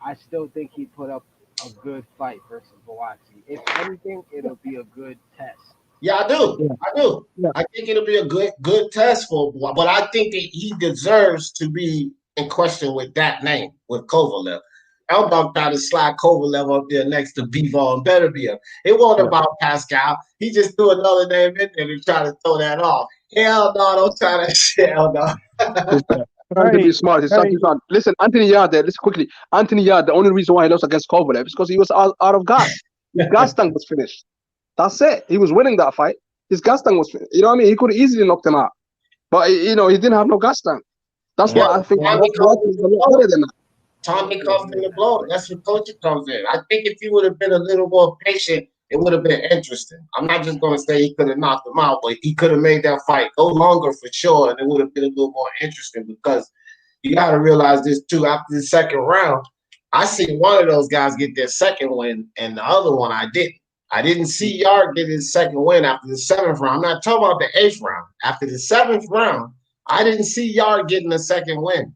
I still think he put up a good fight versus Buatsi. If anything, it'll be a good test. Yeah, I do. Yeah. I think it'll be a good test for, but I think that he deserves to be in question with that name, with Kovalev. Dog tried to slide Kovalev up there next to Bivol and Beterbiev. It wasn't about Pascal. He just threw another name in there to try to throw that off. Hell no, don't try that shit, Dog. Trying to be smart. Listen, Anthony Yard there. Listen quickly. Anthony Yard, the only reason why he lost against Kovalev is because he was out of gas. His gas tank was finished. That's it. He was winning that fight. His gas tank was finished. You know what I mean? He could have easily knocked him out. But, he didn't have no gas tank. That's why I think Tommy he's a lot better than that. Tommy comes in the blow. That's where coaching comes in. I think if he would have been a little more patient, it would have been interesting. I'm not just going to say he could have knocked him out, but he could have made that fight go longer for sure, and it would have been a little more interesting because you got to realize this too. After the second round, I seen one of those guys get their second win, and the other one I didn't. I didn't see Yard get his second win after the seventh round. I'm not talking about the eighth round. After the seventh round, I didn't see Yard getting a second win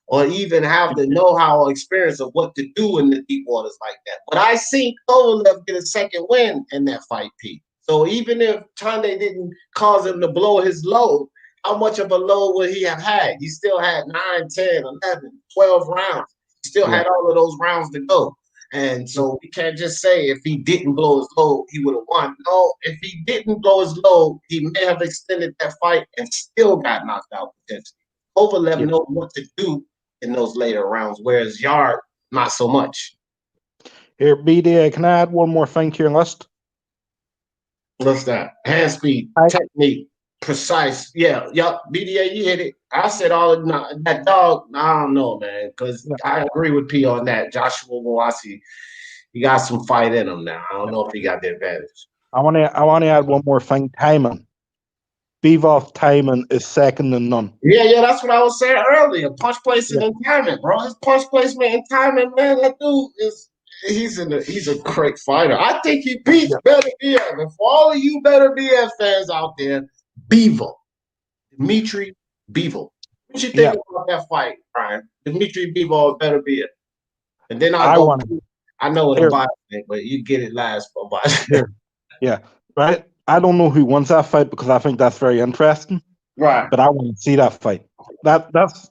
or even have the know-how or experience of what to do in the deep waters like that. But I seen Kovalev get a second win in that fight, Pete. So even if Tunde didn't cause him to blow his load, how much of a load would he have had? He still had 9, 10, 11, 12 rounds. He still had all of those rounds to go. And so we can't just say if he didn't blow his load, he would have won. No, if he didn't blow his load, he may have extended that fight and still got knocked out potentially. Kovalev knows what to do in those later rounds, whereas Yard, not so much. Here, BDA, can I add one more thing to your list? What's that? Hand speed, technique, precise. Yeah, BDA, you hit it. I said all of that. Dog, I don't know, man, because I agree with P on that. Joshua Buatsi, he got some fight in him now. I don't know if he got the advantage. I want to add one more thing. Timing. Bivol timing is second to none. Yeah, that's what I was saying earlier. Punch placement and timing, bro. His punch placement and timing, man, that dude he's a great fighter. I think he beats Beterbiev. And for all of you Beterbiev fans out there, Bivol. Dimitri Bivol. What you think about that fight, Brian? Dimitri Bivol Beterbiev. And then I know what I'm biased, but you get it last for bias. Yeah. Right. I don't know who wins that fight because I think that's very interesting. Right. But I want to see that fight. That's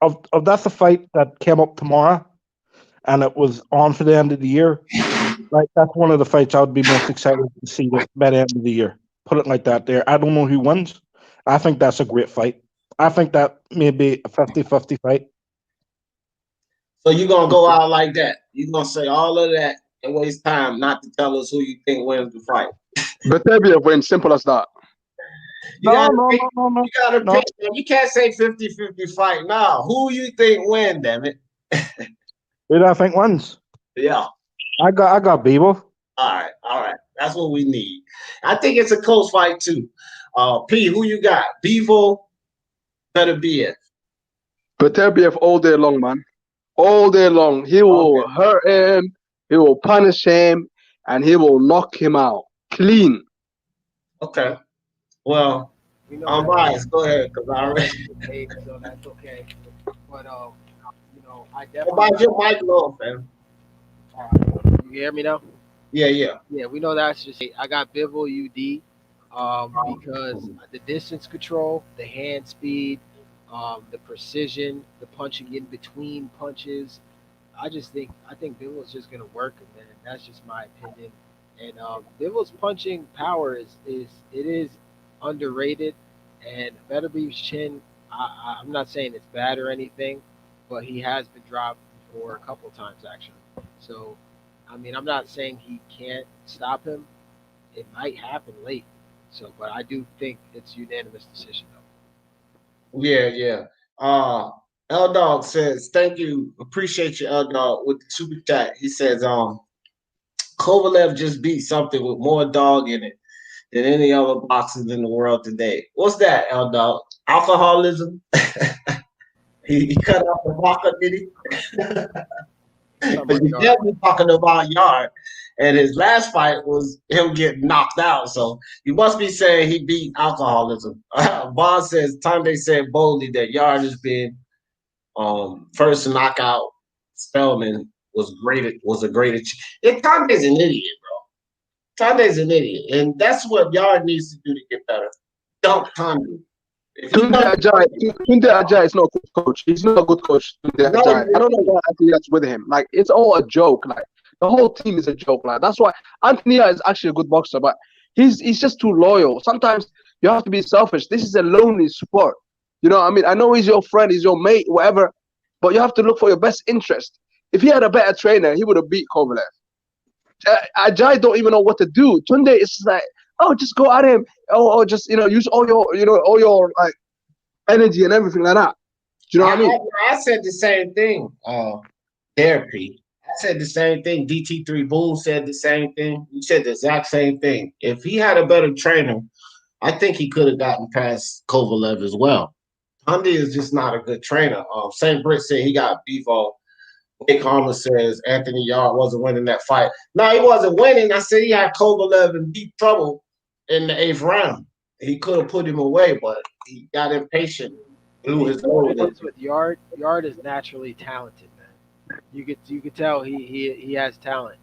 a fight that came up tomorrow and it was on for the end of the year. Like that's one of the fights I would be most excited to see by the end of the year. Put it like that there. I don't know who wins. I think that's a great fight. I think that may be a 50-50 fight. So you're gonna go out like that. You're gonna say all of that and waste time not to tell us who you think wins the fight. Beterbiev wins, simple as that. You gotta pick. You can't say 50-50 fight now. Who you think win, damn it? Who do I think wins? Yeah. I got Bivol. All right. That's what we need. I think it's a close fight too. P, who you got? Bivol, Beterbiev. Beterbiev all day long, man. All day long. He will hurt him, he will punish him, and he will knock him out. Clean. Okay. Well, We know I'm that. biased. Go ahead, because We I know already. that you get paid, so that's okay. But I What definitely about got. your mic low, fam? You hear me now? Yeah, yeah. Yeah, we know that's just. I got Bivol UD, because the distance control, the hand speed, the precision, the punching in between punches. I think Bivol's just gonna work him, man. That's just my opinion. And Bivol's punching power is underrated, and Beterbiev's chin. I'm not saying it's bad or anything, but he has been dropped before a couple times actually. So, I mean, I'm not saying he can't stop him. It might happen late. So, but I do think it's unanimous decision though. Yeah, yeah. Uh L Dog says, thank you. Appreciate you, L Dog, with the super chat. He says, Kovalev just beat something with more dog in it than any other boxers in the world today. What's that, L Dog? Alcoholism? He cut off the vodka, did he? Talking But about you yard. definitely talking about Yard. And his last fight was him getting knocked out. So you must be saying he beat alcoholism. Boz says, Tunde said boldly that Yard has been first knockout Spellman was a great achievement. And Tunde's an idiot, bro. Tunde's an idiot. And that's what Yard needs to do to get better. Dunk Tunde. If he Tunde doesn't, Ajay is not a good coach. He's not a good coach. Tunde no, Ajay. I don't know why Anthony's with him. Like it's all a joke. Like the whole team is a joke. Like that's why Anthony is actually a good boxer, but he's just too loyal. Sometimes you have to be selfish. This is a lonely sport. You know, what I mean, I know he's your friend, he's your mate, whatever, but you have to look for your best interest. If he had a better trainer, he would have beat Kovalev. Ajay don't even know what to do. Tunde is like, oh, just go at him. Or just use all your like energy and everything like that. Do you know what I mean? I said the same thing. Therapy. I said the same thing. DT3 Bull said the same thing. You said the exact same thing. If he had a better trainer, I think he could have gotten past Kovalev as well. Hyundai is just not a good trainer. St. Britt said he got Bivol. Nick Harmer says Anthony Yard wasn't winning that fight. No, he wasn't winning. I said he had Kovalev in deep trouble in the eighth round. He could have put him away, but he got impatient. Blew You his know what load. it is with Yard? Yard is naturally talented, man. You could tell he has talent.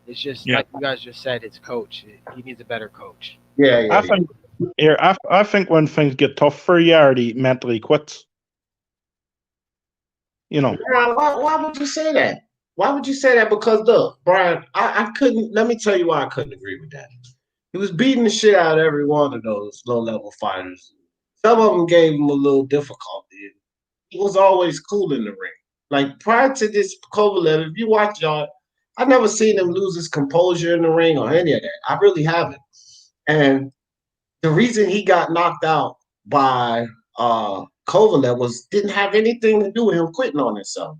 It's just Yeah. like you guys just said. It's coach. He needs a better coach. Yeah. I think here, I think when things get tough for Yard, he mentally quits. You know, Why would you say that? Why would you say that? Because look, Brian, I couldn't. Let me tell you why I couldn't agree with that. He was beating the shit out of every one of those low level fighters. Some of them gave him a little difficulty. He was always cool in the ring. Like prior to this Kovalev, if you watch y'all, I never seen him lose his composure in the ring or any of that. I really haven't. And the reason he got knocked out by Kovalev didn't have anything to do with him quitting on himself.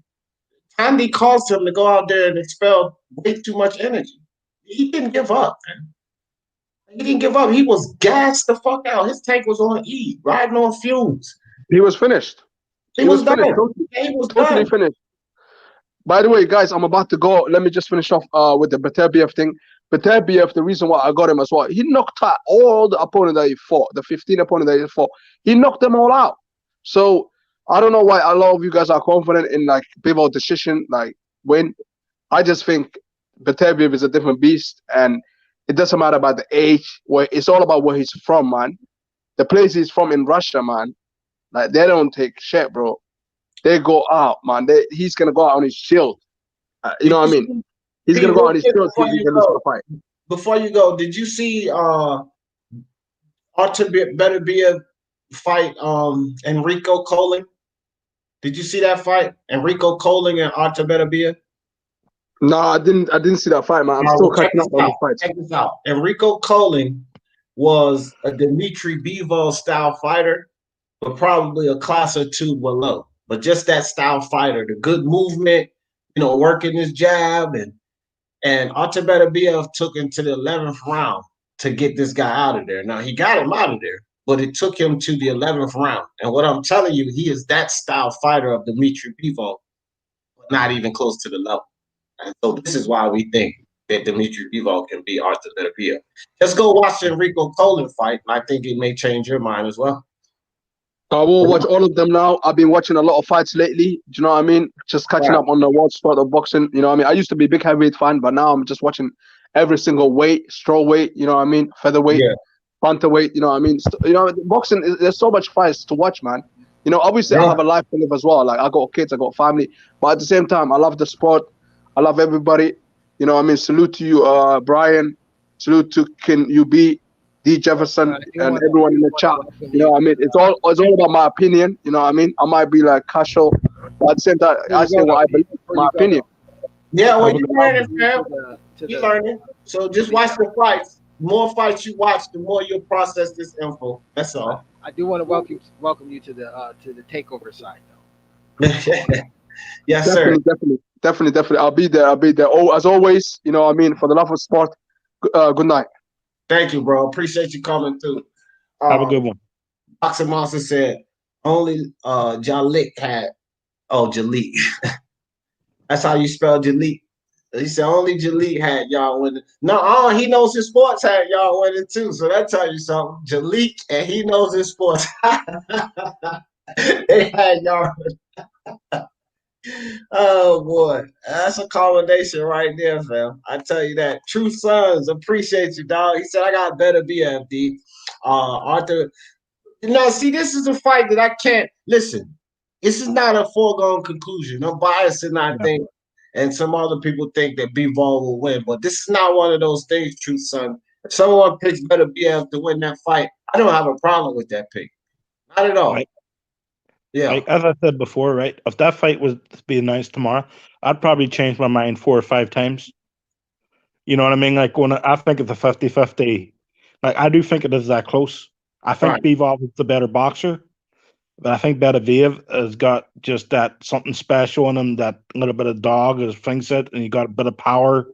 Andy caused him to go out there and expel way too much energy. He didn't give up, man. He didn't give up. He was gassed the fuck out. His tank was on E, riding on fumes. He was finished. He He was was done. finished. Totally, Yeah, he was totally done. finished. By the way, guys, I'm about to go. Let me just finish off with the Beterbiev thing. Beterbiev, the reason why I got him as well, he knocked out all the opponent that he fought, the 15 opponent that he fought. He knocked them all out. So I don't know why a lot of you guys are confident in like Bivol decision, like win. I just think Beterbiev is a different beast, and it doesn't matter about the age. Where it's all about where he's from, man. The place he's from in Russia, man. Like they don't take shit, bro. They go out, man. He's gonna go out on his shield. You know what I mean? He's gonna go on his shield till he can lose the fight. Before you go, did you see Artur Beterbiev fight Enrico Colling? Did you see that fight? Enrico Colling and Artur Beterbiev? No, I didn't see that fight, man. I'm still catching up on the fights. Check this out. Enrico Colling was a Dmitry Bivol style fighter, but probably a class or two below. But just that style fighter, the good movement, working his jab, and Artur Beterbiev took him to the 11th round to get this guy out of there. Now he got him out of there, but it took him to the 11th round. And what I'm telling you, he is that style fighter of Dmitry Bivol, but not even close to the level. And so this is why we think that Dimitri Bivol can beat Arthur Beterbiev. Just go watch the Enrico Colin fight. I think it may change your mind as well. I will watch all of them now. I've been watching a lot of fights lately. Do you know what I mean? Just catching up on the world sport of boxing. You know what I mean? I used to be a big heavyweight fan, but now I'm just watching every single weight, strawweight, you know what I mean? Featherweight, bantamweight, you know what I mean? Boxing, there's so much fights to watch, man. You know, obviously I have a life to live as well. Like I got kids, I got family, but at the same time, I love the sport. I love everybody. You know what I mean? Salute to you, Brian. Salute to Ken UB. D Jefferson and everyone in the chat. You know what I mean? It's all about my opinion. You know what I mean? I might be like casual, but at the same time, I say what I believe, my opinion. Yeah, well, you're learning, man. You're learning. So just watch the fights. The more fights you watch, the more you'll process this info. That's all. I do want to welcome you to the takeover side, though. Yes, sir. Definitely. I'll be there. Oh, as always, you know what I mean? For the love of sport, good night. Thank you, bro. Appreciate you coming through. Have a good one. Boxing Monster said only Jalik had Jalik. That's how you spell Jalik. He said only Jalik had y'all winning. No, he knows his sports had y'all winning too. So that tells you something. Jalik and he knows his sports. They had y'all. Oh boy, that's a combination right there, fam. I tell you that. True Sons, appreciate you, dog. He said I got better BFD. Arthur, see, this is a fight that I can't listen. This is not a foregone conclusion. I'm biased, and I think, and some other people think that Bivol will win, but this is not one of those things. True Son, if someone picks better BF to win that fight, I don't have a problem with that pick, not at all. Like, as I said before, right? If that fight was to be announced tomorrow, I'd probably change my mind 4 or 5 times. You know what I mean? Like when I think it's a 50-50, like I do think it is that close. I think Bivol is the better boxer, but I think Beterbiev has got just that something special in him, that little bit of dog, as Fink said, and he got a bit of power.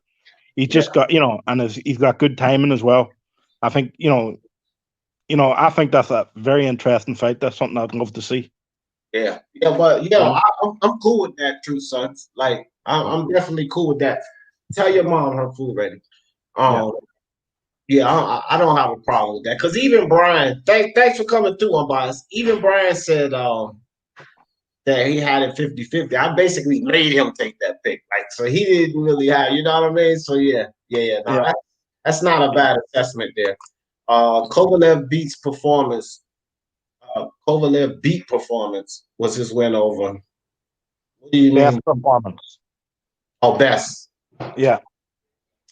He's just got, and he's got good timing as well. I think, I think that's a very interesting fight. That's something I'd love to see. I'm cool with that, True Sons. Like, I'm definitely cool with that. Tell your mom her food ready. I don't have a problem with that. Because even Brian, thanks for coming through, Unbiased. Even Brian said that he had it 50-50. I basically made him take that pick. Like, so he didn't really have, you know what I mean? So that's not a bad assessment there. Kovalev beats performance. Kovalev beat performance was his win over. What do you mean? Best performance. Oh, best. Yeah.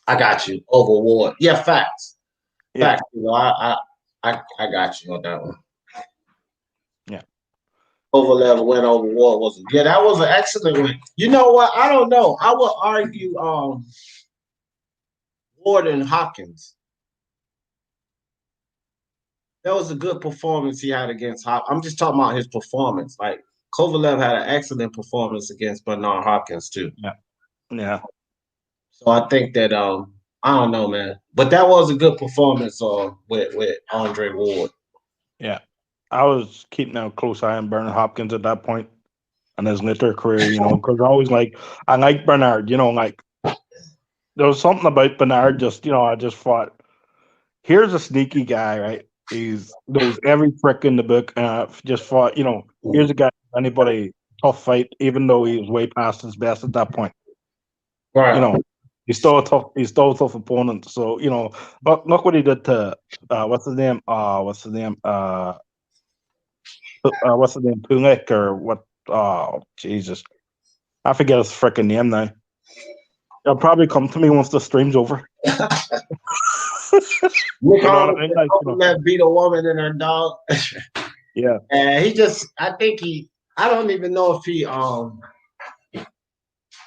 I got you. Over Ward. Yeah, facts. Yeah. Facts. I got you on that one. Yeah. Kovalev win over Ward that was an excellent win. You know what? I don't know. I would argue Ward and Hopkins. That was a good performance he had against Hopkins. I'm just talking about his performance. Like, Kovalev had an excellent performance against Bernard Hopkins, too. Yeah. So I think that, I don't know, man. But that was a good performance with Andre Ward. Yeah. I was keeping a close eye on Bernard Hopkins at that point in his later career, because I like Bernard, like, there was something about Bernard I just thought, here's a sneaky guy, right? He knows every trick in the book, and I just thought, here's a guy, anybody tough fight, even though he was way past his best at that point. Right. He's still a tough opponent. So, look what he did to what's his name? Pulik or what? Oh, Jesus. I forget his freaking name now. He'll probably come to me once the stream's over. That beat a woman and her dog. Yeah. And I don't even know if he I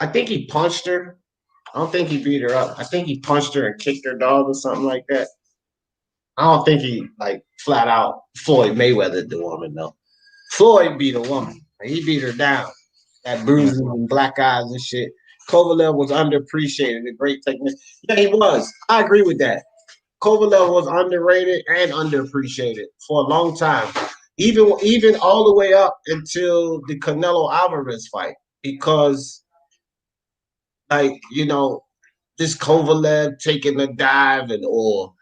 think he punched her. I don't think he beat her up. I think he punched her and kicked her dog or something like that. I don't think he flat out Floyd Mayweather the woman though. Floyd beat a woman. He beat her down. That bruises and black eyes and shit. Kovalev was underappreciated, a great technician. Yeah, he was. I agree with that. Kovalev was underrated and underappreciated for a long time. Even all the way up until the Canelo Alvarez fight. Because this Kovalev taking a dive or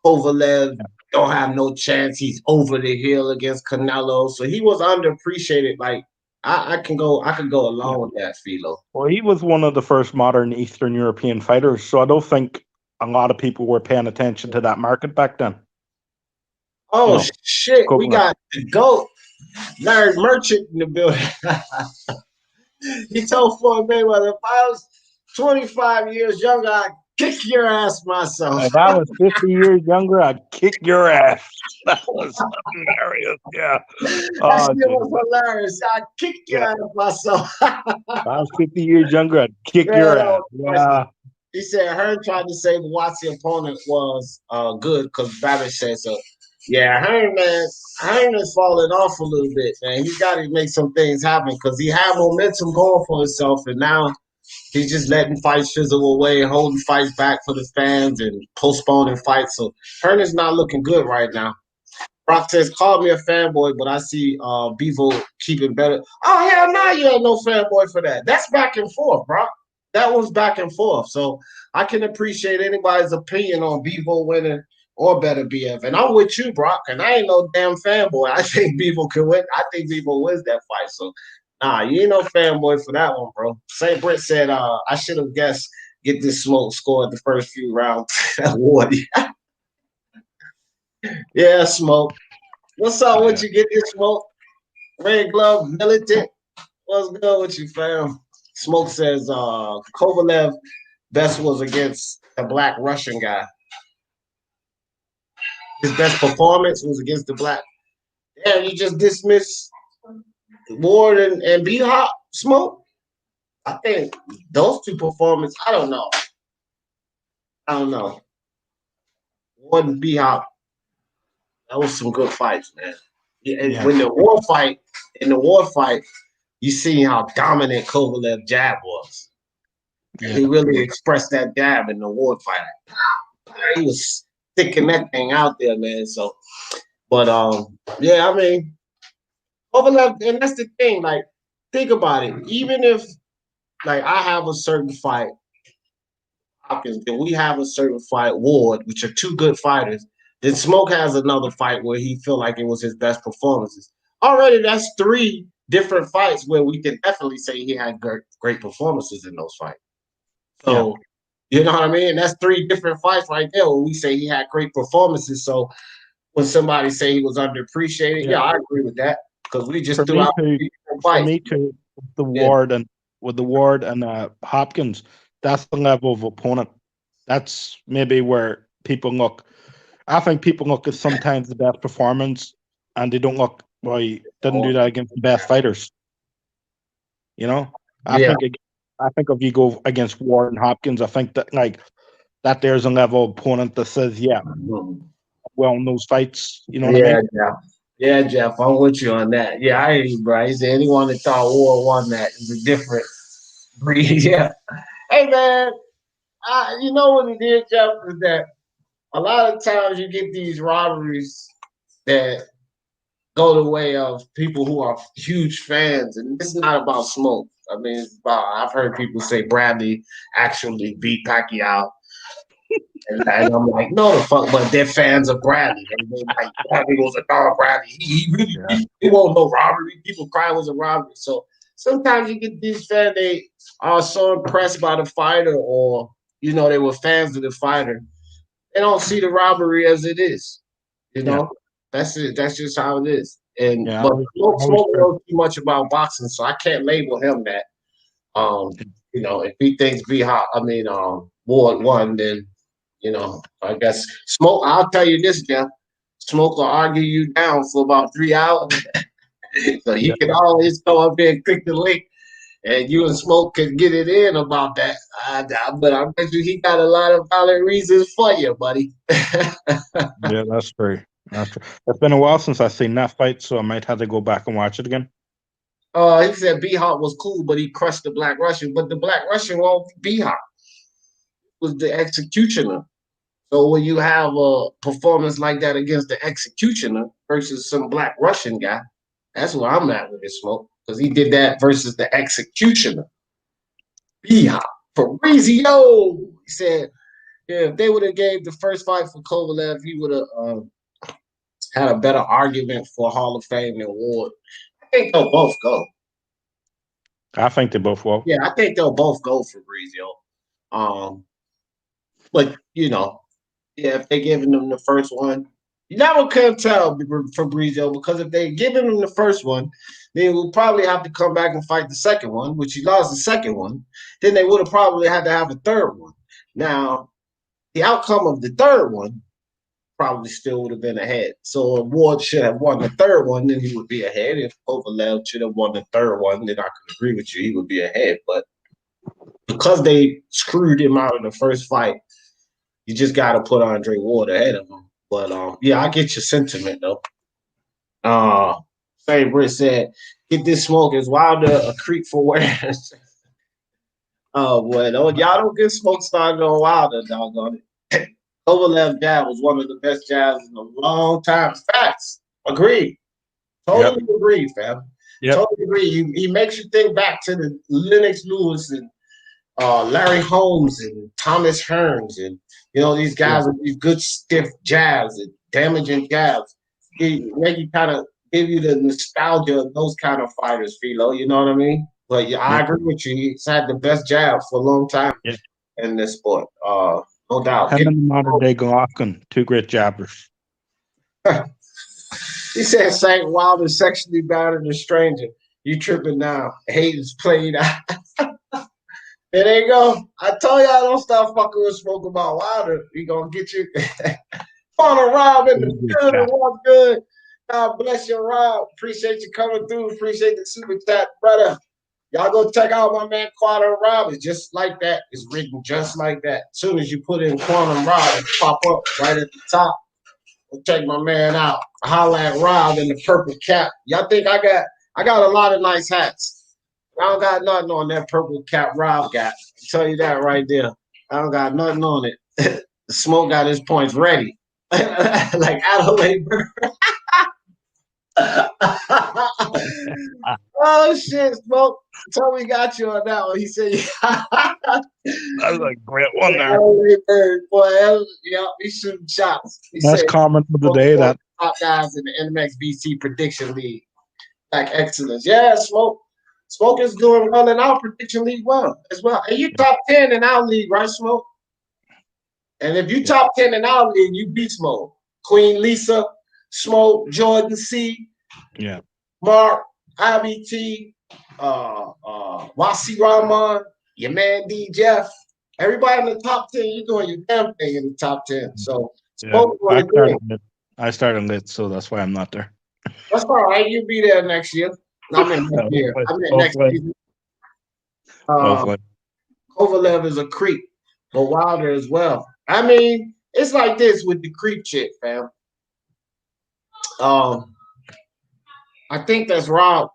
Kovalev don't have no chance. He's over the hill against Canelo. So he was underappreciated. Like I can go along with that, Philo. Well, he was one of the first modern Eastern European fighters, so I don't think a lot of people were paying attention to that market back then. Oh shit, we got the GOAT, Larry Merchant in the building. He told Floyd Mayweather, if I was 25 years younger, I'd kick your ass myself. If I was 50 years younger, I'd kick your ass. That was hilarious. Yeah. That shit was hilarious. I'd kick your ass myself. If I was 50 years younger, I'd kick your ass. Yeah. He said Hearn tried to say Buatsi opponent was good because Babish said so. Yeah, Hearn is falling off a little bit, man. He's got to make some things happen because he had momentum going for himself, and now he's just letting fights fizzle away, holding fights back for the fans and postponing fights. So Hearn is not looking good right now. Brock says, call me a fanboy, but I see Bivol keeping better. Oh, hell no, you ain't no fanboy for that. That's back and forth, Brock. That was back and forth. So I can appreciate anybody's opinion on Bivol winning or better BF. And I'm with you, Brock, and I ain't no damn fanboy. I think Bivol can win. I think Bivol wins that fight. So, nah, you ain't no fanboy for that one, bro. St. Britt said, I should have guessed get this smoke scored the first few rounds. Yeah, Smoke. What's up with you? Get this Smoke? Red Glove Militant. What's good with you, fam? Smoke says Kovalev best was against a black Russian guy. His best performance was against the black. Damn, you just dismissed Ward and B-Hop, Smoke? I think those two performances, I don't know. Ward and B-Hop, that was some good fights, man. And when the war fight, you see how dominant Kovalev jab was. Yeah. He really expressed that jab in the war fight. He was sticking that thing out there, man. So, but yeah, I mean, Kovalev, and that's the thing. Like, think about it. Even if, like, I have a certain fight, Hopkins, then we have a certain fight, Ward, which are two good fighters. Then Smoke has another fight where he feel like it was his best performances. Already, that's three different fights where we can definitely say he had great performances in those fights. So, you know what I mean? That's three different fights right there where we say he had great performances. So, when somebody say he was underappreciated, I agree with that because we just threw out three different fights. For me too, with the Ward and Hopkins, that's the level of opponent. That's maybe where people look. I think people look at sometimes the best performance, and they don't look. Well, he didn't do that against the best fighters. You know, I think if you go against Ward and Hopkins, I think that there's a level of opponent that says, well, in those fights, you know what I mean? Yeah, Jeff, I'm with you on that. Yeah, I hear you, bro. He said anyone that thought Ward won that is a different breed. Yeah. Hey, man, you know what he did, Jeff, is that a lot of times you get these robberies that go the way of people who are huge fans, and it's not about Smoke. I mean, it's about, I've heard people say Bradley actually beat Pacquiao. And I'm like, no, the fuck, but they're fans of Bradley. And they're like, Bradley was a dog, Bradley. He really, it wasn't no robbery. People cry it was a robbery. So sometimes you get these fans, they are so impressed by the fighter, or, you know, they were fans of the fighter. They don't see the robbery as it is. You know, that's it. That's just how it is. And but Smoke knows too much about boxing, so I can't label him that. You know, if he thinks Ward won, then you know, I guess Smoke. I'll tell you this, Jeff. Smoke will argue you down for about 3 hours, so you can always go up there and click the link, and you and Smoke can get it in about that. But I bet you he got a lot of valid reasons for you, buddy. Yeah, that's true. That's true. It's been a while since I've seen that fight, so I might have to go back and watch it again. He said B-Hop was cool, but he crushed the Black Russian. But the Black Russian won't B-Hop. Was the executioner. So when you have a performance like that against the executioner versus some Black Russian guy, that's where I'm at with this, Smoke, because he did that versus the executioner. B-Hop. Fabrizio. He said, yeah, if they would have gave the first fight for Kovalev, he would have had a better argument for Hall of Fame than Ward. I think they'll both go. I think they both will. Yeah, I think they'll both go for Breezio. But yeah, if they're giving them the first one, you never can tell for Breezio, because if they're giving him the first one, then we'll probably have to come back and fight the second one, which he lost the second one. Then they would have probably had to have a third one. Now, the outcome of the third one probably still would have been ahead. So if Ward should have won the third one, then he would be ahead. If Kovalev should have won the third one, then I could agree with you, he would be ahead. But because they screwed him out of the first fight, you just got to put Andre Ward ahead of him. But yeah, I get your sentiment though. Favorite said, "Get this smoke is Wilder a creep for wearing." Oh boy, y'all don't get smoke started on Wilder, doggone it. Kovalev jab was one of the best jabs in a long time. Facts. Agreed. Totally agreed, fam. Totally agree. He makes you think back to the Lennox Lewis and Larry Holmes and Thomas Hearns and these guys with these good stiff jabs and damaging jabs. He make you kind of give you the nostalgia of those kind of fighters, Philo. You know what I mean? But yeah, I agree with you. He's had the best jab for a long time in this sport. No doubt. Him and modern day Golovkin, two great jabbers. He said St. Wilder sexually battered a stranger. You tripping now. Hate is played out. There you go. I told y'all don't stop fucking with Smoke about Wilder. He gonna get you. Corner Rob in the building. What's good? God bless you, Rob. Appreciate you coming through. Appreciate the super chat, brother. Y'all go check out my man Quantum Rob. It's just like that. It's written just like that. As soon as you put in Quantum Rob, it pop up right at the top. Go check my man out. Holla at Rob in the purple cap. Y'all think I got a lot of nice hats. I don't got nothing on that purple cap Rob got. I'll tell you that right there. I don't got nothing on it. The Smoke got his points ready. Like Adelaide Burger. Oh shit, Smoke. Tell me got you on that one. He said That's a great one there. Adelaide Bird, boy, he's shooting shots. That's comment of the day. That top guys in the NMX BC prediction league. Like excellence. Yeah, Smoke. Smoke is doing well in our prediction league as well. And you top 10 in our league, right, Smoke? And if you top 10 in our league, you beat Smoke. Queen Lisa, Smoke, Jordan C. Yeah. Mark, IBT, Wasi Rahman, your man D Jeff. Everybody in the top 10, you're doing your damn thing in the top 10. So Smoke I started lit, so that's why I'm not there. That's all right. You'll be there next year. I mean next year. I mean next season. Kovalev is a creep, but Wilder as well. I mean, it's like this with the creep chick, fam. I think that's Rob.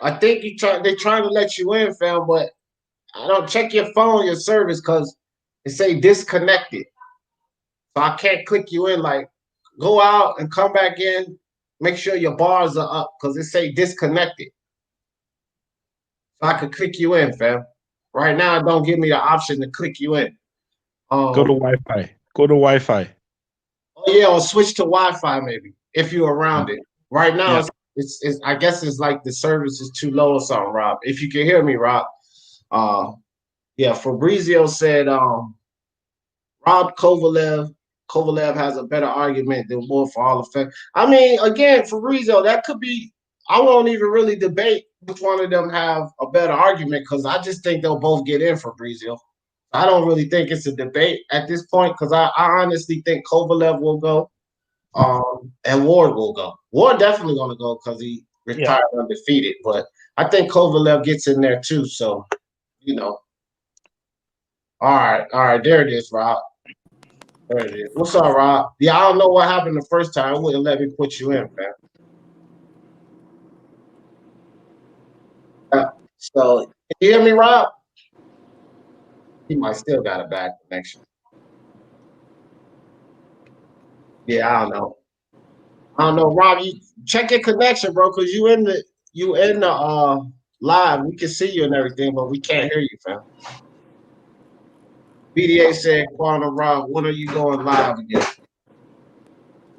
I think they're trying to let you in, fam, but I don't check your phone, your service, because it say disconnected. So I can't click you in. Like, go out and come back in. Make sure your bars are up because it say disconnected. So I could click you in, fam. Right now, it don't give me the option to click you in. Go to Wi-Fi. Go to Wi-Fi. Oh yeah, or switch to Wi-Fi maybe if you're around it. Right now, it's I guess it's like the service is too low or something, Rob. If you can hear me, Rob. Yeah, Fabrizio said Rob Kovalev has a better argument than Wolf for Hall of Fame. I mean, again, Fabrizio, that could be. I won't even really debate which one of them have a better argument because I just think they'll both get in, Fabrizio. I don't really think it's a debate at this point because I honestly think Kovalev will go and Ward will go. Ward definitely going to go because he retired undefeated, but I think Kovalev gets in there too. So, All right, there it is, Rob. There it is. What's up, Rob? Yeah, I don't know what happened the first time. It wouldn't let me put you in, man. So, can you hear me, Rob? He might still got a bad connection. Yeah, I don't know, Rob. You check your connection, bro, because you in the live. We can see you and everything, but we can't hear you, fam. BDA said, Quantum Rock, when are you going live again?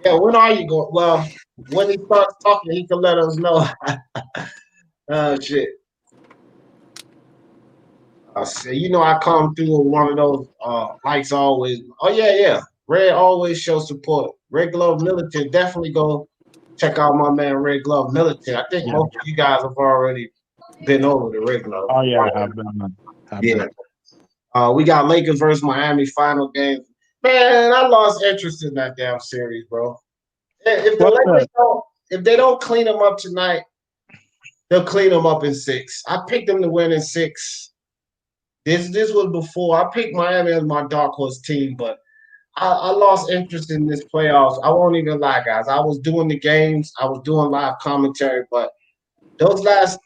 Yeah, when are you going? Well, when he starts talking, he can let us know. Oh, shit. You know, I come through with one of those likes always. Oh, yeah. Red always shows support. Red Glove Militant, definitely go check out my man Red Glove Militant. I think most of you guys have already been over the Red Glove. Oh yeah, I have been. Yeah. We got Lakers versus Miami final game. Man, I lost interest in that damn series, bro. If the Lakers if they don't clean them up tonight, they'll clean them up in 6. I picked them to win in 6. This was before I picked Miami as my dark horse team, but I lost interest in this playoffs. I won't even lie, guys. I was doing the games, I was doing live commentary, but those last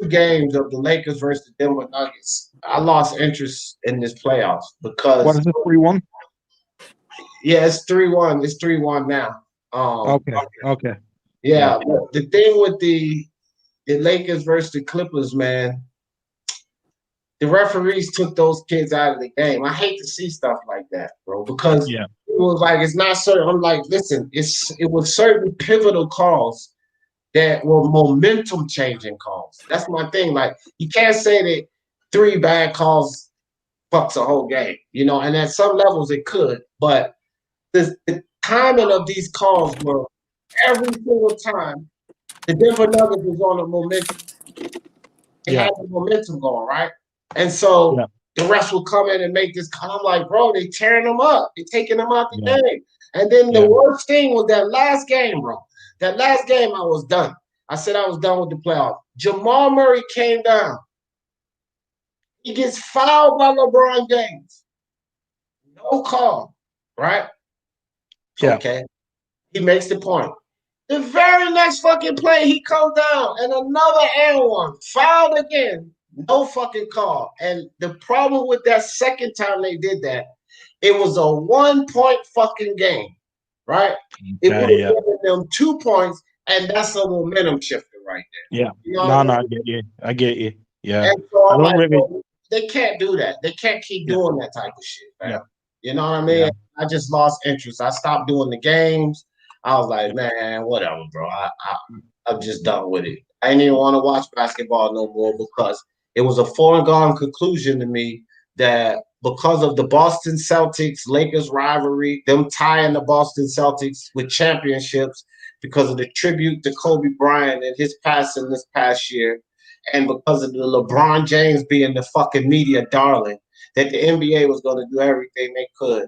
2 games of the Lakers versus the Denver Nuggets, I lost interest in this playoffs because what is it, 3-1? Yeah, it's 3-1. It's 3-1 now. Okay. Yeah, but the thing with the Lakers versus the Clippers, man, the referees took those kids out of the game. I hate to see stuff like that, bro, because it was like it's not certain. I'm like, listen, it was certain pivotal calls that were momentum changing calls. That's my thing. Like, you can't say that 3 bad calls fucks a whole game, you know, and at some levels it could, but the timing of these calls were every single time the Denver Nuggets was on a momentum. They had the momentum going, right? And so the refs will come in and make this call. I'm like, bro, they tearing them up. They taking them out the game. And then the worst thing was that last game, bro. That last game, I was done. I said I was done with the playoffs. Jamal Murray came down. He gets fouled by LeBron James. No call, right? Okay. He makes the point. The very next fucking play, he comes down and another and one. Fouled again. No fucking call. And the problem with that second time they did that, it was a 1-point fucking game, right? It would have given them 2 points, and that's a momentum shifter right there. Yeah. You know what I get you. Yeah. And so I I'm don't like, really. they can't do that. They can't keep doing that type of shit, man. You know what I mean? Yeah. I just lost interest. I stopped doing the games. I was like, man, whatever, bro. I'm just done with it. I didn't even want to watch basketball no more because it was a foregone conclusion to me that because of the Boston Celtics Lakers rivalry, them tying the Boston Celtics with championships because of the tribute to Kobe Bryant and his passing this past year, and because of the LeBron James being the fucking media darling, that the NBA was going to do everything they could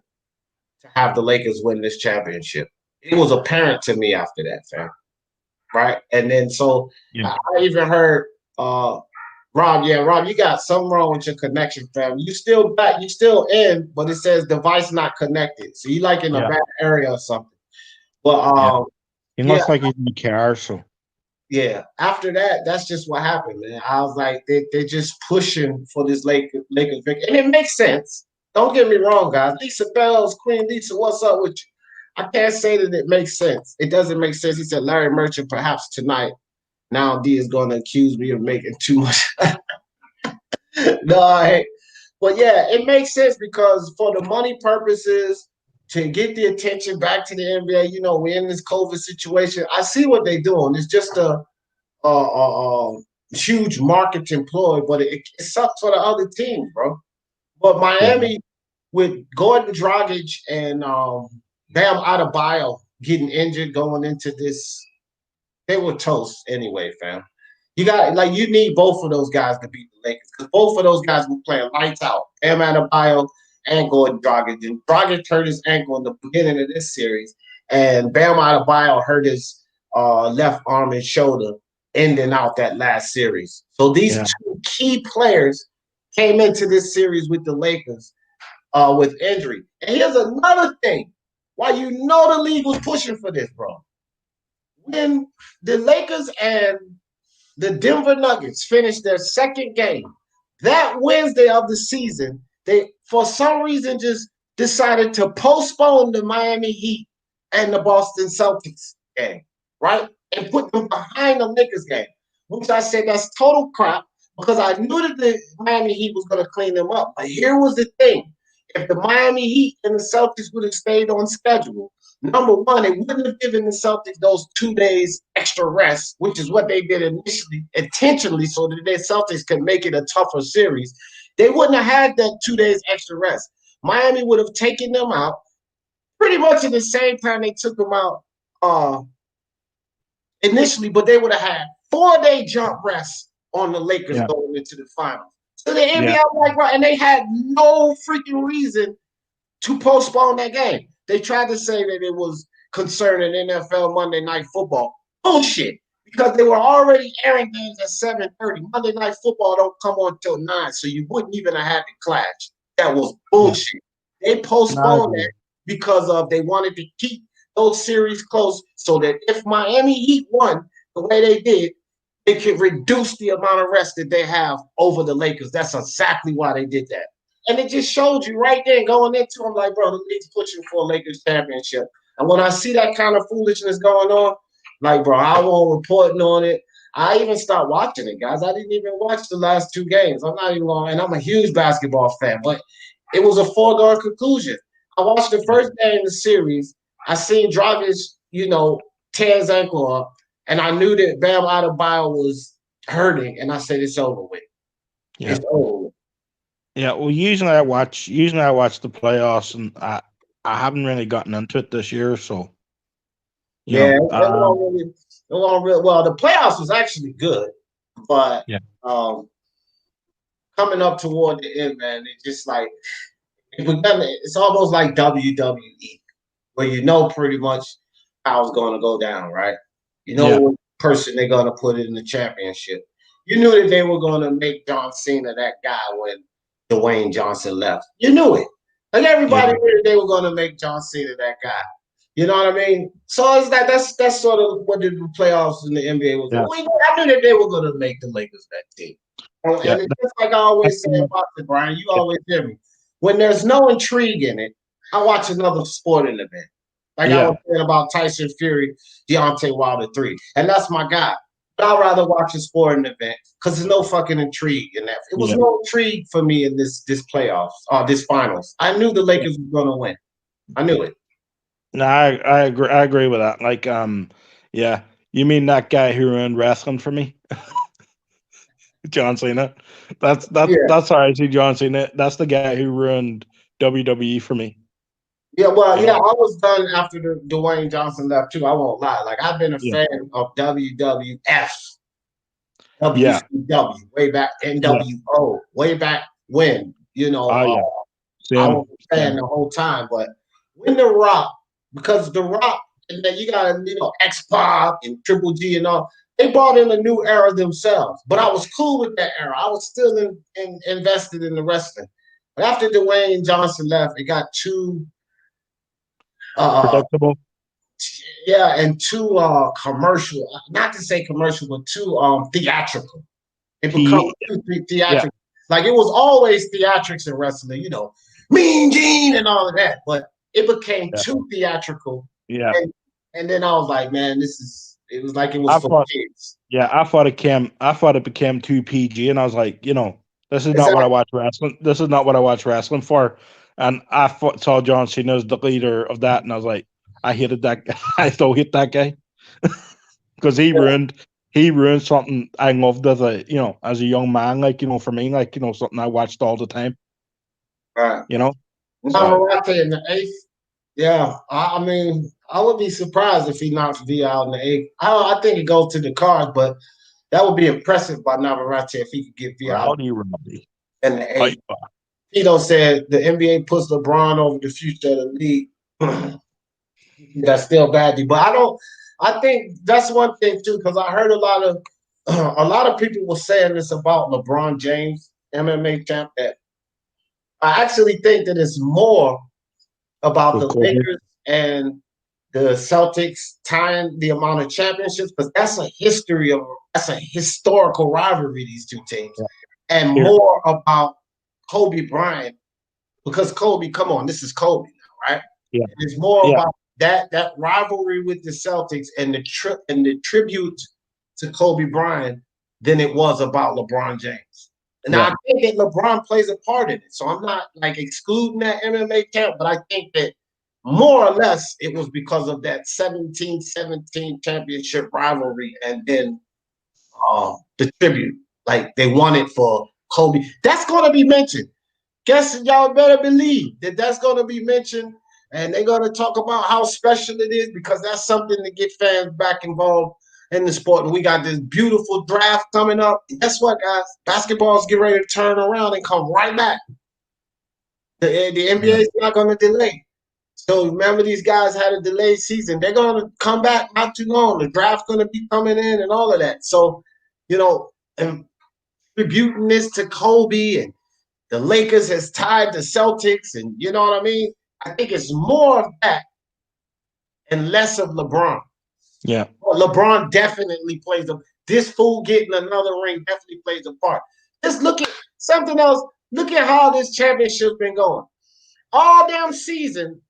to have the Lakers win this championship. It was apparent to me after that, fam. Right? And then so I even heard Rob, you got something wrong with your connection, fam. You still in, but it says device not connected. So you like in a bad area or something. But it looks like he's in the car, so yeah, after that, that's just what happened, man. I was like, they're just pushing for this Lakers victory. And it makes sense. Don't get me wrong, guys. Lisa Bells, Queen Lisa, what's up with you? I can't say that it makes sense. It doesn't make sense. He said, Larry Merchant, perhaps tonight. Now D is going to accuse me of making too much. No, but yeah, it makes sense because for the money purposes, to get the attention back to the NBA, you know, we're in this COVID situation. I see what they're doing. It's just a huge marketing ploy, but it sucks for the other teams, bro. But Miami, with Gordon Dragic and Bam Adebayo getting injured going into this, they were toast anyway, fam. You need both of those guys to beat the Lakers because both of those guys were playing lights out. Bam Adebayo and Gordon Dragic. And Dragic hurt his ankle in the beginning of this series, and Bam Adebayo hurt his left arm and shoulder ending out that last series. So these 2 key players came into this series with the Lakers with injury. And here's another thing why you know the league was pushing for this, bro. When the Lakers and the Denver Nuggets finished their second game that Wednesday of the season, they, for some reason, just decided to postpone the Miami Heat and the Boston Celtics game, right? And put them behind the Lakers game, which I said that's total crap because I knew that the Miami Heat was going to clean them up. But here was the thing. If the Miami Heat and the Celtics would have stayed on schedule, number one, it wouldn't have given the Celtics those 2 days extra rest, which is what they did initially, intentionally, so that the Celtics could make it a tougher series. They wouldn't have had that 2 days extra rest. Miami would have taken them out pretty much at the same time they took them out initially, but they would have had 4-day jump rest on the Lakers going into the finals. So the NBA was like, right, and they had no freaking reason to postpone that game. They tried to say that it was concerning NFL Monday Night Football. Bullshit. Because they were already airing games at 7:30. Monday Night Football don't come on till 9, so you wouldn't even have had the clash. That was bullshit. They postponed that because of they wanted to keep those series close so that if Miami Heat won the way they did, they could reduce the amount of rest that they have over the Lakers. That's exactly why they did that. And it just showed you right there going into, I'm like, bro, the league's pushing for a Lakers championship. And when I see that kind of foolishness going on, like, bro, I won't reporting on it. I even stopped watching it, guys. I didn't even watch the last 2 games. I'm not even going, and I'm a huge basketball fan, but it was a foregone conclusion. I watched the first game of the series. I seen Dragic, tear his ankle up, and I knew that Bam Adebayo was hurting, and I said, it's over with. Yeah. It's over with. Yeah, well, usually I watch the playoffs, and I haven't really gotten into it this year, so well, the playoffs was actually good, but coming up toward the end, man, it's just like it's almost like WWE, where you know pretty much how it's going to go down, right? You know what person they're going to put in the championship. You knew that they were going to make John Cena that guy when Dwayne Johnson left. You knew it. Like everybody knew that they were going to make John Cena that guy. You know what I mean? So it's like that's sort of what the playoffs in the NBA was. I knew that they were going to make the Lakers that team. And it's just like I always say about it, Brian. You always hear me. When there's no intrigue in it, I watch another sporting event. Like I was saying about Tyson Fury, Deontay Wilder 3. And that's my guy. But I'd rather watch a sporting event because there's no fucking intrigue in that. It was no intrigue for me in this playoffs or this finals. I knew the Lakers were going to win. I knew it. No, I agree. I agree with that. Like, you mean that guy who ruined wrestling for me, John Cena? That's how I see John Cena. That's the guy who ruined WWE for me. Yeah, well, I was done after the Dwayne Johnson left too. I won't lie. Like I've been a fan of WWF, WCW, way back NWO, way back when. I was a fan the whole time. But when The Rock, because The Rock, and then you got X-Pac and Triple G and all, they brought in a new era themselves. But I was cool with that era. I was still invested in the wrestling. But after Dwayne Johnson left, it got too predictable. And too commercial. Not to say commercial, but too theatrical. It became too theatrical. Like it was always theatrics in wrestling, Mean Gene and all of that. But it became too theatrical. Yeah. And then I was like, man, it was like it was for kids. Yeah, I thought it became too PG, and I was like, this is not what I watch wrestling. This is not what I watch wrestling for. And I saw John Cena as the leader of that, and I was like, I hated that guy. I still hate that guy because he ruined something I loved as a young man. Like for me, like something I watched all the time. Right. Navarrete in the 8th. Yeah, I mean, I would be surprised if he knocks V out in the 8th. I think it goes to the cards, but that would be impressive by Navarrete if he could get V out in the 8th. Tito said the NBA puts LeBron over the future of the league. That's still bad, but I think that's one thing too, because I heard a lot of people were saying this about LeBron James, MMA champ. That I actually think that it's more about the Lakers and the Celtics tying the amount of championships, because that's a historical rivalry, these two teams, and more about Kobe Bryant, because Kobe, come on, this is Kobe now, right? Yeah. It's more about that rivalry with the Celtics and the tribute to Kobe Bryant than it was about LeBron James. And I think that LeBron plays a part in it. So I'm not like excluding that MMA camp, but I think that more or less it was because of that 17-17 championship rivalry and then the tribute. Like they won it for Kobe. That's going to be mentioned. Guess y'all better believe that that's going to be mentioned, and they're going to talk about how special it is because that's something to get fans back involved in the sport. And we got this beautiful draft coming up. Guess what, guys? Basketball's getting ready to turn around and come right back. The NBA is not going to delay. So remember, these guys had a delayed season. They're going to come back not too long. The draft's going to be coming in and all of that. So, you know, and tributing this to Kobe and the Lakers has tied the Celtics, and you know what I mean? I think it's more of that and less of LeBron. Yeah. LeBron definitely plays a this fool getting another ring definitely plays a part. Just look at something else. Look at how this championship's been going. All damn season,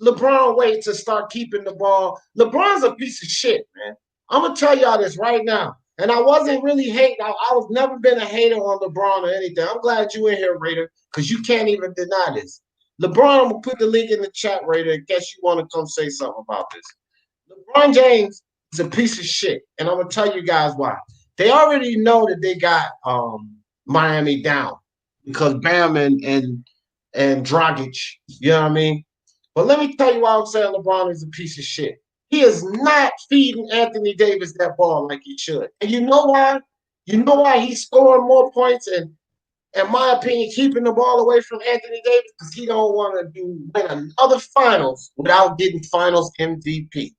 LeBron waits to start keeping the ball. LeBron's a piece of shit, man. I'm gonna tell y'all this right now. And I wasn't really hating. I was never been a hater on LeBron or anything. I'm glad you in here, Raider, because you can't even deny this. LeBron, I'm gonna put the link in the chat, Raider, in case you want to come say something about this. LeBron James is a piece of shit, and I'm gonna tell you guys why. They already know that they got Miami down because Bam and Dragic, you know what I mean? But let me tell you why I'm saying LeBron is a piece of shit. He is not feeding Anthony Davis that ball like he should. And you know why? You know why he's scoring more points and, in my opinion, keeping the ball away from Anthony Davis? Because he don't want to win another finals without getting finals MVP.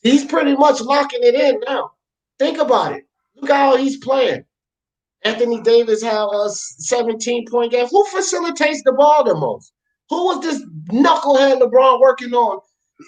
He's pretty much locking it in now. Think about it. Look how he's playing. Anthony Davis had a 17-point game. Who facilitates the ball the most? Who was this knucklehead LeBron working on?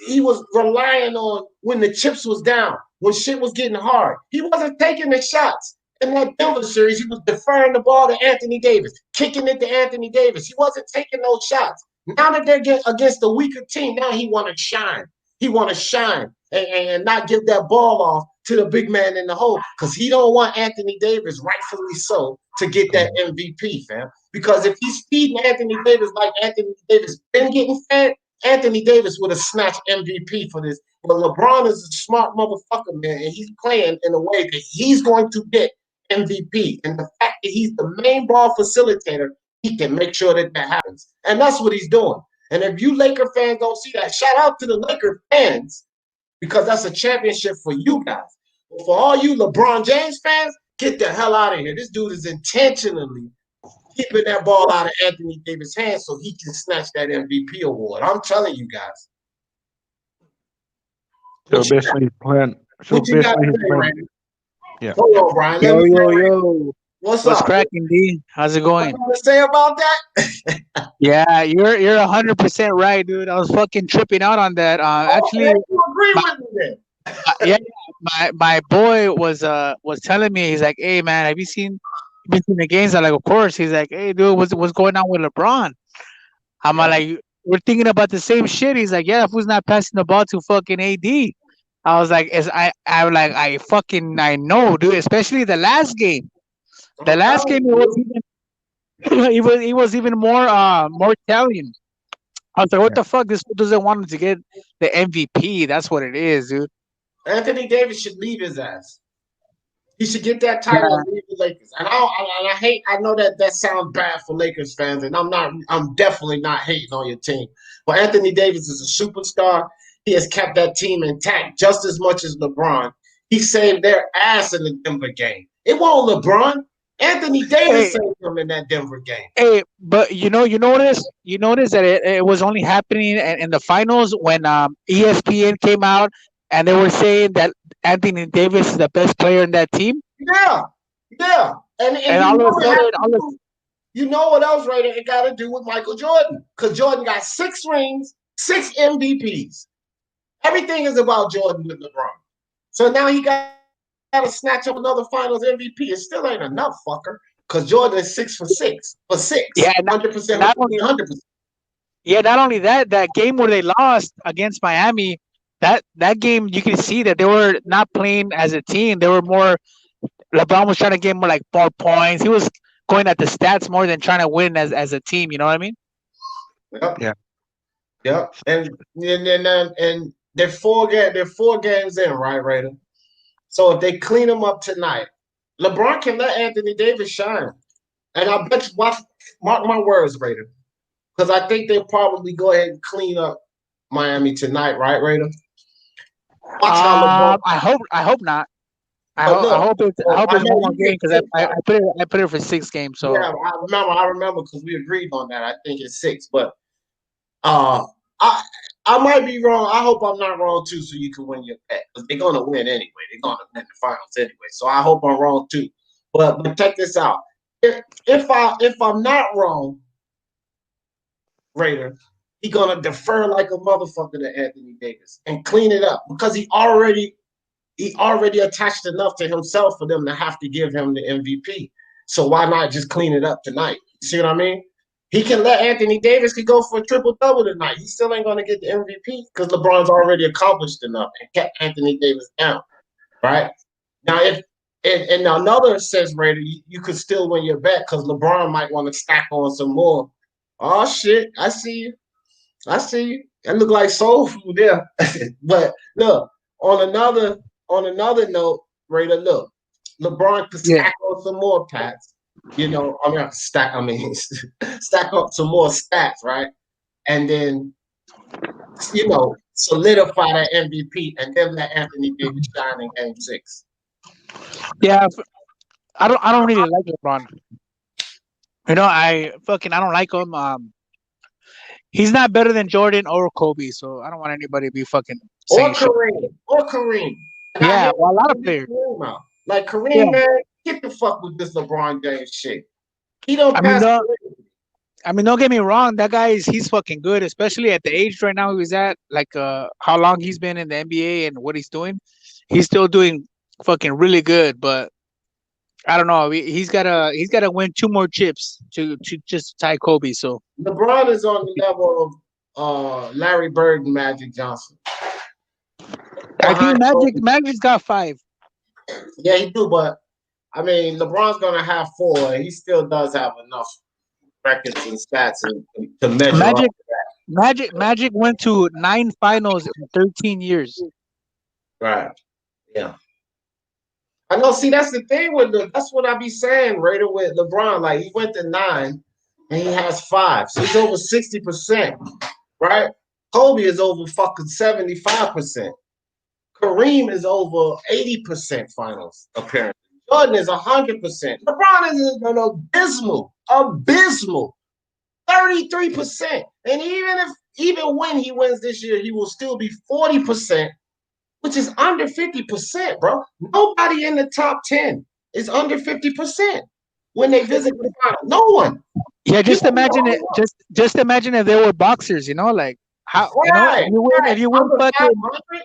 He was relying on when the chips was down, when shit was getting hard. He wasn't taking the shots. In that Denver series, he was deferring the ball to Anthony Davis, kicking it to Anthony Davis. He wasn't taking those shots. Now that they're against a weaker team, now he want to shine. He want to shine and not give that ball off to the big man in the hole because he don't want Anthony Davis, rightfully so, to get that MVP, fam. Because if he's feeding Anthony Davis like Anthony Davis been getting fed, Anthony Davis would have snatched MVP for this. But LeBron is a smart motherfucker, man, and he's playing in a way that he's going to get MVP. And the fact that he's the main ball facilitator, he can make sure that that happens. And that's what he's doing. And if you Laker fans don't see that, shout out to the Laker fans because that's a championship for you guys. But for all you LeBron James fans, get the hell out of here. This dude is intentionally keeping that ball out of Anthony Davis' hands so he can snatch that MVP award. I'm telling you guys. So basically, playing. So basically, he's playing. Yeah. Hold on, Brian. Yo. What's up? cracking, D? How's it going? What you want to say about that? Yeah, you're 100% right, dude. I was fucking tripping out on that. Actually, you agree with me then? yeah, my boy was telling me, he's like, hey man, have you seen the games? I'm like, of course. He's like, hey dude, what's going on with LeBron? I'm like, we're thinking about the same shit. He's like, yeah, who's not passing the ball to fucking AD? I was like, I know, dude. Especially the last game. The last game he was even more telling. I was like, what the fuck? This doesn't want him to get the MVP. That's what it is, dude. Anthony Davis should leave his ass. He should get that title and leave the Lakers. And I know that sounds bad for Lakers fans, and I'm definitely not hating on your team. But Anthony Davis is a superstar. He has kept that team intact just as much as LeBron. He saved their ass in the Denver game. It wasn't LeBron. Anthony Davis saved them in that Denver game. Hey, but you notice that it was only happening in the finals when ESPN came out and they were saying that Anthony Davis is the best player in that team. Yeah. And all of a sudden, you know what else, right? It got to do with Michael Jordan because Jordan got 6 rings, 6 MVPs. Everything is about Jordan with LeBron. So now he got to snatch up another Finals MVP. It still ain't enough, fucker. Because Jordan is 6 for 6. Yeah, 100%. Not only 100%. Yeah, not only that game where they lost against Miami, that game you can see that they were not playing as a team. They were more LeBron was trying to get more like 4 points. He was going at the stats more than trying to win as a team. You know what I mean? Yep. Yeah. Yep. And they're 4 games in, right, Raider? So if they clean them up tonight, LeBron can let Anthony Davis shine. And I bet you, mark my words, Raider, because I think they'll probably go ahead and clean up Miami tonight, right, Raider? Watch how LeBron. I hope not. I But look, hope it's I one know more you game get because six. I put it for 6 games. So Yeah, I remember because we agreed on that. I think it's 6, but I might be wrong. I hope I'm not wrong too, so you can win your bet because they're gonna win anyway. They're gonna win the finals anyway. So I hope I'm wrong too. But check this out. If I'm not wrong, Raider, he gonna defer like a motherfucker to Anthony Davis and clean it up because he already attached enough to himself for them to have to give him the MVP. So why not just clean it up tonight? See what I mean? He can let Anthony Davis could go for a triple-double tonight. He still ain't going to get the MVP because LeBron's already accomplished enough and kept Anthony Davis down, right? Now, if and another sense, Raider, you could still win your bet because LeBron might want to stack on some more. Oh, shit. I see you. That look like soul food there. But look, on another note, Raider, look, LeBron could stack on some more pats. You know, stack up some more stats, right? And then, solidify that MVP and then let Anthony Davis shine in game 6. yeah, I don't really like LeBron. I don't like him. He's not better than Jordan or Kobe, so I don't want anybody to be fucking saying shit. Or Kareem. Yeah, well, a lot of players. Like Kareem, man, get the fuck with this LeBron James shit. He don't I mean, pass. don't get me wrong. That guy he's fucking good, especially at the age right now he's at. Like, how long he's been in the NBA and what he's doing, he's still doing fucking really good. But I don't know. He's gotta win 2 more chips to just tie Kobe. So LeBron is on the level of Larry Bird and Magic Johnson. I think Magic's got 5. Yeah, he do, but I mean, LeBron's gonna have 4. He still does have enough records and stats to measure up. Magic went to 9 finals in 13 years. Right. Yeah. I know. See, that's the thing that's what I be saying, Raider, with LeBron. Like he went to 9 and he has 5, so he's over 60%. Right? Kobe is over fucking 75%. Kareem is over 80% finals appearance. Jordan is 100%. LeBron is an abysmal 33%. And even when he wins this year, he will still be 40%, which is under 50%, bro. Nobody in the top 10 is under 50% when they visit the final. No one. Yeah, just imagine it. Just imagine if they were boxers. Like how right, if you win fucking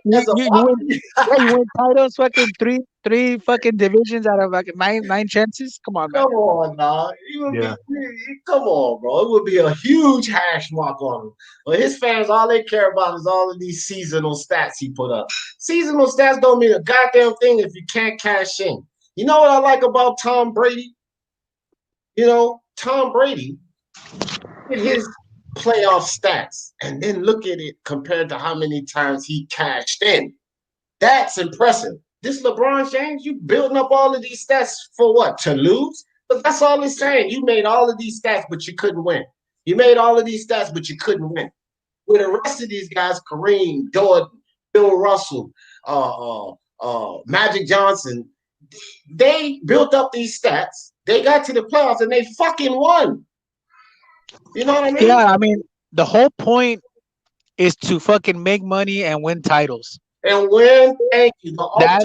you win titles fucking three fucking divisions out of like nine chances. Come on, man. Come on, dog. Come on, bro. It would be a huge hash mark on him. But his fans, all they care about is all of these seasonal stats he put up. Seasonal stats don't mean a goddamn thing if you can't cash in. You know what I like about Tom Brady? Tom Brady, his playoff stats, and then look at it compared to how many times he cashed in. That's impressive. This LeBron James, you building up all of these stats for what? To lose? But that's all it's saying. You made all of these stats, but you couldn't win. You made all of these stats, but you couldn't win. With the rest of these guys, Kareem, Jordan, Bill Russell, Magic Johnson, they built up these stats. They got to the playoffs and they fucking won. You know what I mean? Yeah, I mean, the whole point is to fucking make money and win titles. And win, thank you. That's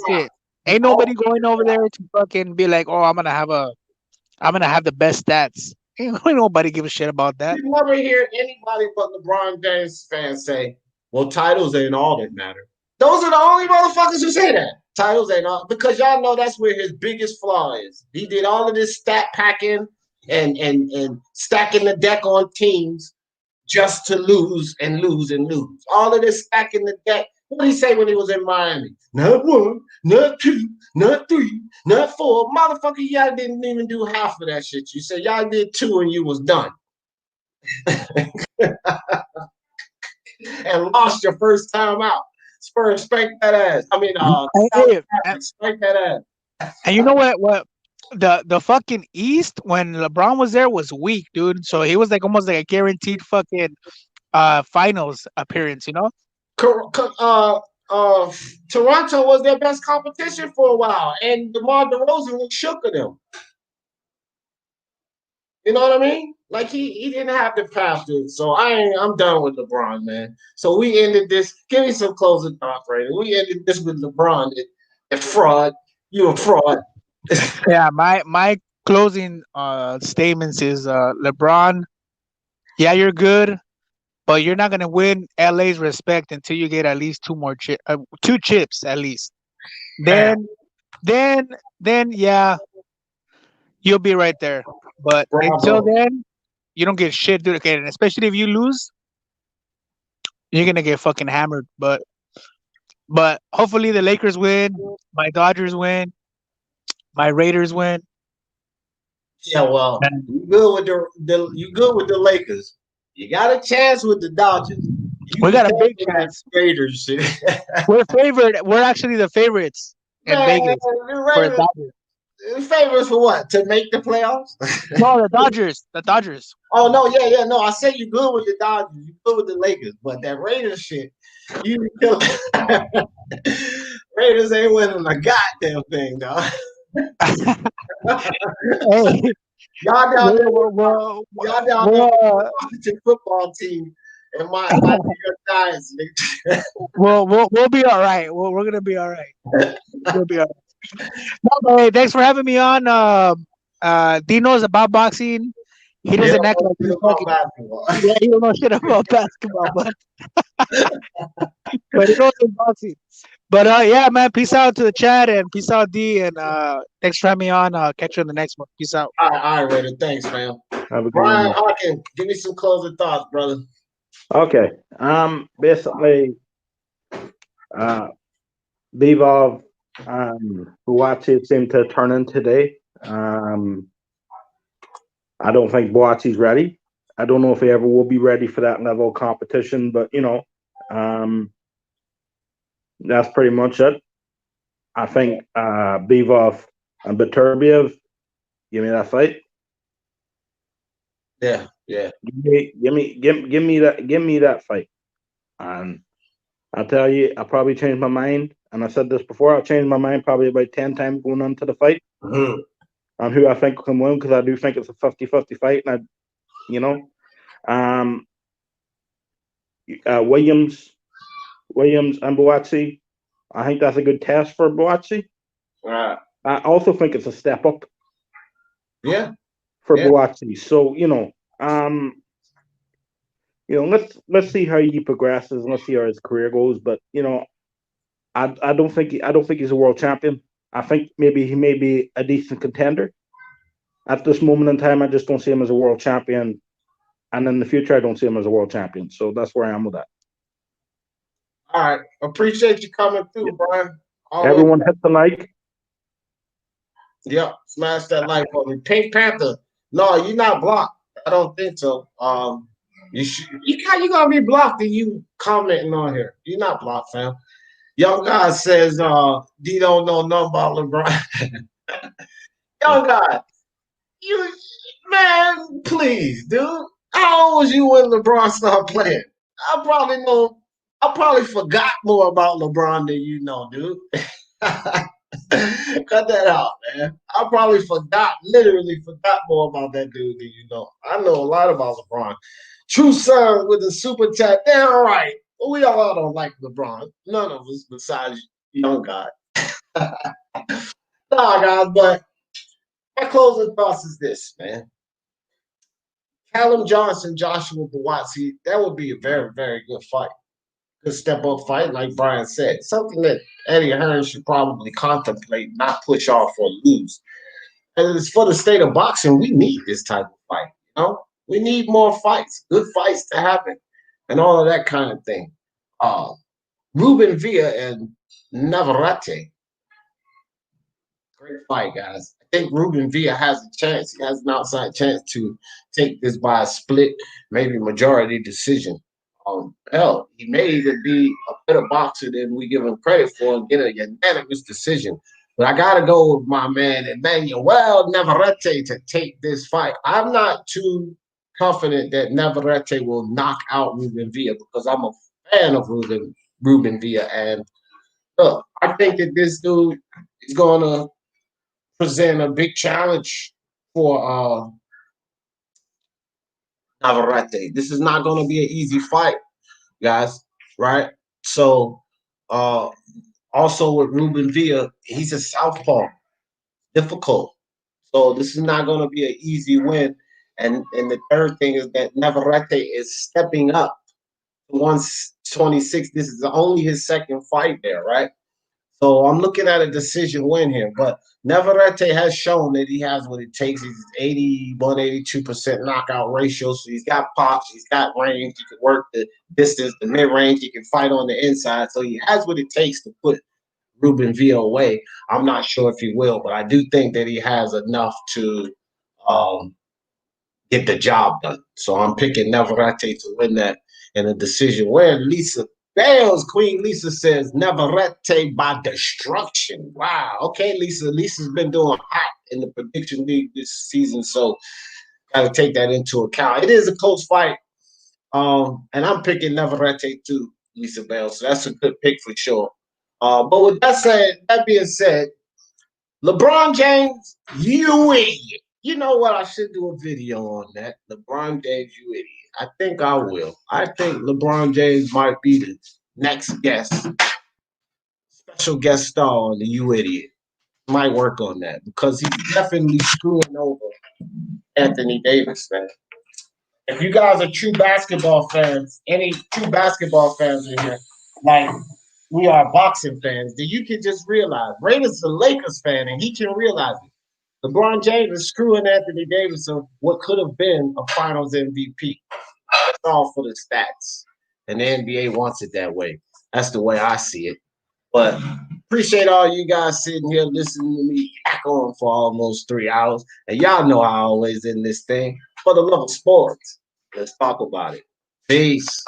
it. Ain't nobody going over there to fucking be like, oh, I'm gonna have the best stats. Ain't nobody give a shit about that. You never hear anybody but LeBron James fans say, well, titles ain't all that matter. Those are the only motherfuckers who say that. Titles ain't all, because y'all know that's where his biggest flaw is. He did all of this stat packing and stacking the deck on teams just to lose and lose and lose. All of this stacking the deck What did he say when he was in Miami? Not one, not two, not three, not four. Motherfucker, y'all didn't even do half of that shit. You said y'all did 2 and you was done. And lost your first time out. Spurs spank that ass. I mean, spank that ass. And you know what? The fucking East when LeBron was there was weak, dude. So he was like almost like a guaranteed fucking finals appearance, you know? Toronto was their best competition for a while, and DeMar DeRozan was shook of them. You know what I mean? Like he didn't have the path to it. So I'm done with LeBron, man. So we ended this. Give me some closing thoughts, right? We ended this with LeBron. A fraud. You a fraud. Yeah, my closing statements is LeBron, yeah, you're good, but you're not gonna win LA's respect until you get at least 2 chips at least. Then yeah, you'll be right there. But until then, you don't get shit, dude. Okay, and especially if you lose, you're gonna get fucking hammered. But hopefully the Lakers win, my Dodgers win, my Raiders win. Yeah, well, you good with the Lakers. You got a chance with the Dodgers. We got a big chance. Raiders shit. We're favored. We're actually the favorites in Vegas. The favorites for what? To make the playoffs? No, the Dodgers. The Dodgers. Oh no, yeah. No, I said you good with the Dodgers. You good with the Lakers, but that Raiders shit, you Raiders ain't winning a goddamn thing, dog. Hey, y'all down there, Washington football team, and my New York Giants. We'll be all right. We're gonna be all right. We'll be all right. No, hey, thanks for having me on. Dino's about boxing. He doesn't act like he's fucking basketball. Yeah, he don't know shit about basketball, but he knows about boxing. But yeah, man, peace out to the chat and peace out D and thanks for having me on. Catch you on the next one. Peace out. All right, Raider. Thanks, man. Brian Hawkins, give me some closing thoughts, brother. Okay. Basically, Bivol, Buatsi seemed to turn in today. I don't think Buatsi's ready. I don't know if he ever will be ready for that level of competition, but that's pretty much it. I think Bivol and Beterbiev, give me that fight. Yeah. Give me that fight. And I'll tell you, I'll probably change my mind. And I said this before, I'll change my mind probably about 10 times going on to the fight. Mm-hmm. On who I think can win, because I do think it's a 50-50 fight. And Williams and Buatsi, I think that's a good test for Buatsi. Right. I also think it's a step up. Yeah. For Buatsi. So, let's see how he progresses and let's see how his career goes. But, I don't think he's a world champion. I think maybe he may be a decent contender. At this moment in time, I just don't see him as a world champion. And in the future, I don't see him as a world champion. So that's where I am with that. All right. Appreciate you coming through, Brian. Everyone hit the like. Yep. Smash that like button. Pink Panther. No, you're not blocked. I don't think so. You gonna be blocked if you commenting on here. You're not blocked, fam. Young guy says D don't know nothing about LeBron. Young guy, man, please, dude. How old was you when LeBron started playing? I probably forgot more about LeBron than you know, dude. Cut that out, man. I probably literally forgot more about that dude than you know. I know a lot about LeBron. True son with a super chat. Damn right. We all don't like LeBron. None of us besides young guy. Nah, guys, but my closing thoughts is this, man. Callum Johnson, Joshua Buatsi, that would be a very, very good fight. Good step-up fight, like Brian said. Something that Eddie Hearn should probably contemplate, not push off or lose. And it's for the state of boxing, we need this type of fight, We need more fights, good fights to happen, and all of that kind of thing. Ruben Villa and Navarrete. Great fight, guys. I think Ruben Villa has a chance. He has an outside chance to take this by a split, maybe majority decision. Hell, he may even be a better boxer than we give him credit for and get a unanimous decision. But I got to go with my man Emmanuel Navarrete to take this fight. I'm not too confident that Navarrete will knock out Ruben Villa because I'm a fan of Ruben Villa. And look, I think that this dude is going to present a big challenge for Navarrete. This is not going to be an easy fight, guys, right? So, also with Ruben Villa, he's a southpaw, difficult. So this is not going to be an easy win. And the third thing is that Navarrete is stepping up to 126. This is only his second fight there, right? So I'm looking at a decision win here, but Navarrete has shown that he has what it takes. He's 81, 82% knockout ratio. So he's got pops, he's got range. He can work the distance, the mid-range. He can fight on the inside. So he has what it takes to put Ruben Villa away. I'm not sure if he will, but I do think that he has enough to get the job done. So I'm picking Navarrete to win that in a decision win. Lisa Bales, Queen Lisa says Navarrete by destruction. Wow. Okay, Lisa. Lisa's been doing hot in the prediction league this season, so got to take that into account. It is a close fight, and I'm picking Navarrete too, Lisa Bales. So that's a good pick for sure. But with that being said, LeBron James, you idiot. You know what? I should do a video on that. LeBron James, you idiot. I think I will. I think LeBron James might be the next special guest star on the You Idiot. Might work on that because he's definitely screwing over Anthony Davis, man. If you guys are true basketball fans, any true basketball fans in here, like we are boxing fans, then you can just realize Raiders a Lakers fan and he can realize it. LeBron James is screwing Anthony Davis of what could have been a finals MVP. That's all for the stats. And the NBA wants it that way. That's the way I see it. But appreciate all you guys sitting here listening to me back on for almost 3 hours. And y'all know I always in this thing. For the love of sports, let's talk about it. Peace.